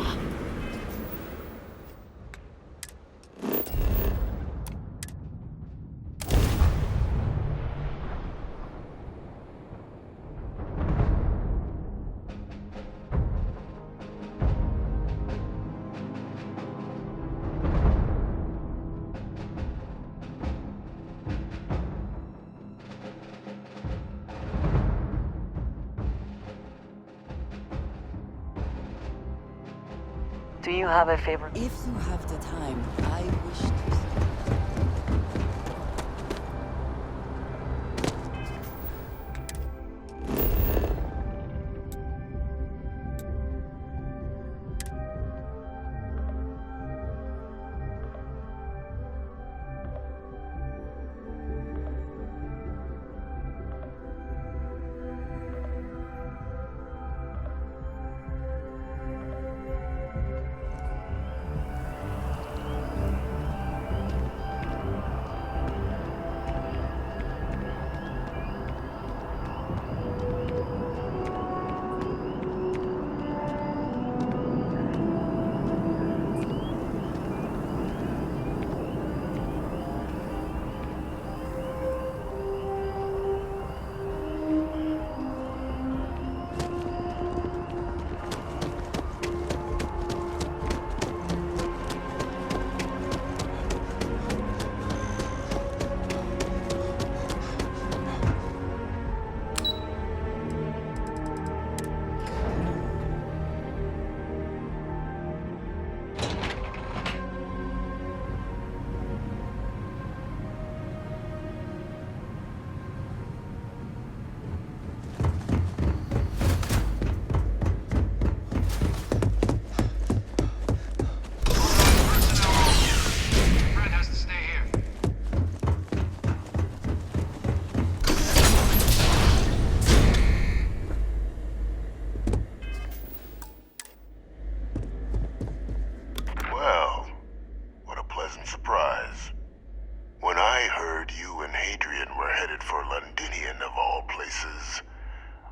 Do you have a favorite? If you have the time, I wish to...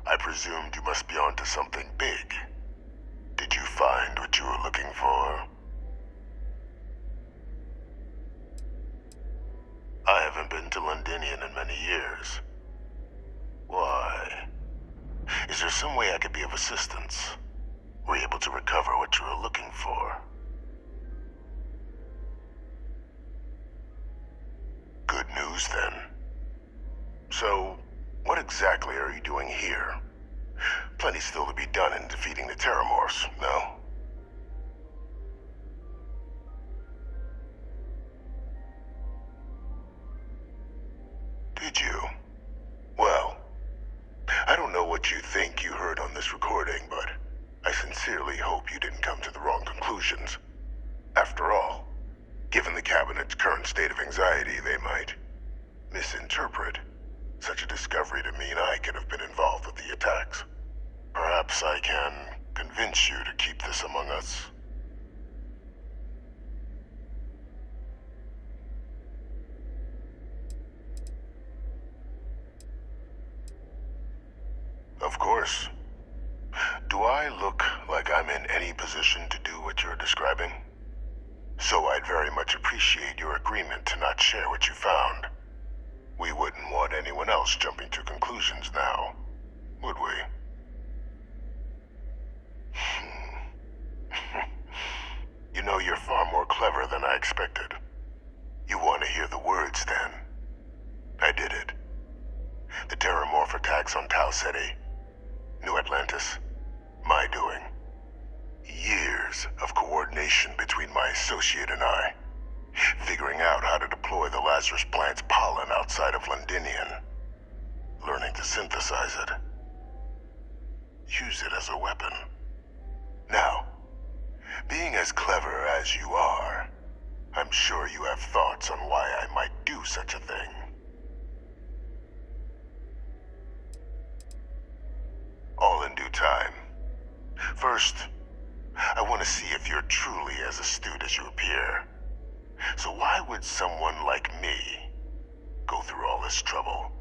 I presumed you must be onto something big. Did you find what you were looking for? I haven't been to Londinium in many years. Why? Is there some way I could be of assistance? Were you able to recover what you were looking for? Good news, then. So, what exactly are you doing here? Plenty still to be done in defeating the Terramorphs, no? Did you? Well, I don't know what you think you heard on this recording, but I sincerely hope you didn't come to the wrong conclusions. After all, given the Cabinet's current state of anxiety, they might misinterpret such a discovery to mean I could have been involved with the attacks. Perhaps I can convince you to keep this among us. course. Do I look like I'm in any position to do what you're describing? So I'd very much appreciate your agreement to not share what you found. We wouldn't want anyone else jumping to conclusions now, would we? You know, you're far more clever than I expected. You want to hear the words, then? I did it. The Terramorph attacks on Tau Ceti, New Atlantis, my doing. Years of coordination between my associate and I, figuring out how to deploy the Lazarus plant's pollen outside of Londinian, learning to synthesize it, use it as a weapon. Now, being as clever as you are, I'm sure you have thoughts on why I might do such a thing. All in due time. First, I want to see if you're truly as astute as you appear. So why would someone like me go through all this trouble?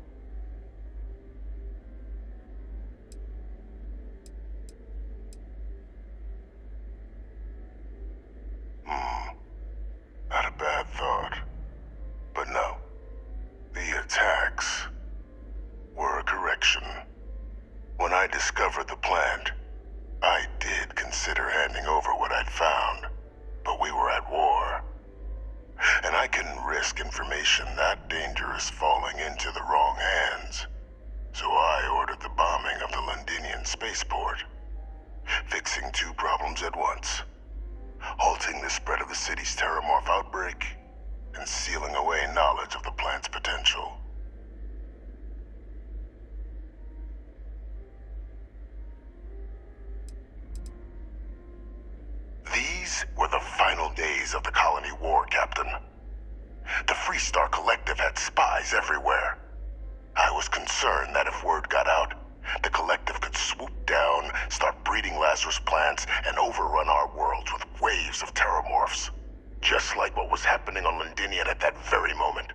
Not a bad thought. But no. The attacks were a correction. When I discovered the plant, I did consider handing over what I'd found, but we were at war. And I couldn't risk information that dangerous falling into the wrong hands. So I ordered the bombing of the Londinian spaceport, fixing two problems at once. Halting the spread of the city's Terramorph outbreak, and sealing away knowledge of the plant's potential. These were the final days of the colony war, Captain. The Freestar Collective had spies everywhere. I was concerned that if word got out, the Collective could swoop down, start breeding Lazarus plants, and overrun our worlds with waves of Terramorphs. Just like what was happening on Londinian at that very moment.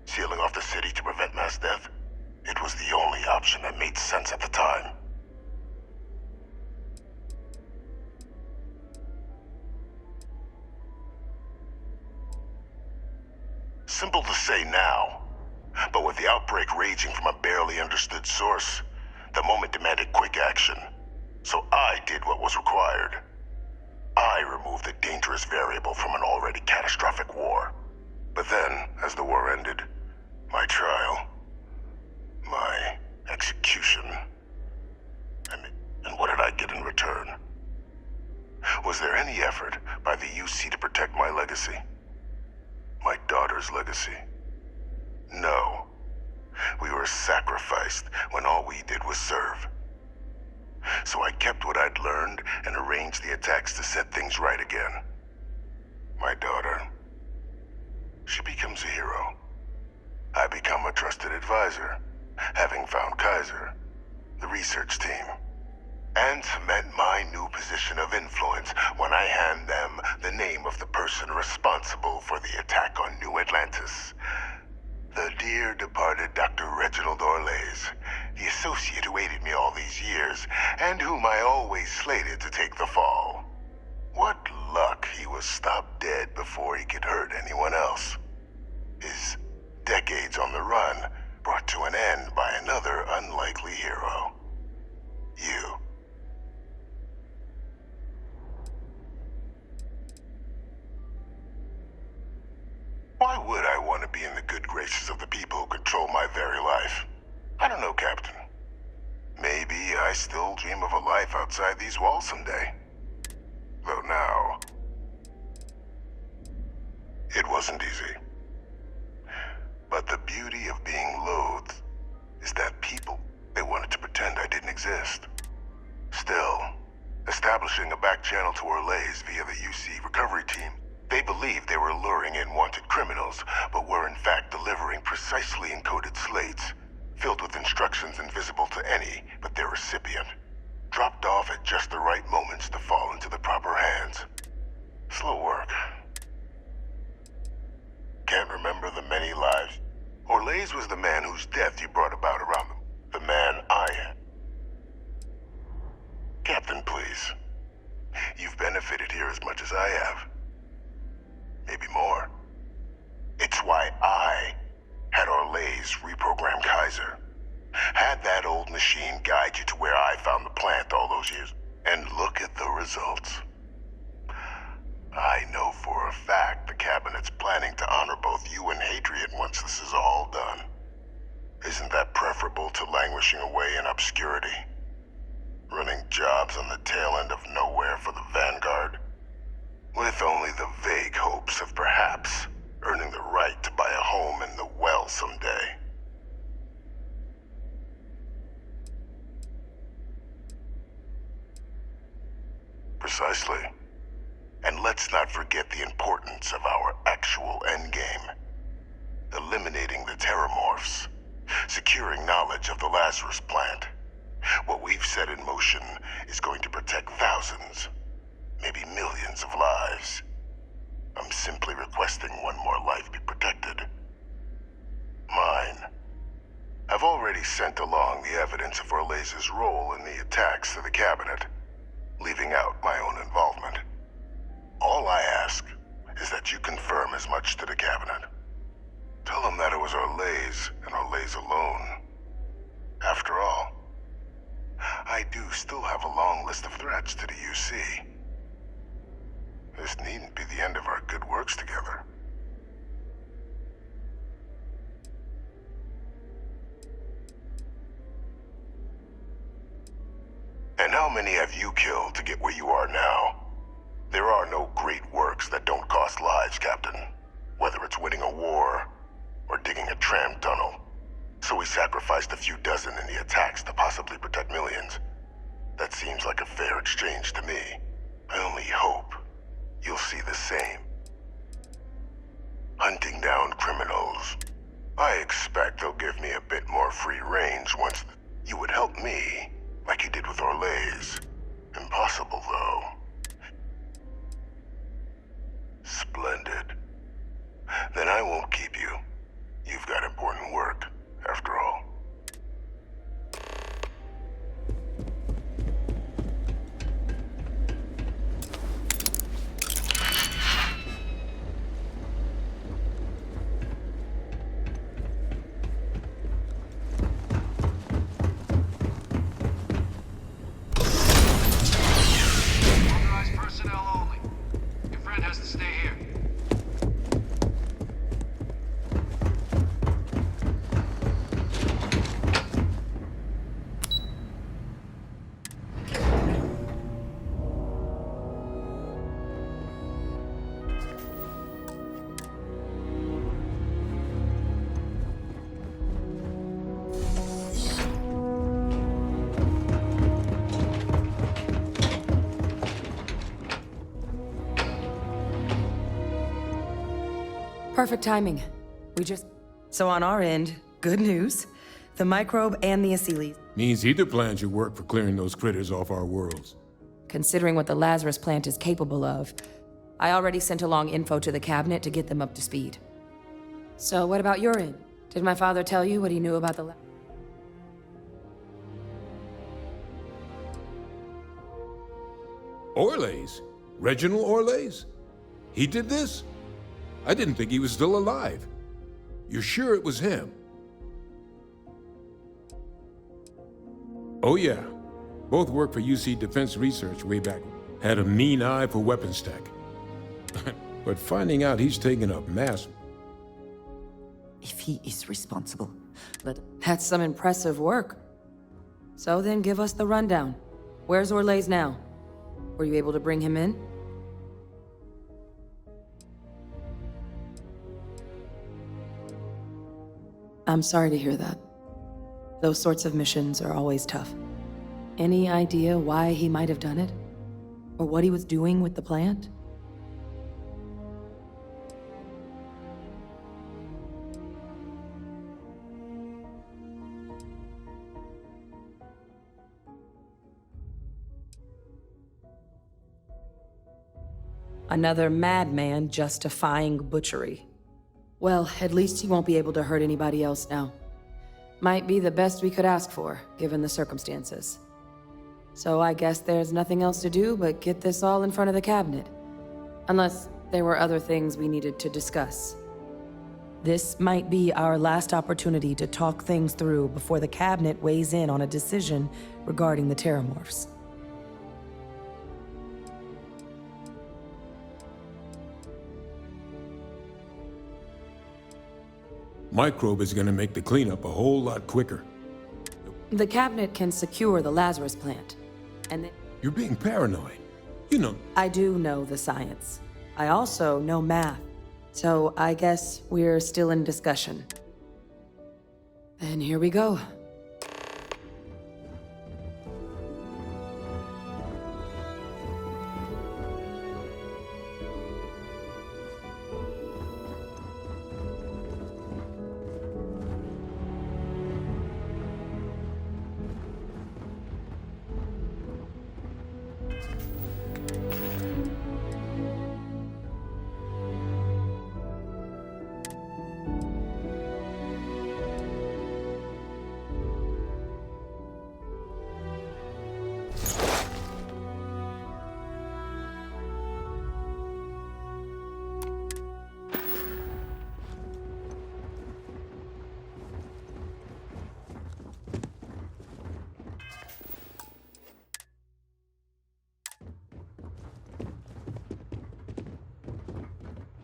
Sealing off the city to prevent mass death, it was the only option that made sense at the time. Simple to say now, but with the outbreak raging from a barely understood source, the moment demanded quick action. So I did what was required. I removed the dangerous variable from an already catastrophic war. But then, as the war ended, my trial, my execution, and what did I get in return? Was there any effort by the UC to protect my legacy? My daughter's legacy? No. We were sacrificed when all we did was serve. So I kept what I'd learned and arranged the attacks to set things right again. My daughter, she becomes a hero. I become a trusted advisor, having found Kaiser, the research team, and cement my new position of influence when I hand them the name of the person responsible for the attack on New Atlantis. The dear departed Dr. Reginald Orlays, the associate who aided me all these years, and whom I always slated to take the fall. What luck he was stopped dead before he could hurt anyone else. His decades on the run brought to an end by another unlikely hero. You. Why would I want to be in the good graces of the people who control my very life? I don't know, Captain. Maybe I still dream of a life outside these walls someday. Though now, it wasn't easy. But the beauty of being loathed is that people, they wanted to pretend I didn't exist. Still, establishing a back channel to Orlays via the UC recovery team, they believed they were luring in wanted criminals, but were in fact delivering precisely encoded slates, filled with instructions invisible to any but their recipient, dropped off at just the right moments to fall into the proper hands. Slow work. Can't remember the many lives. Orlays was the man whose death you brought about around them. The man I benefited here as much as I have. Maybe more. It's why I had Orlays reprogram Kaiser. Had that old machine guide you to where I found the plant all those years. And look at the results. I know for a fact the Cabinet's planning to honor both you and Hadrian once this is all done. Isn't that preferable to languishing away in obscurity? Running jobs on the tail end of nowhere for the Vanguard? With only the vague hopes of perhaps earning the right to buy a home in the well someday. Precisely. And let's not forget the importance of our actual endgame. Eliminating the terramorphs. Securing knowledge of the Lazarus plant. What we've set in motion is going to protect thousands, maybe millions of lives. I'm simply requesting one more life be protected. Mine. I've already sent along the evidence of Orlays' role in the attacks to the Cabinet, leaving out my own involvement. All I ask is that you confirm as much to the Cabinet. Tell them that it was Orlays and Orlays alone. After all, I do still have a long list of threats to the UC. This needn't be the end of our good works together. And how many have you killed to get where you are now? There are no great works that don't cost lives, Captain. Whether it's winning a war, or digging a tram tunnel. So we sacrificed a few dozen in the attacks to possibly protect millions. That seems like a fair exchange to me. I only hope you'll see the same. Hunting down criminals. I expect they'll give me a bit more free range once you would help me, like you did with Orlays. Impossible, though. Splendid. Then I won't keep you. You've got important work, after all. Authorized personnel only. Your friend has to stay here. Perfect timing. So on our end, good news. The microbe and the Aciles. Means either plan should work for clearing those critters off our worlds. Considering what the Lazarus plant is capable of, I already sent along info to the Cabinet to get them up to speed. So what about your end? Did my father tell you what he knew about the Orlays? Reginald Orlays? He did this? I didn't think he was still alive. You're sure it was him? Oh yeah. Both worked for UC Defense Research way back. Had a mean eye for weapons tech. But finding out he's taken up mass... If he is responsible, That's some impressive work. So then give us the rundown. Where's Orlays now? Were you able to bring him in? I'm sorry to hear that. Those sorts of missions are always tough. Any idea why he might have done it? Or what he was doing with the plant? Another madman justifying butchery. Well, at least he won't be able to hurt anybody else now. Might be the best we could ask for, given the circumstances. So I guess there's nothing else to do but get this all in front of the cabinet. Unless there were other things we needed to discuss. This might be our last opportunity to talk things through before the cabinet weighs in on a decision regarding the Terramorphs. Microbe is gonna make the cleanup a whole lot quicker. The cabinet can secure the Lazarus plant, and then... You're being paranoid. You know... I do know the science. I also know math. So I guess we're still in discussion. And here we go.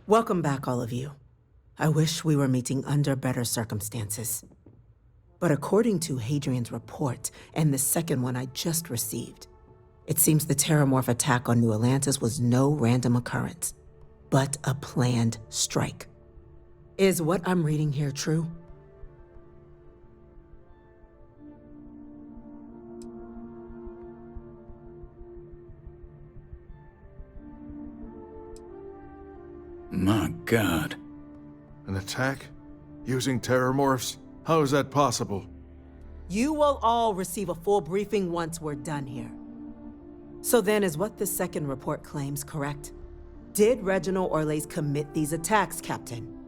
Welcome back, all of you. I wish we were meeting under better circumstances. But according to Hadrian's report, and the second one I just received, it seems the Terramorph attack on New Atlantis was no random occurrence, but a planned strike. Is what I'm reading here true? My God. An attack? Using Terramorphs? How is that possible? You will all receive a full briefing once we're done here. So then, is what the second report claims correct? Did Reginald Orlays commit these attacks, Captain?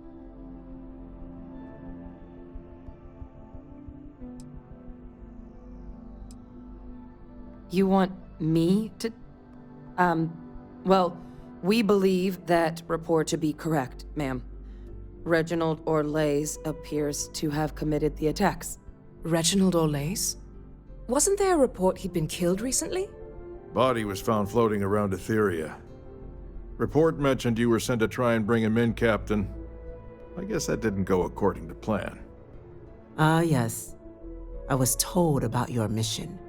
You want me to... Well, we believe that report to be correct, ma'am. Reginald Orlays appears to have committed the attacks. Reginald Orlays? Wasn't there a report he'd been killed recently? Body was found floating around Etheria. Report mentioned you were sent to try and bring him in, Captain. I guess that didn't go according to plan. Ah, yes. I was told about your mission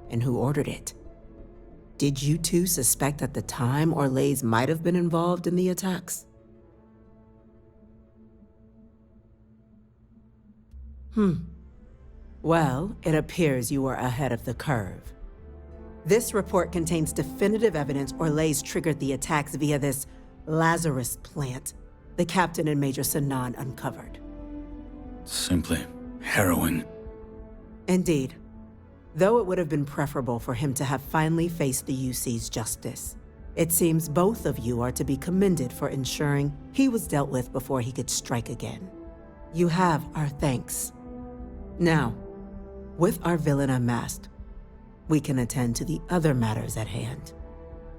and who ordered it. Did you two suspect at the time Orlays might have been involved in the attacks? Well, it appears you were ahead of the curve. This report contains definitive evidence Orlays triggered the attacks via this Lazarus plant the Captain and Major Sanan uncovered. Simply harrowing. Indeed. Though it would have been preferable for him to have finally faced the UC's justice, it seems both of you are to be commended for ensuring he was dealt with before he could strike again. You have our thanks. Now, with our villain unmasked, we can attend to the other matters at hand.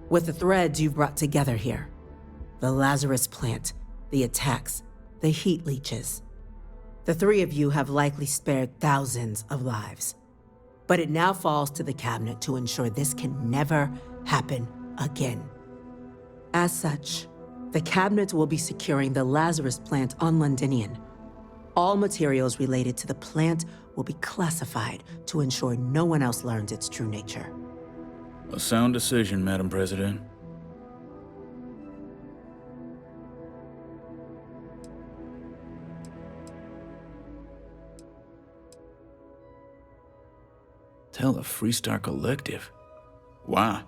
With the threads you've brought together here, the Lazarus plant, the attacks, the heat leeches, the three of you have likely spared thousands of lives. But it now falls to the cabinet to ensure this can never happen again. As such, the cabinet will be securing the Lazarus plant on Londinian. All materials related to the plant will be classified to ensure no one else learns its true nature. A sound decision, Madam President. Tell the Freestar Collective. Wow.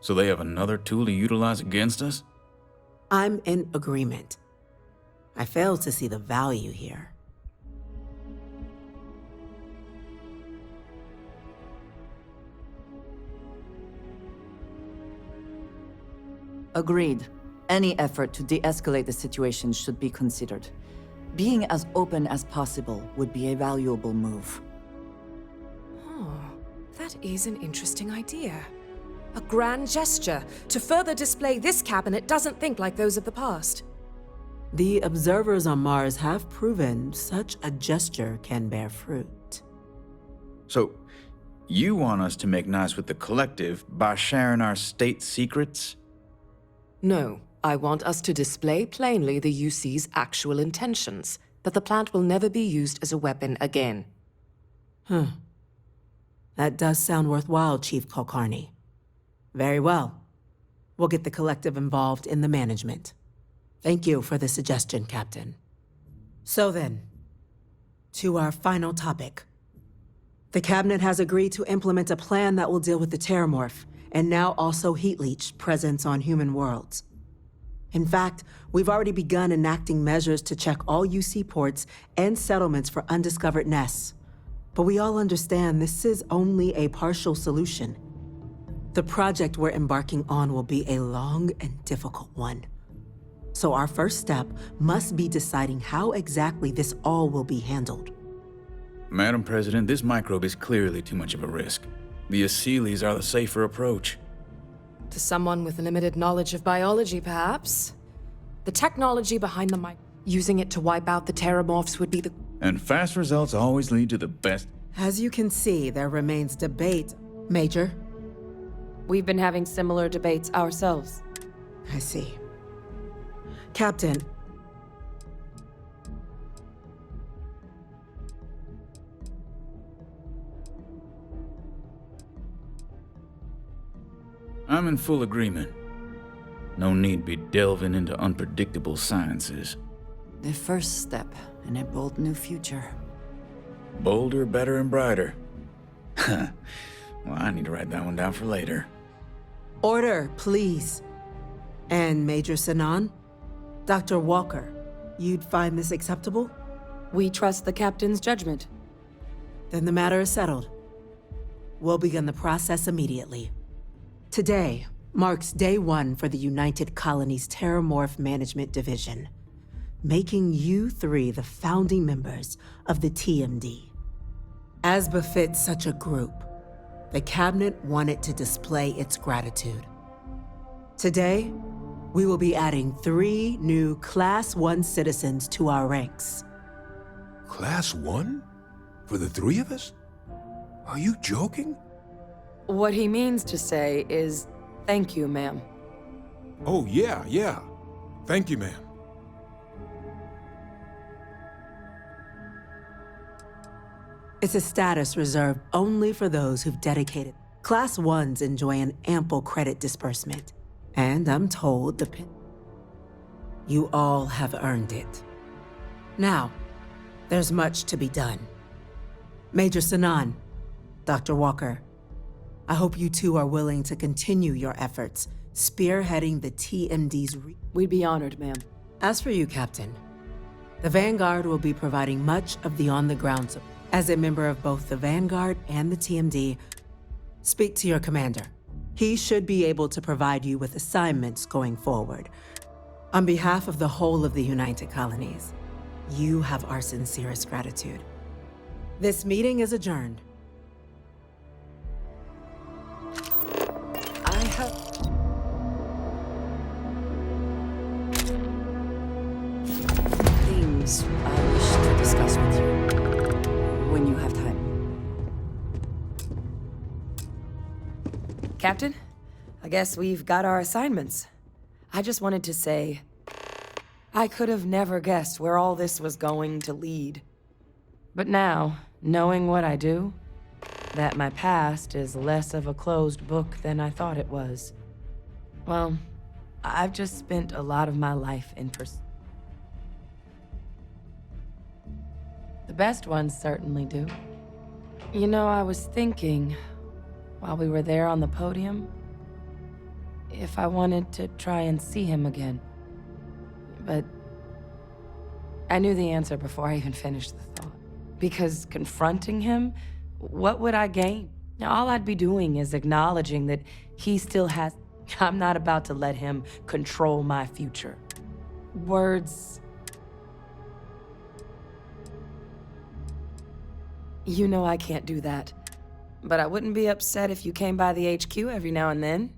So they have another tool to utilize against us? I'm in agreement. I fail to see the value here. Agreed. Any effort to de-escalate the situation should be considered. Being as open as possible would be a valuable move. Oh, That is an interesting idea. A grand gesture to further display this cabinet doesn't think like those of the past. The observers on Mars have proven such a gesture can bear fruit. So, you want us to make nice with the Collective by sharing our state secrets? No, I want us to display plainly the UC's actual intentions, that the plant will never be used as a weapon again. That does sound worthwhile, Chief Kulkarni. Very well. We'll get the Collective involved in the management. Thank you for the suggestion, Captain. So then, to our final topic. The Cabinet has agreed to implement a plan that will deal with the Terramorph, and now also Heat Leech presence on human worlds. In fact, we've already begun enacting measures to check all UC ports and settlements for undiscovered nests. But we all understand this is only a partial solution. The project we're embarking on will be a long and difficult one. So our first step must be deciding how exactly this all will be handled. Madam President, this microbe is clearly too much of a risk. The Aseles are the safer approach. To someone with limited knowledge of biology, perhaps. The technology behind the using it to wipe out the Terramorphs would be the... And fast results always lead to the best. As you can see, there remains debate, Major. We've been having similar debates ourselves. I see. Captain. I'm in full agreement. No need be delving into unpredictable sciences. The first step in a bold new future. Bolder, better, and brighter. Well, I need to write that one down for later. Order, please. And Major Sinan? Dr. Walker, you'd find this acceptable? We trust the Captain's judgment. Then the matter is settled. We'll begin the process immediately. Today marks day one for the United Colonies Terramorph Management Division, making you three the founding members of the TMD. As befits such a group, the Cabinet wanted to display its gratitude. Today, we will be adding 3 new Class 1 citizens to our ranks. Class 1? For the 3 of us? Are you joking? What he means to say is, thank you, ma'am. Oh, yeah. Thank you, ma'am. It's a status reserved only for those who've dedicated. Class 1s enjoy an ample credit disbursement. And I'm told you all have earned it. Now, there's much to be done. Major Sinan, Dr. Walker, I hope you two are willing to continue your efforts, spearheading the TMD's We'd be honored, ma'am. As for you, Captain, the Vanguard will be providing much of the on-the-ground support. As a member of both the Vanguard and the TMD, speak to your commander. He should be able to provide you with assignments going forward. On behalf of the whole of the United Colonies, you have our sincerest gratitude. This meeting is adjourned. I have... Things I wish to discuss with you when you have time. Captain, I guess we've got our assignments. I just wanted to say, I could have never guessed where all this was going to lead. But now, knowing what I do, that my past is less of a closed book than I thought it was. Well, I've just spent a lot of my life in pursuit. The best ones certainly do. You know, I was thinking, while we were there on the podium, if I wanted to try and see him again. But I knew the answer before I even finished the thought. Because confronting him, what would I gain? Now, all I'd be doing is acknowledging that he still has... I'm not about to let him control my future. Words... You know I can't do that. but I wouldn't be upset if you came by the HQ every now and then.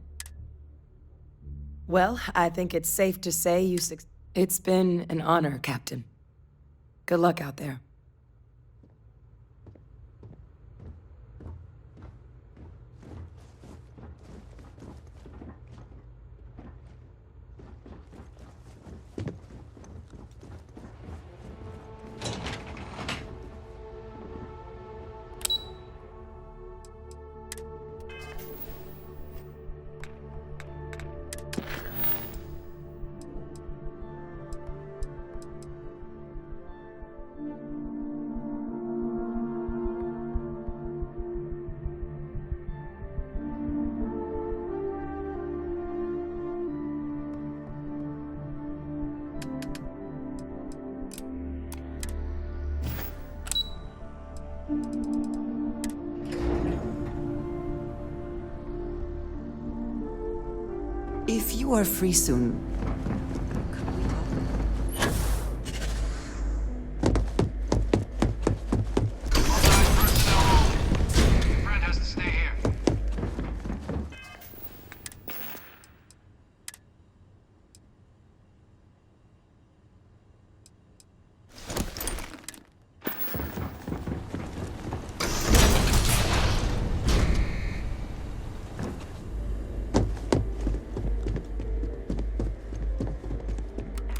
Well, I think it's safe to say It's been an honor, Captain. Good luck out there. If you are free soon, Friend has to stay here.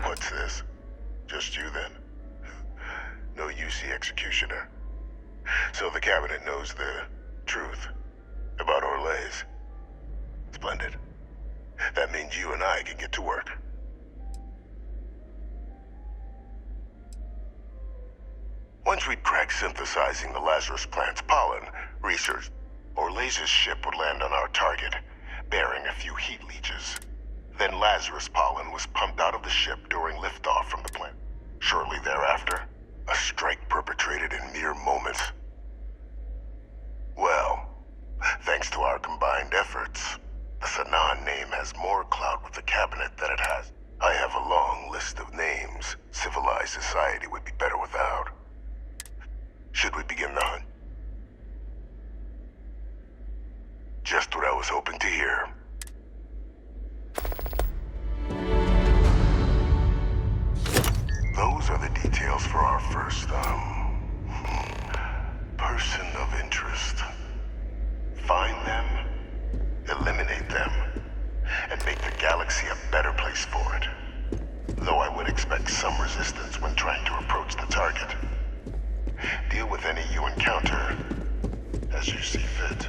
What's this? Just you then? No UC executioner. So the cabinet knows the truth about Orlais. Splendid. That means you and I can get to work. Once we'd cracked synthesizing the Lazarus plant's pollen, research, Orlais' ship would land on our target, bearing a few heat leeches. Then Lazarus pollen was pumped out of the ship during liftoff from the plant. Shortly thereafter, a strike perpetrated in mere moments. Well, thanks to our combined efforts, the Sanan name has more clout with the cabinet than it has. I have a long list of names civilized society would be better without. Should we begin the hunt? Just what I was hoping to hear. Those are the details for our first, person of interest. Find them, eliminate them, and make the galaxy a better place for it. Though I would expect some resistance when trying to approach the target. Deal with any you encounter as you see fit.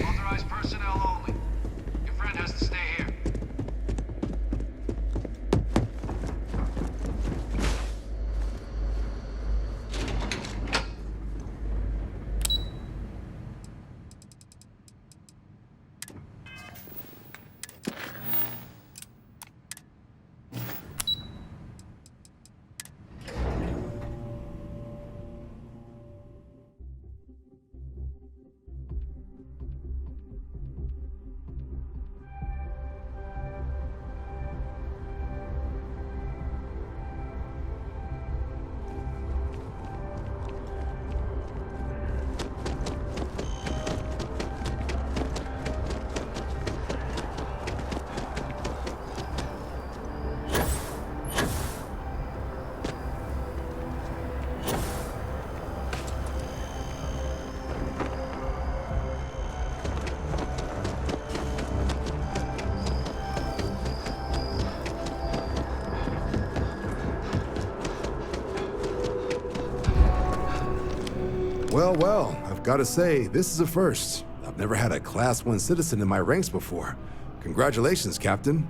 Authorized personnel only. Your friend has to stay here. Well, I've got to say, this is a first. I've never had a Class 1 citizen in my ranks before. Congratulations, Captain.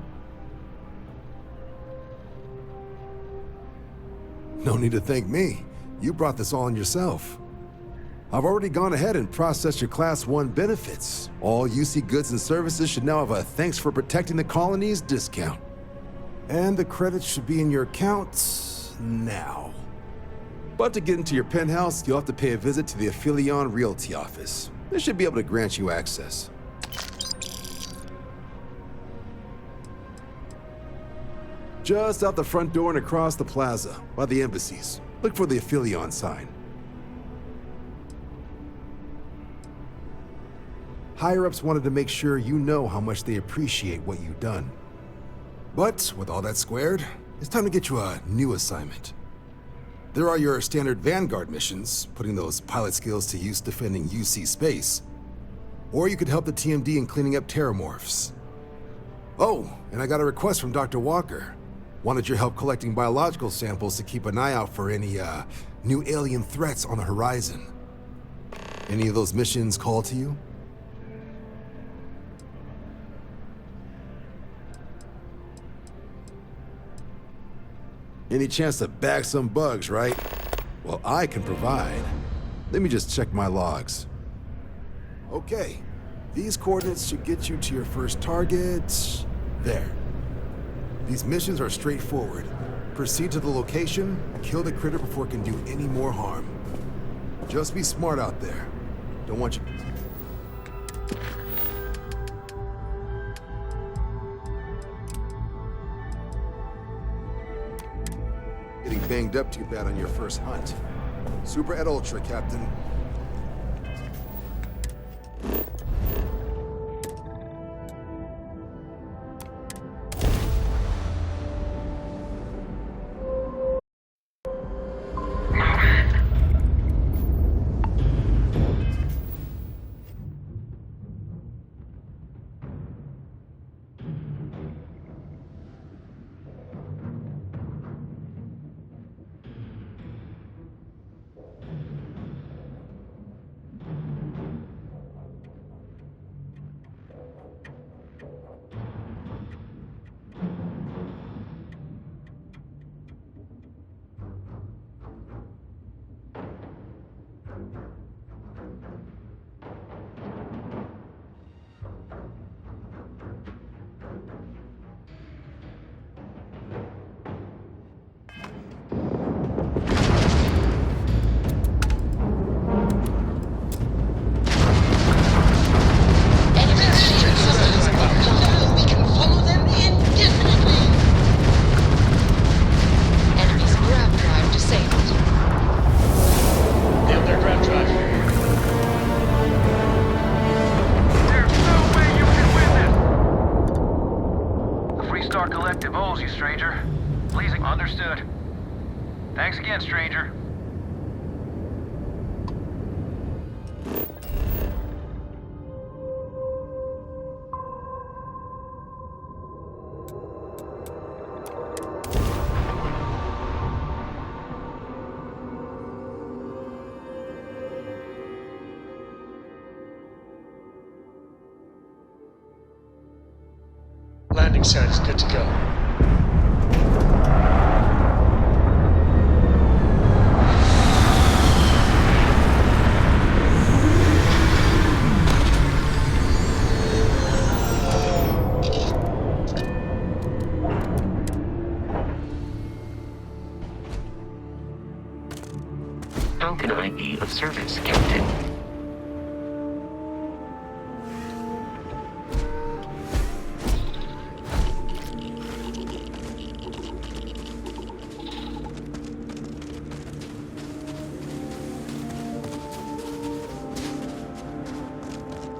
No need to thank me. You brought this all on yourself. I've already gone ahead and processed your Class 1 benefits. All UC goods and services should now have a thanks for protecting the colonies discount. And the credits should be in your accounts now. But to get into your penthouse, you'll have to pay a visit to the Aphelion Realty office. They should be able to grant you access. Just out the front door and across the plaza, by the embassies. Look for the Aphelion sign. Higher-ups wanted to make sure you know how much they appreciate what you've done. But with all that squared, it's time to get you a new assignment. There are your standard Vanguard missions, putting those pilot skills to use defending UC space. Or you could help the TMD in cleaning up terramorphs. Oh, and I got a request from Dr. Walker. Wanted your help collecting biological samples to keep an eye out for any, new alien threats on the horizon. Any of those missions call to you? Any chance to bag some bugs, right? Well, I can provide. Let me just check my logs. Okay, these coordinates should get you to your first target. There. These missions are straightforward. Proceed to the location, kill the critter before it can do any more harm. Just be smart out there. Don't want you... Getting banged up too bad on your first hunt. Super et ultra, Captain. Thanks again, stranger. Landing site is good to go. How can I be of service, Captain?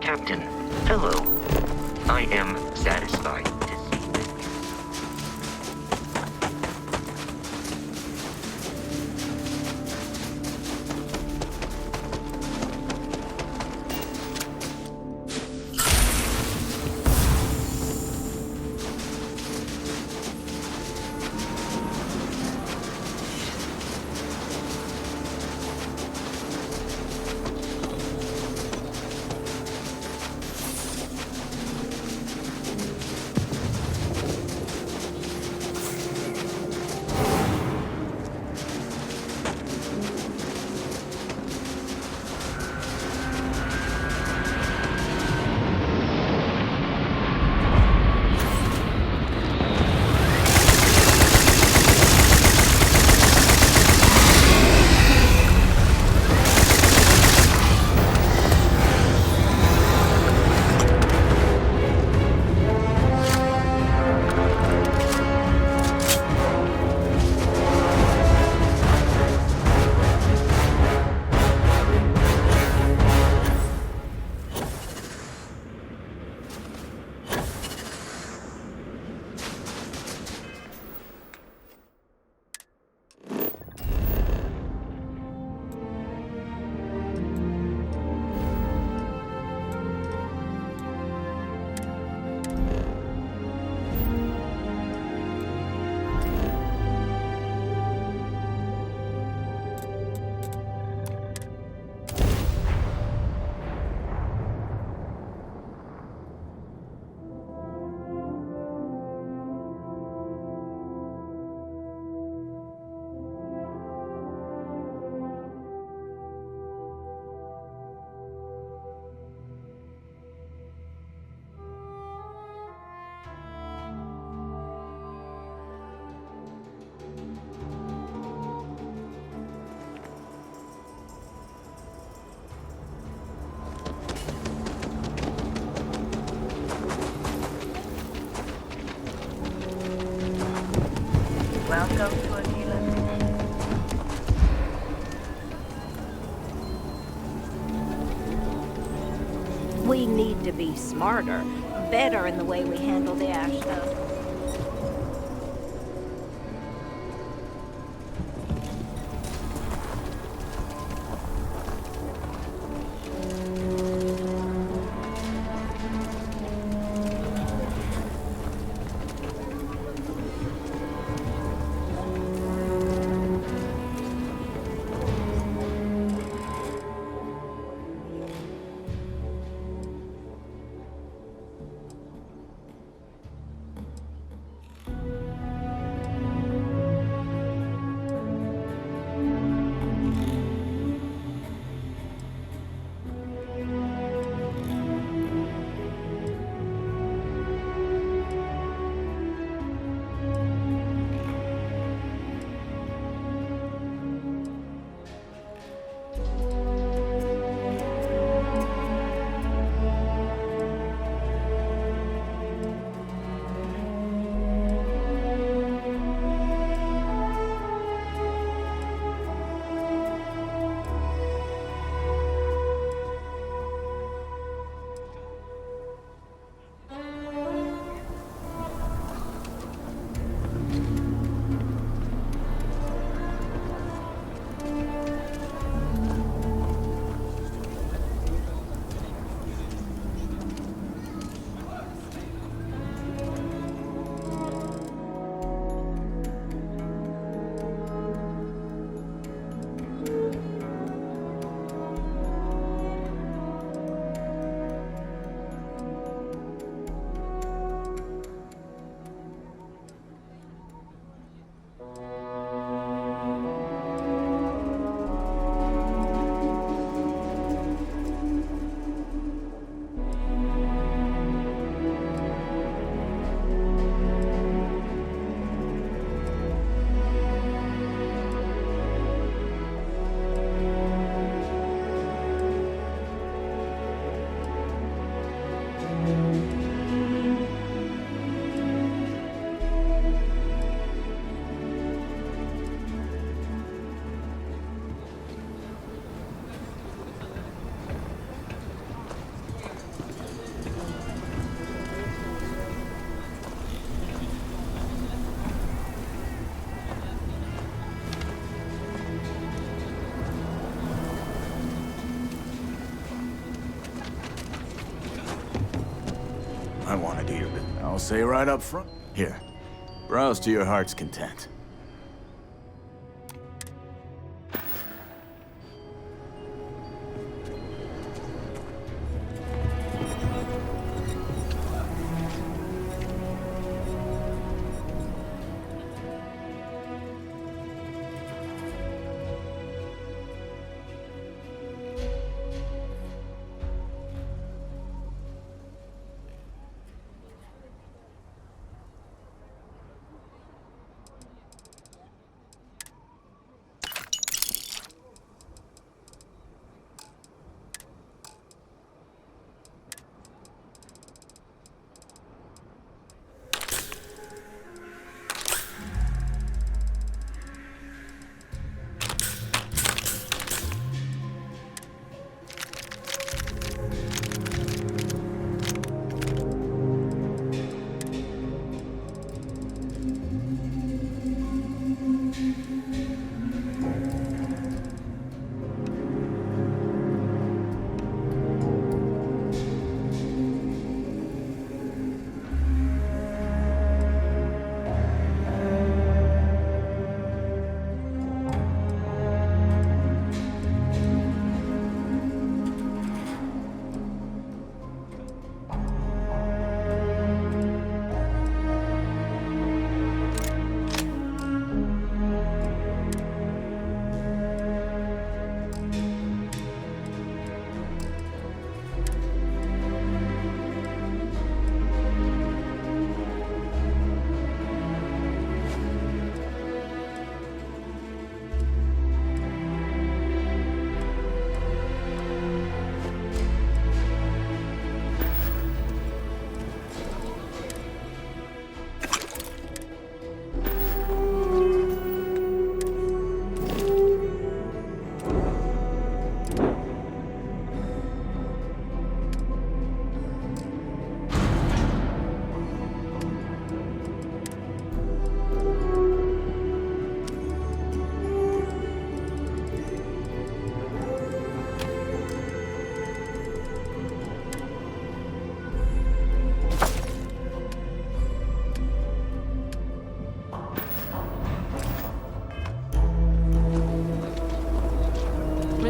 Captain, hello. I am satisfied to see that We need to be smarter, better in the way we handle the ash stuff. I want to do your business. I'll say right up front. Here, browse to your heart's content.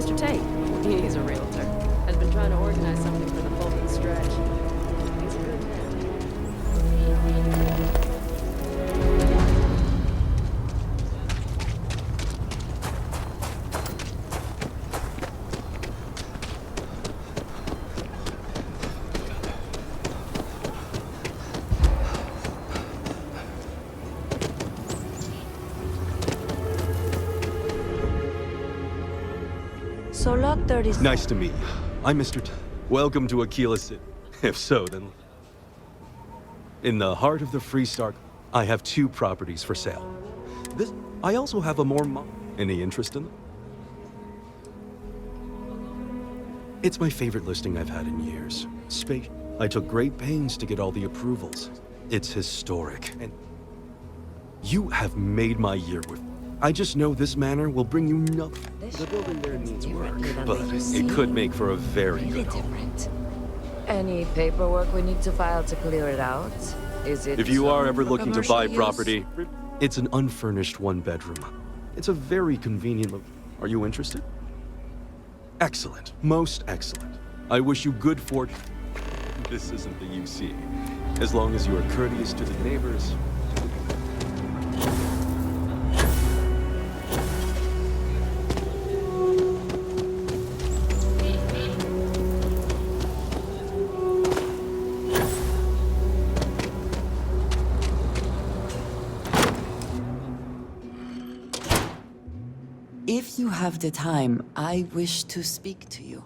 Mr. Tate. He's a realtor. Has been trying to organize something for the Fulton stretch. He's a good man. So lot 36. Nice to meet you. I'm Mr. Welcome to Aquila City. If so, then... In the heart of the Freestar, I have 2 properties for sale. I also have a more Any interest in them? It's my favorite listing I've had in years. I took great pains to get all the approvals. It's historic, and... You have made my year with... I just know this manor will bring you nothing. The building there needs work, but it could make for a very good home. Any paperwork we need to file to clear it out? Is it... If you are ever looking to buy commercial property, it's an unfurnished 1-bedroom. It's a very convenient Are you interested? Excellent. Most excellent. I wish you good fortune. This isn't the UC. As long as you are courteous to the neighbors... If you have the time, I wish to speak to you.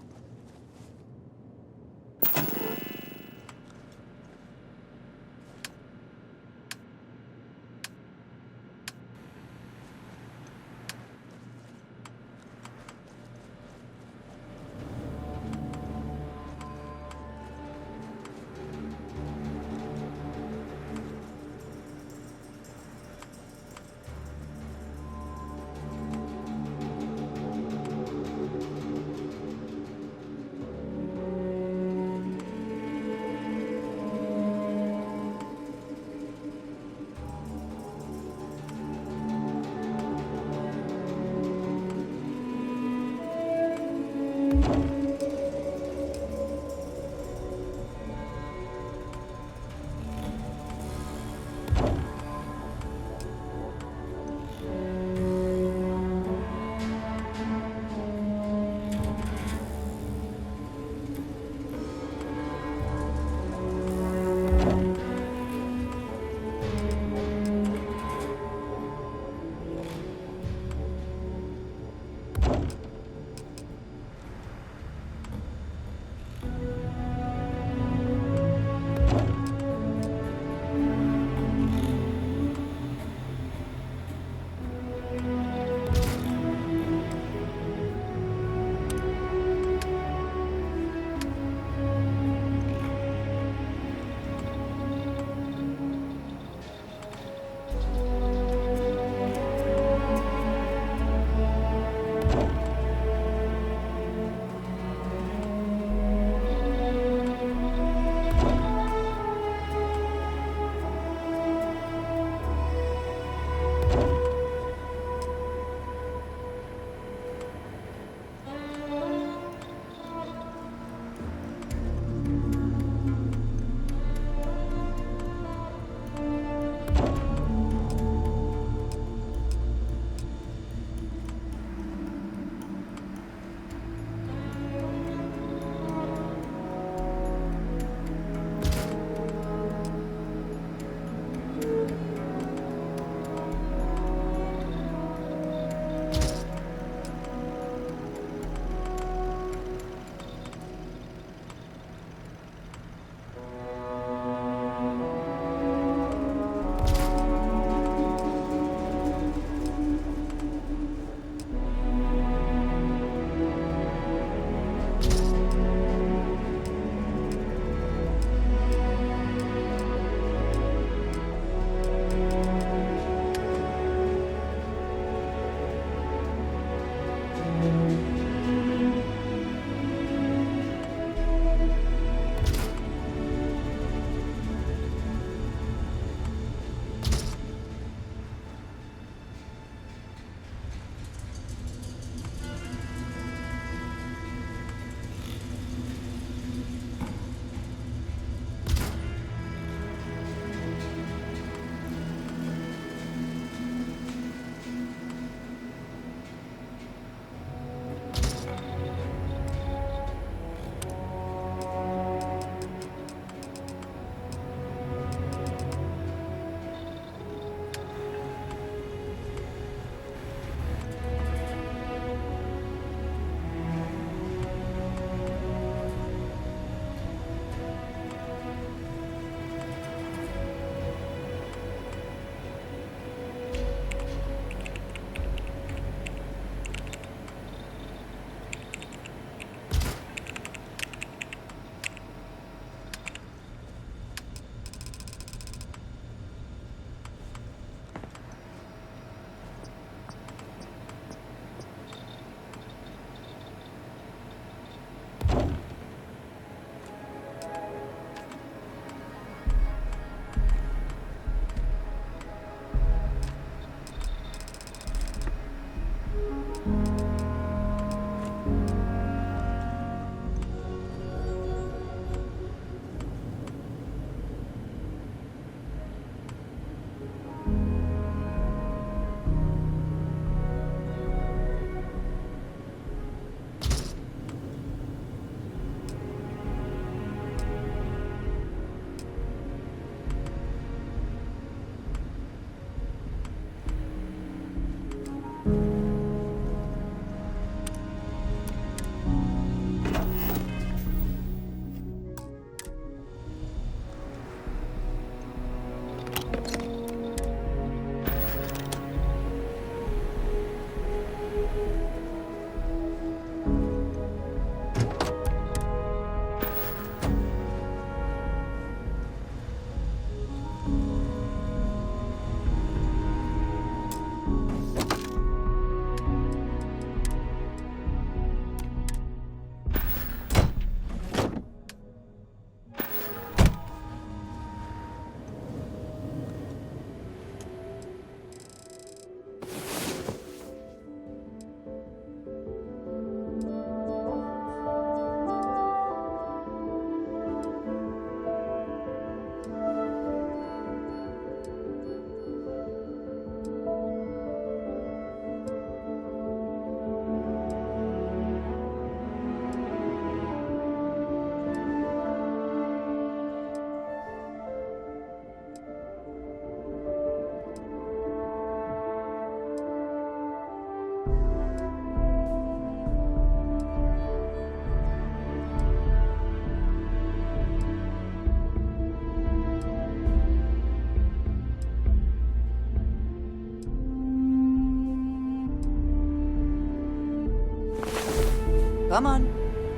Come on.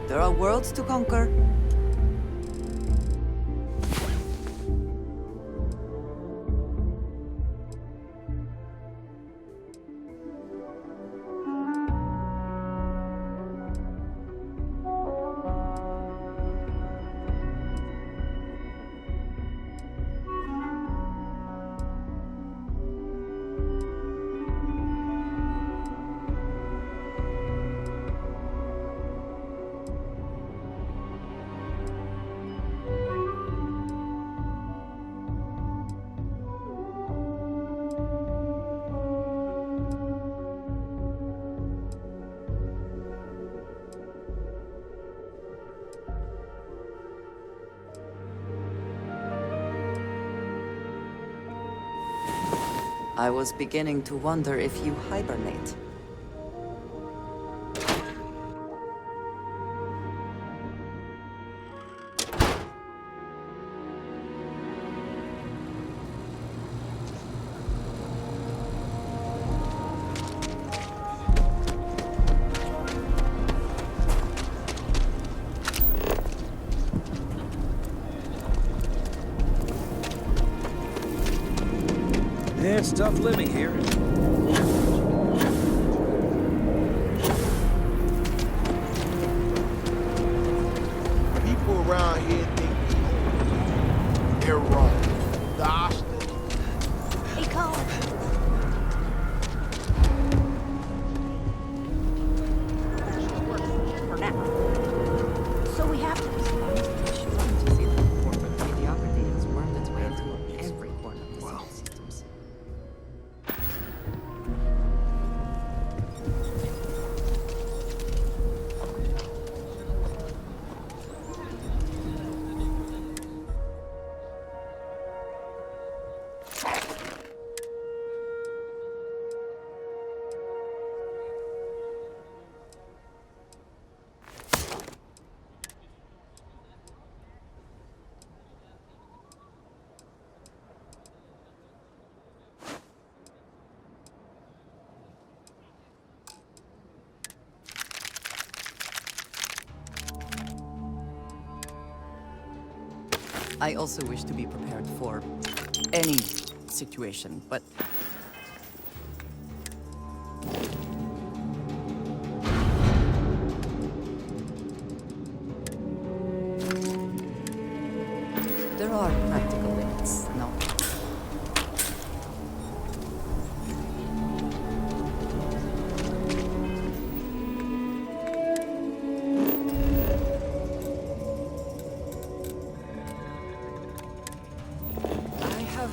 There are worlds to conquer. I was beginning to wonder if you hibernate. Yeah, it's tough living here. People around here think they're wrong. The hostage. He called. For now. So we have to respond to the issue to see that corporate mediocrity has wormed its way into every corner of the city systems. I also wish to be prepared for any situation, but there are practical limits, no? I have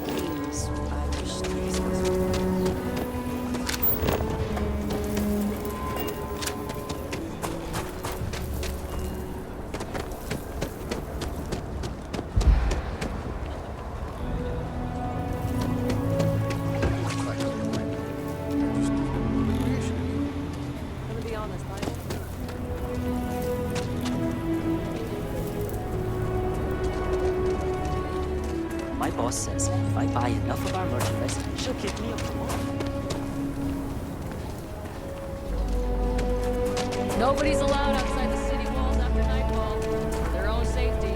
things I wish to discuss with you. Gonna be honest, My boss says if I buy enough of our merchandise, she'll kick me off tomorrow. Nobody's allowed outside the city walls after nightfall. For their own safety.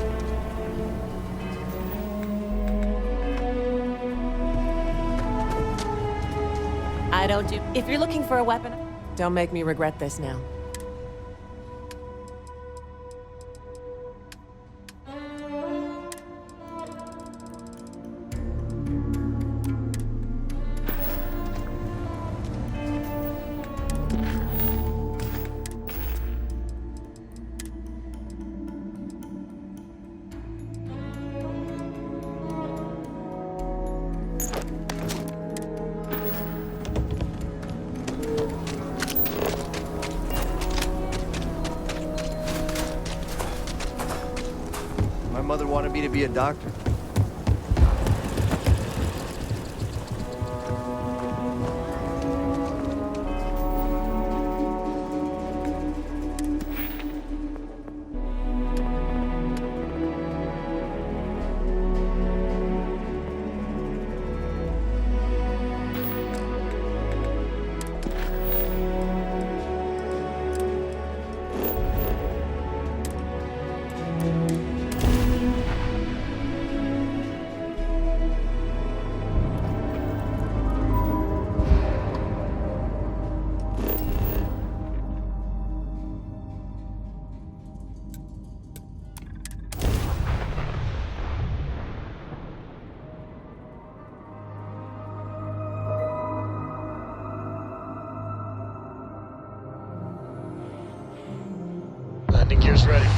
I don't do. If you're looking for a weapon, don't make me regret this now. My mother wanted me to be a doctor. Gear's ready.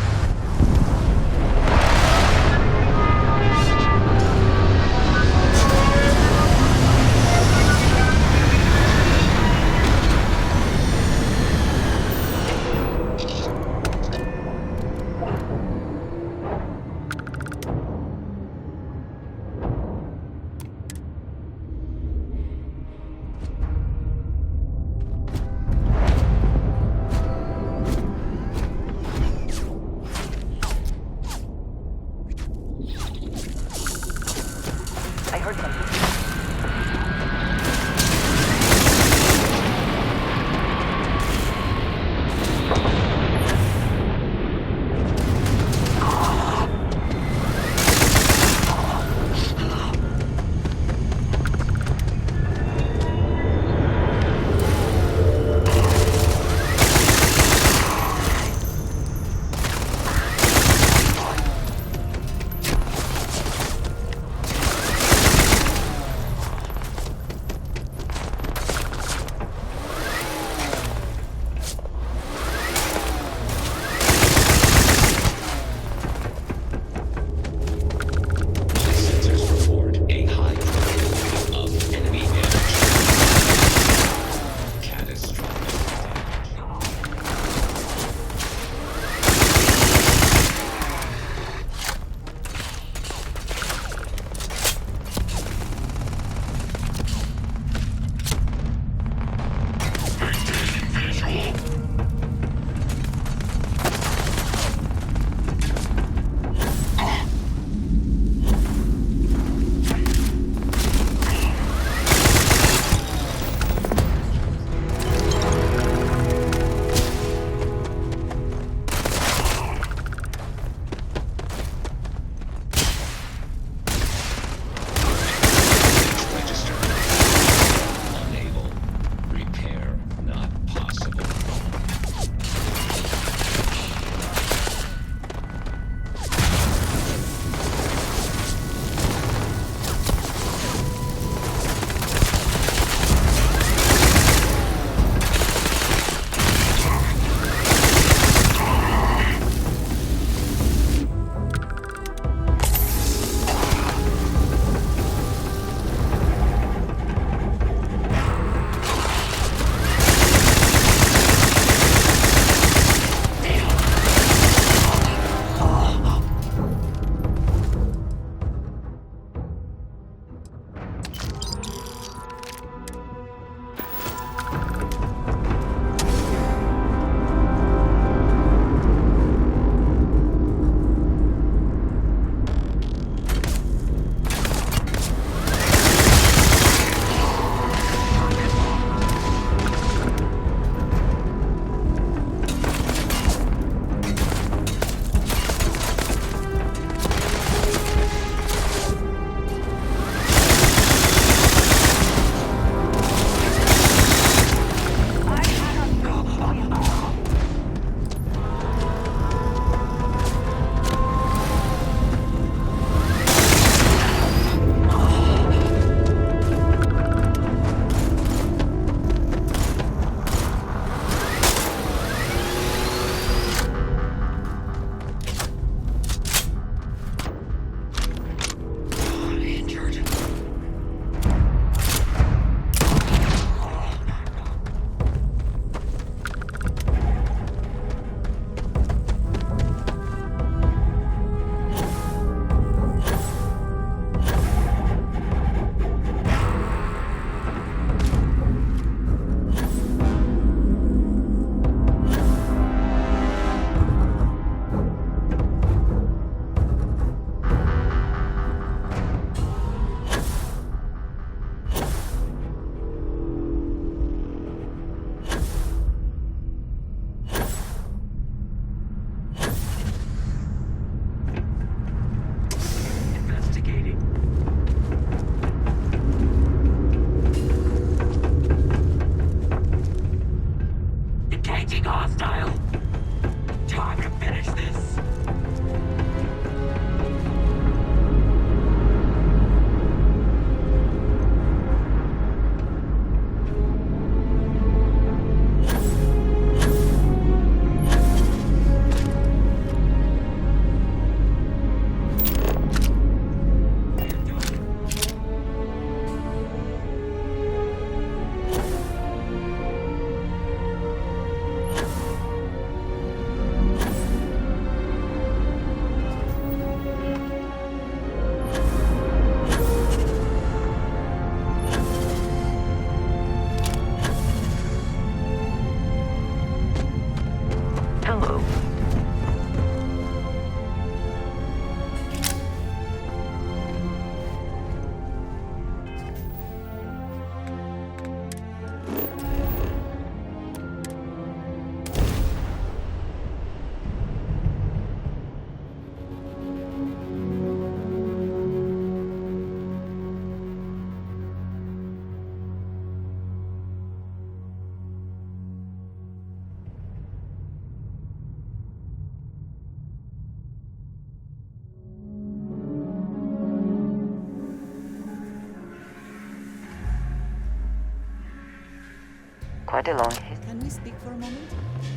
quite a long history. Can we speak for a moment?